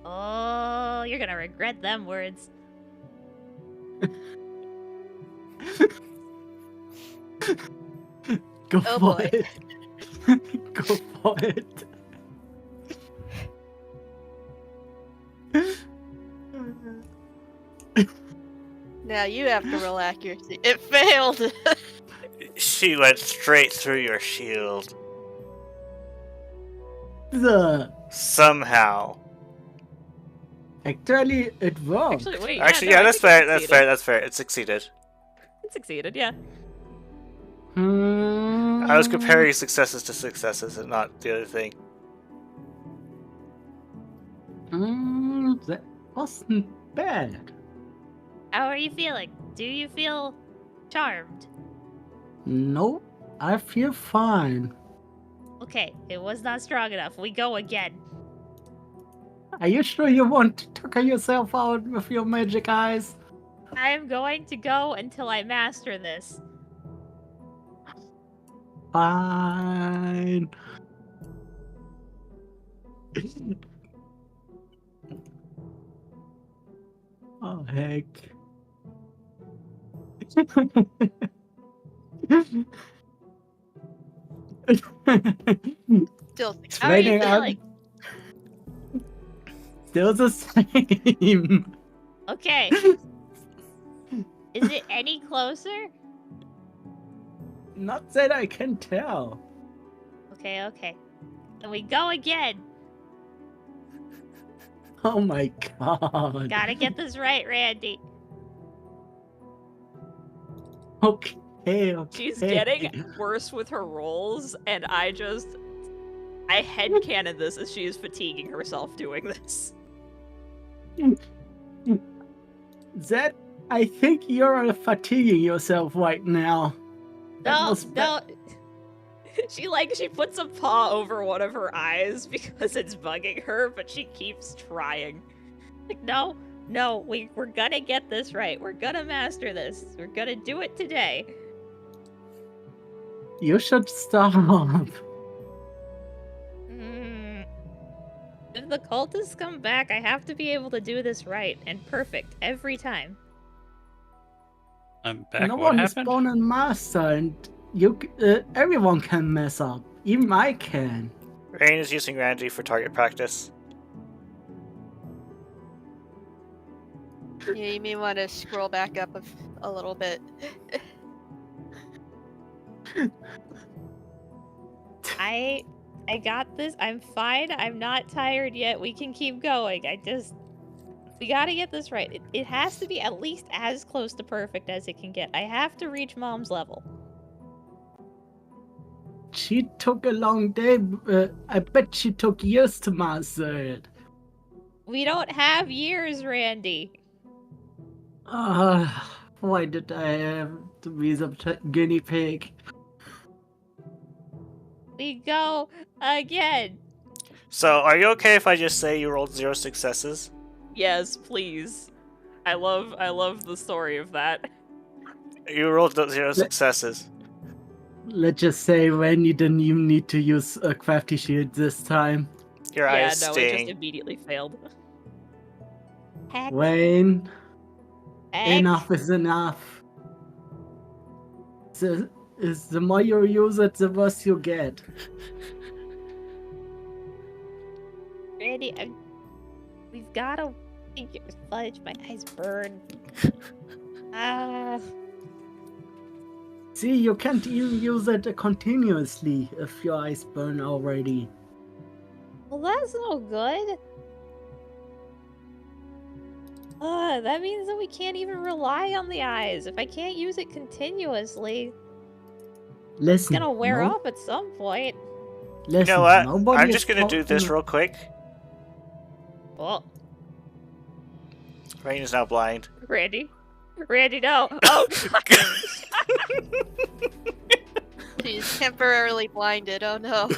Speaker 5: Oh, you're gonna regret them words.
Speaker 3: Go
Speaker 2: Oh,
Speaker 3: for
Speaker 2: boy.
Speaker 3: it. Go for it.
Speaker 2: Now you have to roll accuracy. It failed!
Speaker 1: She went straight through your shield. Somehow.
Speaker 3: Actually, it worked.
Speaker 6: actually, wait.
Speaker 1: Actually,
Speaker 6: no,
Speaker 1: yeah,
Speaker 6: I
Speaker 1: that's
Speaker 6: think
Speaker 1: fair.
Speaker 6: it
Speaker 1: That's
Speaker 6: succeeded.
Speaker 1: fair. That's fair. It succeeded.
Speaker 6: It succeeded, yeah.
Speaker 1: I was comparing successes to successes and not the other thing.
Speaker 3: That wasn't bad.
Speaker 5: How are you feeling? Do you feel charmed?
Speaker 3: No, I feel fine.
Speaker 5: Okay, it was not strong enough. We go again.
Speaker 3: Are you sure you want to tucker yourself out with your magic eyes?
Speaker 5: I am going to go until I master this.
Speaker 3: Fine. Oh, heck.
Speaker 2: Still
Speaker 5: How are you
Speaker 3: Raining out.
Speaker 5: feeling?
Speaker 3: Still the same.
Speaker 5: Okay. Is it any closer?
Speaker 3: Not that I can tell.
Speaker 5: Okay, okay. Then we go again.
Speaker 3: Oh my god.
Speaker 5: Gotta get this right, Randy.
Speaker 3: Okay, okay.
Speaker 6: She's getting worse with her rolls, and I headcanon this as she is fatiguing herself doing this.
Speaker 3: That, I think you're fatiguing yourself right now. That
Speaker 6: No,
Speaker 3: was
Speaker 6: no. She puts a paw over one of her eyes because it's bugging her, but she keeps trying.
Speaker 5: Like, no, we're gonna get this right. We're gonna master this. We're gonna do it today.
Speaker 3: You should stop.
Speaker 5: If the cultists come back, I have to be able to do this right and perfect every time.
Speaker 4: I'm back.
Speaker 3: No
Speaker 4: What
Speaker 3: one is
Speaker 4: happened?
Speaker 3: born a master, and everyone can mess up. Even I can.
Speaker 1: Rain is using Randy for target practice.
Speaker 2: Yeah, you may want to scroll back up a little bit.
Speaker 5: I got this. I'm fine. I'm not tired yet. We can keep going. We gotta get this right. It has to be at least as close to perfect as it can get. I have to reach Mom's level.
Speaker 3: She took a long day. I bet she took years to master it.
Speaker 5: We don't have years, Randy.
Speaker 3: Why did I have to be some guinea pig?
Speaker 5: We go again.
Speaker 1: So, are you okay if I just say you rolled 0 successes?
Speaker 6: Yes, please. I love the story of that.
Speaker 1: You rolled 0 successes.
Speaker 3: Let's just say when you didn't even need to use a crafty shield this time.
Speaker 1: Your
Speaker 6: Yeah,
Speaker 1: eyes
Speaker 6: no, it
Speaker 1: sting.
Speaker 6: just immediately failed.
Speaker 5: Heck.
Speaker 3: Wayne,
Speaker 5: Heck.
Speaker 3: enough is enough. The more you use it, the worse you get.
Speaker 5: Randy, we've gotta fudge. My eyes burn.
Speaker 3: See, you can't even use it continuously if your eyes burn already.
Speaker 5: Well, that's no good. That means that we can't even rely on the eyes. If I can't use it continuously, it's
Speaker 3: Listen,
Speaker 5: gonna wear off at some point.
Speaker 3: Listen,
Speaker 1: You know what?
Speaker 3: nobody
Speaker 1: I'm
Speaker 3: is
Speaker 1: just gonna do this
Speaker 3: talking-
Speaker 1: real quick.
Speaker 5: Well,
Speaker 1: Rain is now blind.
Speaker 5: Randy, no. Oh,
Speaker 2: She's temporarily blinded. Oh no.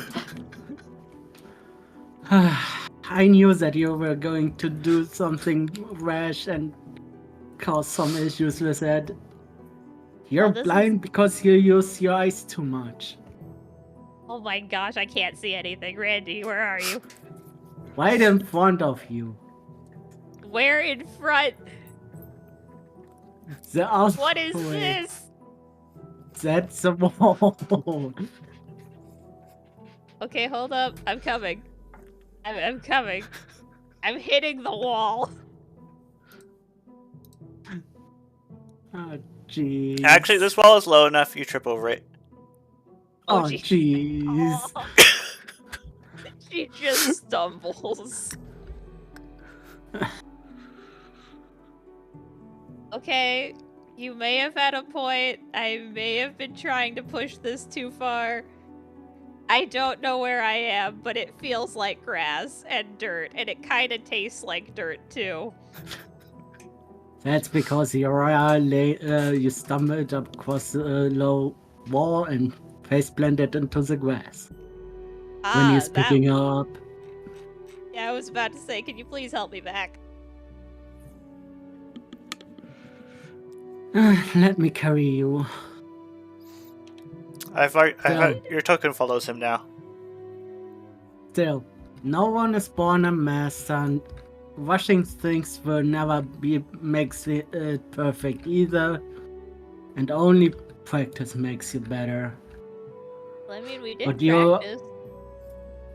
Speaker 3: I knew that you were going to do something rash and cause some issues with it. You're
Speaker 5: Well, this
Speaker 3: blind because you use your eyes too much.
Speaker 5: oh my gosh, I can't see anything. Randy, where are you?
Speaker 3: Right in front of you.
Speaker 5: Where in front?
Speaker 3: The other
Speaker 5: What is
Speaker 3: way.
Speaker 5: this?
Speaker 3: That's the wall.
Speaker 5: Okay, hold up. I'm coming. I'm coming. I'm hitting the wall.
Speaker 3: Oh, jeez.
Speaker 1: Actually, this wall is low enough, you trip over it.
Speaker 3: Oh,
Speaker 5: gee.
Speaker 3: jeez.
Speaker 5: Oh. She just stumbles. Okay, you may have had a point. I may have been trying to push this too far. I don't know where I am, but it feels like grass and dirt, and it kind of tastes like dirt too.
Speaker 3: That's because you stumbled across a low wall and face planted into the grass. When he's
Speaker 5: that-
Speaker 3: picking up.
Speaker 5: Yeah, I was about to say, can you please help me back?
Speaker 3: Let me carry you.
Speaker 1: Your token follows him now.
Speaker 3: Still, no one is born a master, and rushing things will never makes it perfect either. And only practice makes you better.
Speaker 5: Well, I mean, we did
Speaker 3: But you-
Speaker 5: practice.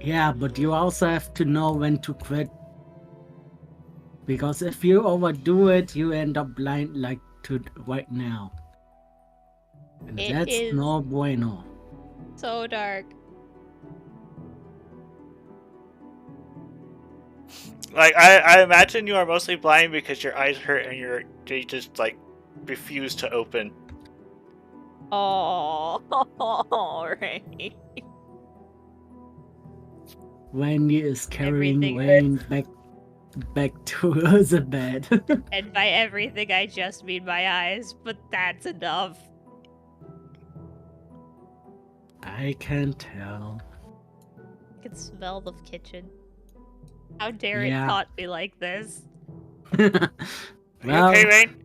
Speaker 3: Yeah, but you also have to know when to quit. Because if you overdo it, you end up blind like to right now. And
Speaker 5: It
Speaker 3: that's
Speaker 5: is-
Speaker 3: no bueno.
Speaker 5: So dark.
Speaker 1: Like, I imagine you are mostly blind because your eyes hurt and they just, like, refuse to open.
Speaker 5: Oh, right.
Speaker 3: Wendy is carrying
Speaker 5: Everything
Speaker 3: Wayne back to the bed.
Speaker 5: And by everything, I just mean my eyes, but that's enough.
Speaker 3: I can tell.
Speaker 5: I can smell the kitchen. How dare it
Speaker 3: Yeah.
Speaker 5: taunt me like this?
Speaker 1: Are you
Speaker 3: Well,
Speaker 1: okay, Rain?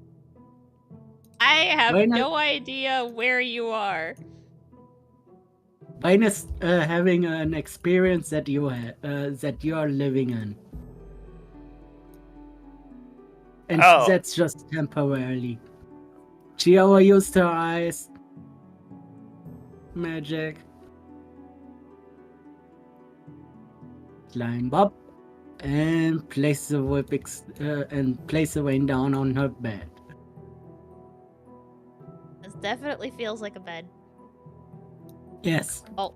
Speaker 5: I have
Speaker 3: Wayne,
Speaker 5: no idea where you are.
Speaker 3: Wayne is having an experience that you are living in. And
Speaker 1: Oh.
Speaker 3: that's just temporarily. She overused her eyes. Magic. Climb up and place the Wayne down on her bed.
Speaker 5: This definitely feels like a bed.
Speaker 3: Yes.
Speaker 6: Oh.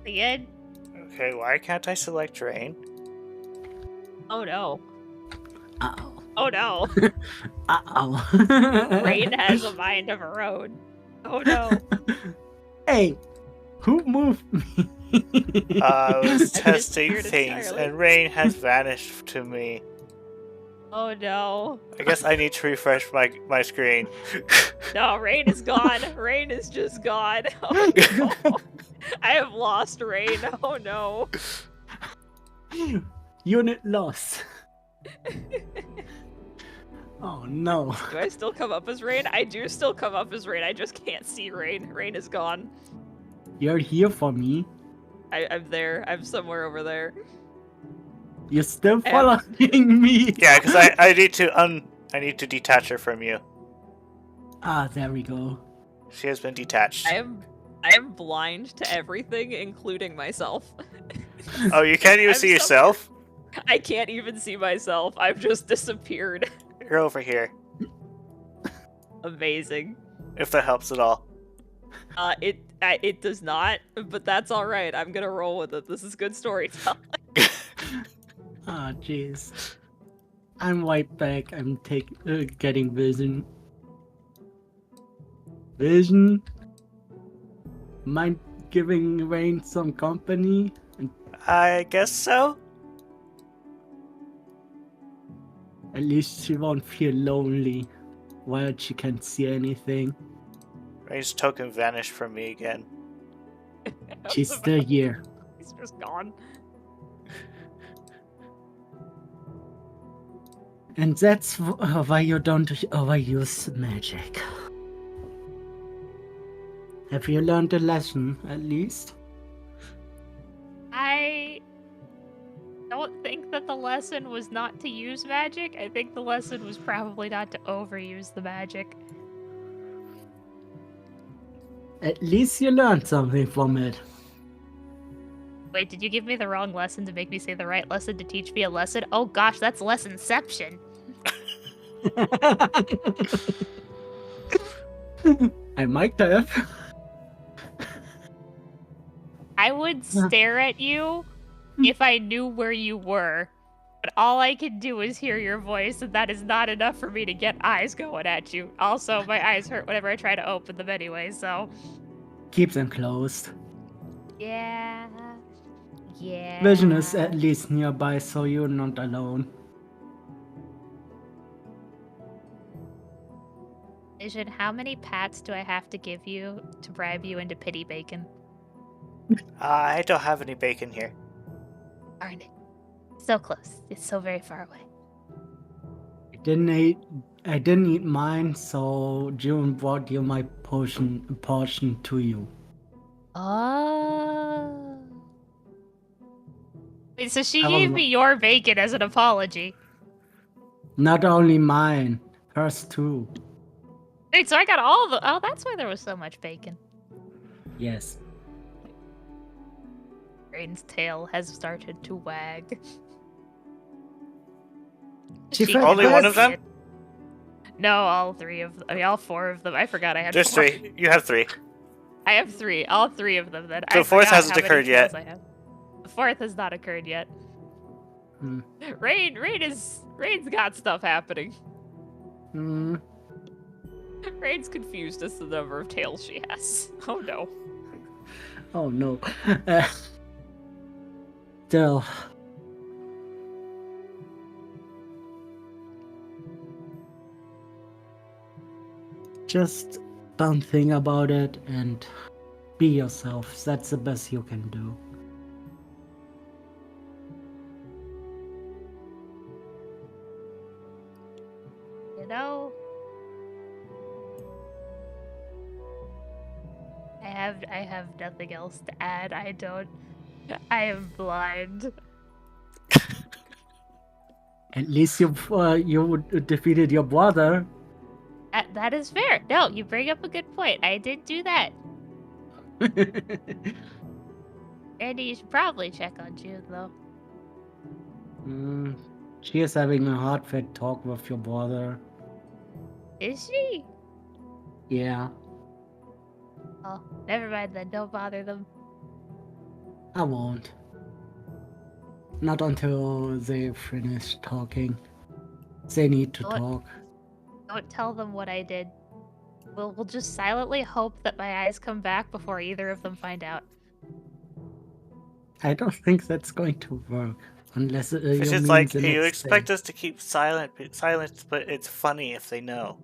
Speaker 5: Good.
Speaker 1: Okay, why can't I select rain?
Speaker 6: Oh no.
Speaker 3: Uh-oh.
Speaker 6: Oh no.
Speaker 3: Uh-oh.
Speaker 6: Rain has a mind of her own. Oh no.
Speaker 3: Hey, who moved me?
Speaker 1: I was
Speaker 6: I
Speaker 1: testing
Speaker 6: disappeared
Speaker 1: things,
Speaker 6: entirely.
Speaker 1: and rain has vanished to me.
Speaker 6: Oh no.
Speaker 1: I guess I need to refresh my screen.
Speaker 6: No, Rain is gone. Rain is just gone. Oh no. I have lost Rain. Oh no.
Speaker 3: Unit lost. Oh no.
Speaker 6: Do I still come up as Rain? I do still come up as Rain. I just can't see Rain. Rain is gone.
Speaker 3: You're here for me.
Speaker 6: I'm there. I'm somewhere over there.
Speaker 3: You're still following me.
Speaker 1: Yeah, because I need to detach her from you.
Speaker 3: Ah, there we go.
Speaker 1: She has been detached.
Speaker 6: I am blind to everything, including myself.
Speaker 1: Oh, you can't even
Speaker 6: I'm
Speaker 1: see yourself?
Speaker 6: I can't even see myself. I've just disappeared.
Speaker 1: You're over here,
Speaker 6: Amazing.
Speaker 1: if that helps at all.
Speaker 6: It does not, but that's all right. I'm gonna roll with it. This is good storytelling.
Speaker 3: Ah, jeez. I'm right back. I'm getting vision. Vision. Mind giving Rain some company?
Speaker 1: I guess so?
Speaker 3: At least she won't feel lonely while she can't see anything.
Speaker 1: Rain's token vanished from me again.
Speaker 3: She's still here.
Speaker 6: He's just gone.
Speaker 3: And that's why you don't overuse magic. Have you learned a lesson, at least?
Speaker 5: I don't think that the lesson was not to use magic. I think the lesson was probably not to overuse the magic.
Speaker 3: At least you learned something from it.
Speaker 5: Wait, did you give me the wrong lesson to make me say the right lesson to teach me a lesson? Oh gosh, that's lessonception.
Speaker 3: I might have.
Speaker 5: I would stare at you if I knew where you were. But all I can do is hear your voice, and that is not enough for me to get eyes going at you. Also, my eyes hurt whenever I try to open them anyway, so...
Speaker 3: Keep them closed.
Speaker 5: Yeah... Yeah...
Speaker 3: Vision is at least nearby, so you're not alone.
Speaker 5: Vision, how many pats do I have to give you to bribe you into pity bacon?
Speaker 1: I don't have any bacon here.
Speaker 5: Darn it. So close. It's so very far away.
Speaker 3: I didn't eat mine, so June brought you my portion to you.
Speaker 5: Oh. Wait, so she
Speaker 3: I
Speaker 5: gave
Speaker 3: will-
Speaker 5: me your bacon as an apology.
Speaker 3: Not only mine, hers too.
Speaker 5: Wait, so I got all the... Oh, that's why there was so much bacon.
Speaker 3: Yes.
Speaker 5: Rain's tail has started to wag.
Speaker 3: She
Speaker 5: She
Speaker 1: Only one of them?
Speaker 5: it. No, all three of them. I mean, all four of them. I forgot I had
Speaker 1: There's
Speaker 5: four.
Speaker 1: three. You have three.
Speaker 5: I have three. All three of them then.
Speaker 1: So
Speaker 5: I
Speaker 1: the fourth
Speaker 5: forgot
Speaker 1: hasn't
Speaker 5: how many
Speaker 1: occurred yet.
Speaker 5: tails I have. The fourth has not occurred yet.
Speaker 3: Hmm.
Speaker 6: Rain's got stuff happening.
Speaker 3: Hmm.
Speaker 6: Rain's confused as to the number of tails she has. Oh no.
Speaker 3: Oh no. Still. Just don't think about it and be yourself. That's the best you can do.
Speaker 5: You know, I have nothing else to add. I am blind.
Speaker 3: At least you defeated your brother.
Speaker 5: That is fair. No, you bring up a good point. I did do that. Randy, you should probably check on June, though.
Speaker 3: She is having a heartfelt talk with your brother.
Speaker 5: Is she?
Speaker 3: Yeah,
Speaker 5: Oh, never mind then. Don't bother them.
Speaker 3: I won't. Not until they finish talking. They need to
Speaker 5: What?
Speaker 3: talk.
Speaker 5: Don't tell them what I did. We'll just silently hope that my eyes come back before either of them find out.
Speaker 3: I don't think that's going to work. Unless
Speaker 1: It's
Speaker 3: you
Speaker 1: just
Speaker 3: mean
Speaker 1: like,
Speaker 3: the
Speaker 1: you
Speaker 3: next
Speaker 1: expect
Speaker 3: day.
Speaker 1: us to keep silent, but it's funny if they know.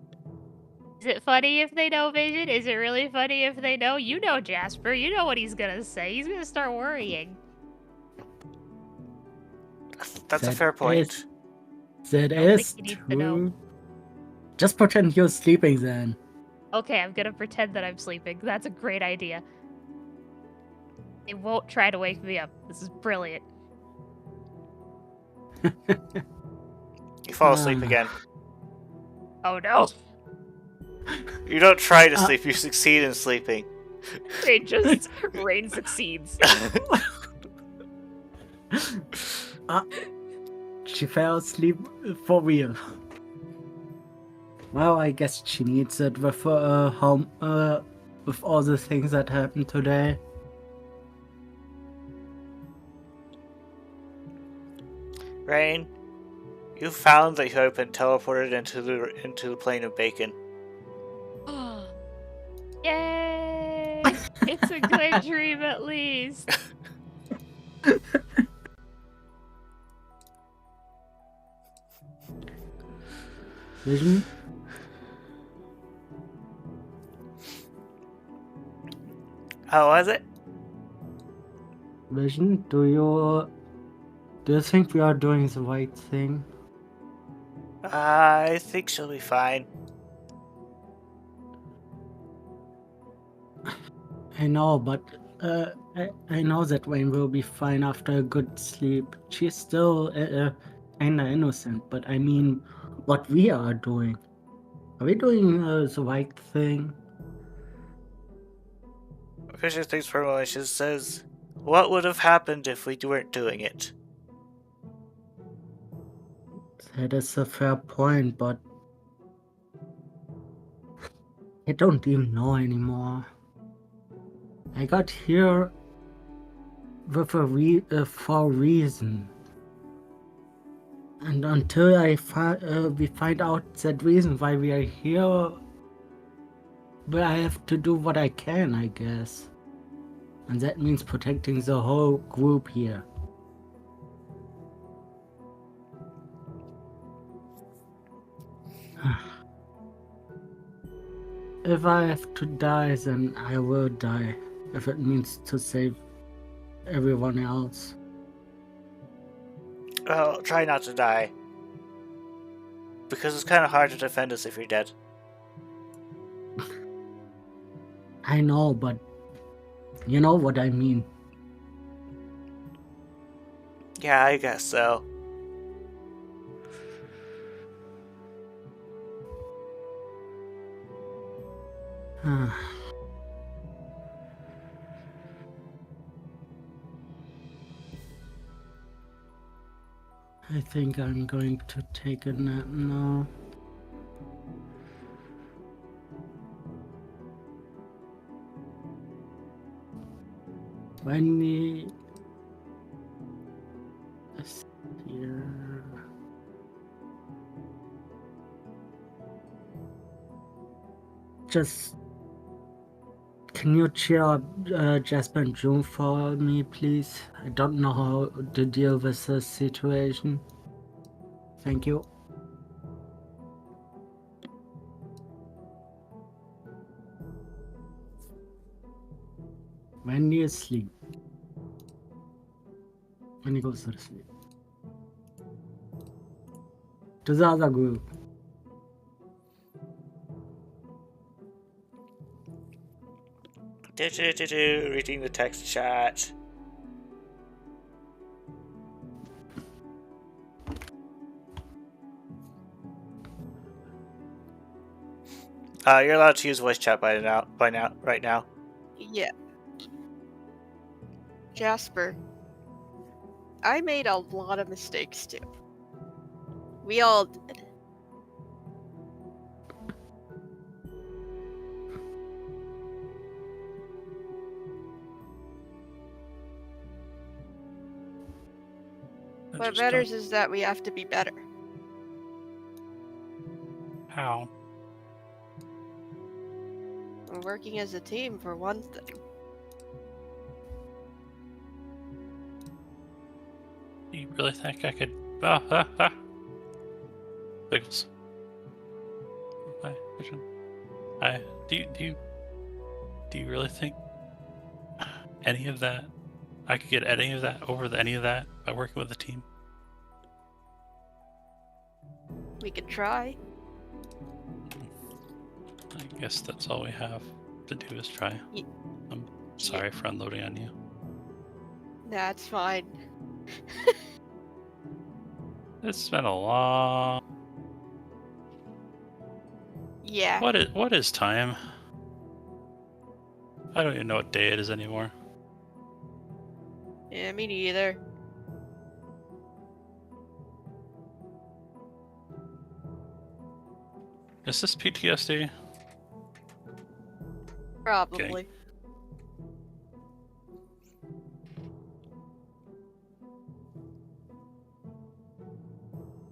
Speaker 5: Is it funny if they know, Vision? Is it really funny if they know? You know Jasper. You know what he's gonna say. He's gonna start worrying.
Speaker 1: That's a
Speaker 3: That
Speaker 1: fair point.
Speaker 3: That
Speaker 5: don't think
Speaker 3: is
Speaker 5: you need to know.
Speaker 3: true. Just pretend you're sleeping then.
Speaker 5: Okay, I'm gonna pretend that I'm sleeping. That's a great idea. They won't try to wake me up. This is brilliant.
Speaker 1: You fall asleep again.
Speaker 5: Oh no!
Speaker 1: You don't try to sleep, you succeed in sleeping.
Speaker 6: Rain succeeds.
Speaker 3: She fell asleep for real. Well, I guess she needs it with home, with all the things that happened today.
Speaker 1: Rain, you found that you have been teleported into the plane of bacon.
Speaker 5: Yay! It's a good dream at least.
Speaker 3: Vision?
Speaker 1: How was it?
Speaker 3: Vision, do you think we are doing the right thing?
Speaker 1: I think she'll be fine.
Speaker 3: I know, but I know that Wayne will be fine after a good sleep. She's still kinda innocent, but I mean, what we are doing. Are we doing the right thing?
Speaker 1: Fisher thinks for a moment. She says, "What would have happened if we weren't doing it?"
Speaker 3: That is a fair point, but I don't even know anymore. I got here with for a reason. And until we find out that reason why we are here, well, I have to do what I can, I guess. And that means protecting the whole group here. If I have to die, then I will die. If it means to save everyone else.
Speaker 1: Well, try not to die. Because it's kind of hard to defend us if you're dead.
Speaker 3: I know, but you know what I mean.
Speaker 1: Yeah, I guess so.
Speaker 3: I think I'm going to take a nap now. Wendy is here. Just can you cheer up Jasper and June for me, please? I don't know how to deal with this situation. Thank you. When you sleep. When he goes to sleep. To the other group.
Speaker 1: Reading the text chat. You're allowed to use voice chat right now.
Speaker 2: Yeah. Jasper, I made a lot of mistakes too. We all did. What
Speaker 4: just
Speaker 2: matters is that we have to be better.
Speaker 4: how?
Speaker 2: We're working as a team for one thing.
Speaker 4: Do you really think I could? Pickles. Hi, Vision. Hi. Do you really think any of that? I could get any of that over any of that by working with a team?
Speaker 2: We could try.
Speaker 4: I guess that's all we have to do is try.
Speaker 2: Ye-
Speaker 4: I'm sorry for unloading on you.
Speaker 2: That's fine.
Speaker 4: It's been a long.
Speaker 2: Yeah.
Speaker 4: What is time? I don't even know what day it is anymore.
Speaker 2: Yeah, me neither.
Speaker 4: Is this PTSD?
Speaker 2: Probably.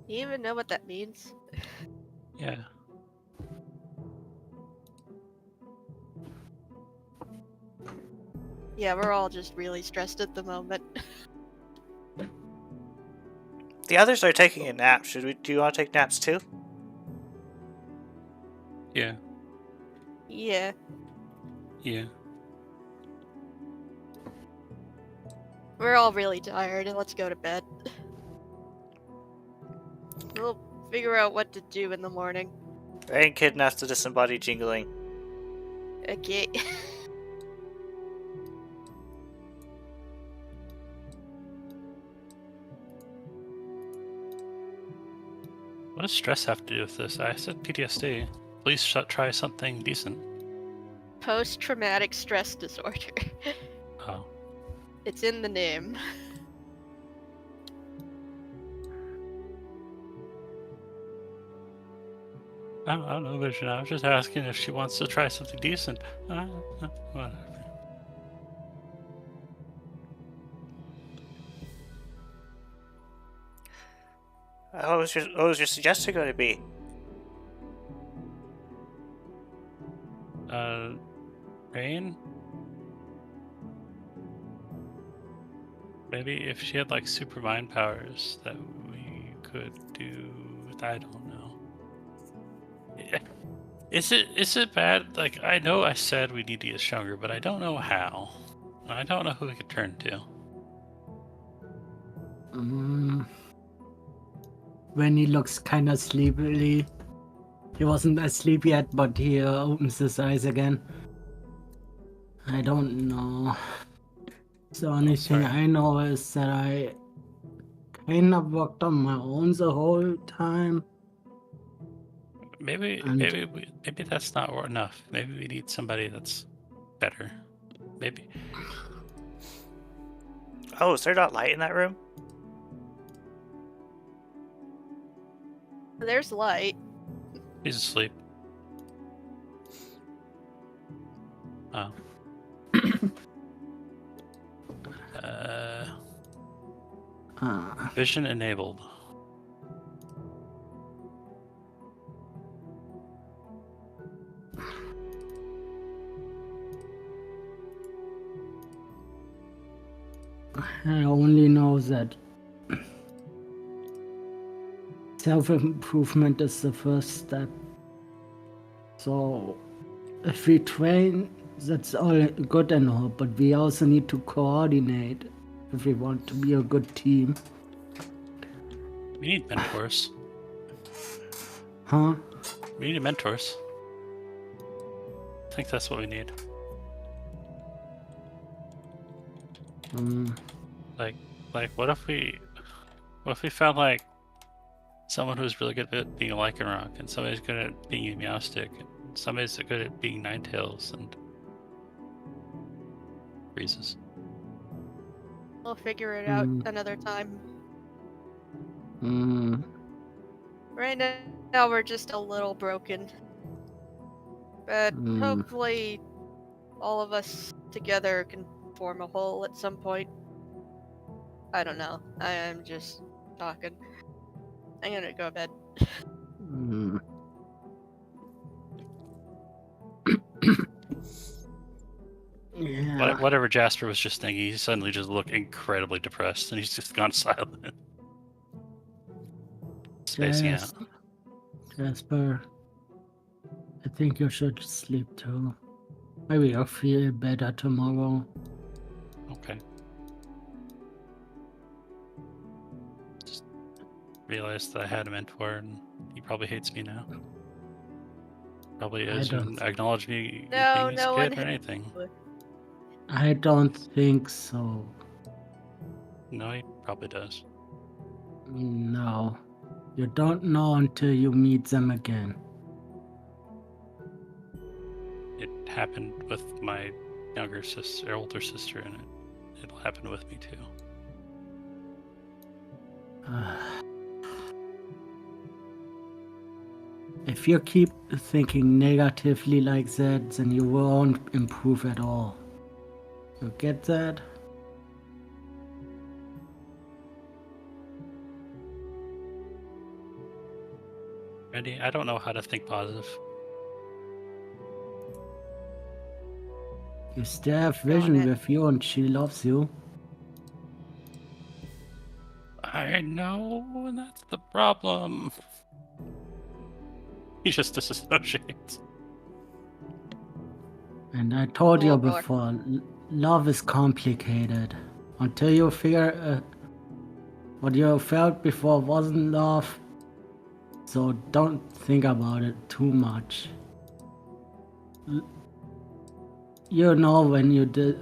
Speaker 2: You even know what that means?
Speaker 4: Yeah.
Speaker 2: Yeah, we're all just really stressed at the moment.
Speaker 1: The others are taking a nap. Do you want to take naps too?
Speaker 4: Yeah.
Speaker 2: Yeah.
Speaker 4: Yeah.
Speaker 2: We're all really tired, and let's go to bed. We'll figure out what to do in the morning.
Speaker 1: Rain Kitten has to disembody jingling.
Speaker 2: Okay.
Speaker 4: What does stress have to do with this? I said PTSD. Please try something decent.
Speaker 2: Post-traumatic stress disorder.
Speaker 4: Oh.
Speaker 2: It's in the name.
Speaker 4: I don't know, Vision. I was just asking if she wants to try something decent. Whatever.
Speaker 1: What was your suggestion going to be?
Speaker 4: Rain? Maybe if she had like super mind powers that we could do. I don't know. Is it bad? Like, I know I said we need to get stronger, but I don't know how. I don't know who we could turn to.
Speaker 3: When he looks kind of sleepy. He wasn't asleep yet, but he opens his eyes again. I don't know. The only thing
Speaker 4: sorry.
Speaker 3: I know is that I kind of worked on my own the whole time.
Speaker 4: Maybe that's not enough. Maybe we need somebody that's better. Maybe.
Speaker 1: Oh, is there not light in that room?
Speaker 2: There's light.
Speaker 4: He's asleep. Oh. Vision enabled.
Speaker 3: I only know that self-improvement is the first step. So if we train, that's all good and all, but we also need to coordinate if we want to be a good team.
Speaker 4: We need mentors.
Speaker 3: Huh?
Speaker 4: We need mentors. I think that's what we need. Like, what if we found like someone who's really good at being a Lycanroc, and somebody's good at being a Meowstic, and somebody's good at being Ninetales and Breezes.
Speaker 2: We'll figure it out another time. Right now we're just a little broken. But hopefully all of us together can form a whole at some point. I don't know. I am just talking. I'm gonna go to bed.
Speaker 3: Hmm. Yeah.
Speaker 4: Whatever Jasper was just thinking, he suddenly just looked incredibly depressed, and he's just gone silent. Spacing out.
Speaker 3: Jasper, I think you should sleep too. Maybe you'll feel better tomorrow.
Speaker 4: Okay. Just realized that I had a mentor, and he probably hates me now. Probably
Speaker 3: I
Speaker 4: doesn't
Speaker 3: don't-
Speaker 4: acknowledge me
Speaker 2: No,
Speaker 4: being his
Speaker 2: no one
Speaker 4: kid or anything.
Speaker 3: I don't think so.
Speaker 4: No, he probably does.
Speaker 3: No. You don't know until you meet them again.
Speaker 4: It happened with my younger sister, older sister, and it'll happen with me too.
Speaker 3: If you keep thinking negatively like that, then you won't improve at all. You get that?
Speaker 4: Randy, I don't know how to think positive.
Speaker 3: You still have
Speaker 2: Go on
Speaker 3: Vision
Speaker 2: it.
Speaker 3: with you and she loves you.
Speaker 4: I know, and that's the problem. He just disassociates.
Speaker 3: And I told you
Speaker 2: Cool, Roar.
Speaker 3: before, love is complicated. Until you figure what you felt before wasn't love. So don't think about it too much. You know when you did,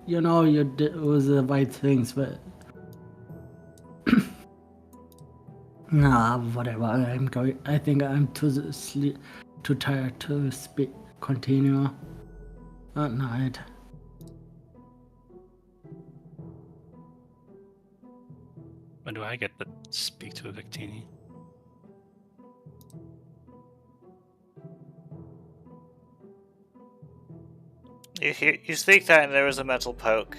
Speaker 3: you know you did was the right things, but nah, whatever. I'm going. I think I'm too tired to continue. At night.
Speaker 4: When do I get to speak to a Victini?
Speaker 1: You speak that and there was a mental poke,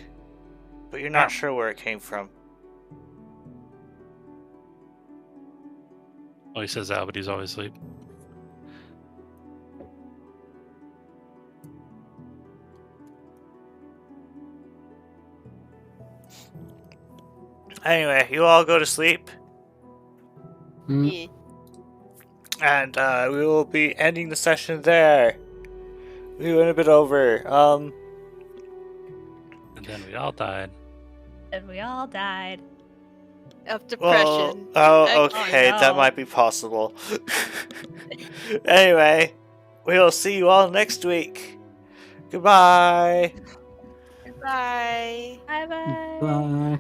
Speaker 1: but you're not
Speaker 4: Ah.
Speaker 1: sure where it came from.
Speaker 4: Well, he says that, but he's always asleep.
Speaker 1: Anyway, you all go to sleep,
Speaker 3: Hmm.
Speaker 2: Yeah.
Speaker 1: and we will be ending the session there. We went a bit over.
Speaker 4: And then we all died.
Speaker 5: And we all died.
Speaker 2: Of
Speaker 1: Well,
Speaker 2: depression.
Speaker 1: oh, okay,
Speaker 5: no.
Speaker 1: that might be possible. Anyway, we'll see you all next week. Goodbye.
Speaker 2: Goodbye.
Speaker 5: Bye bye.
Speaker 3: Bye.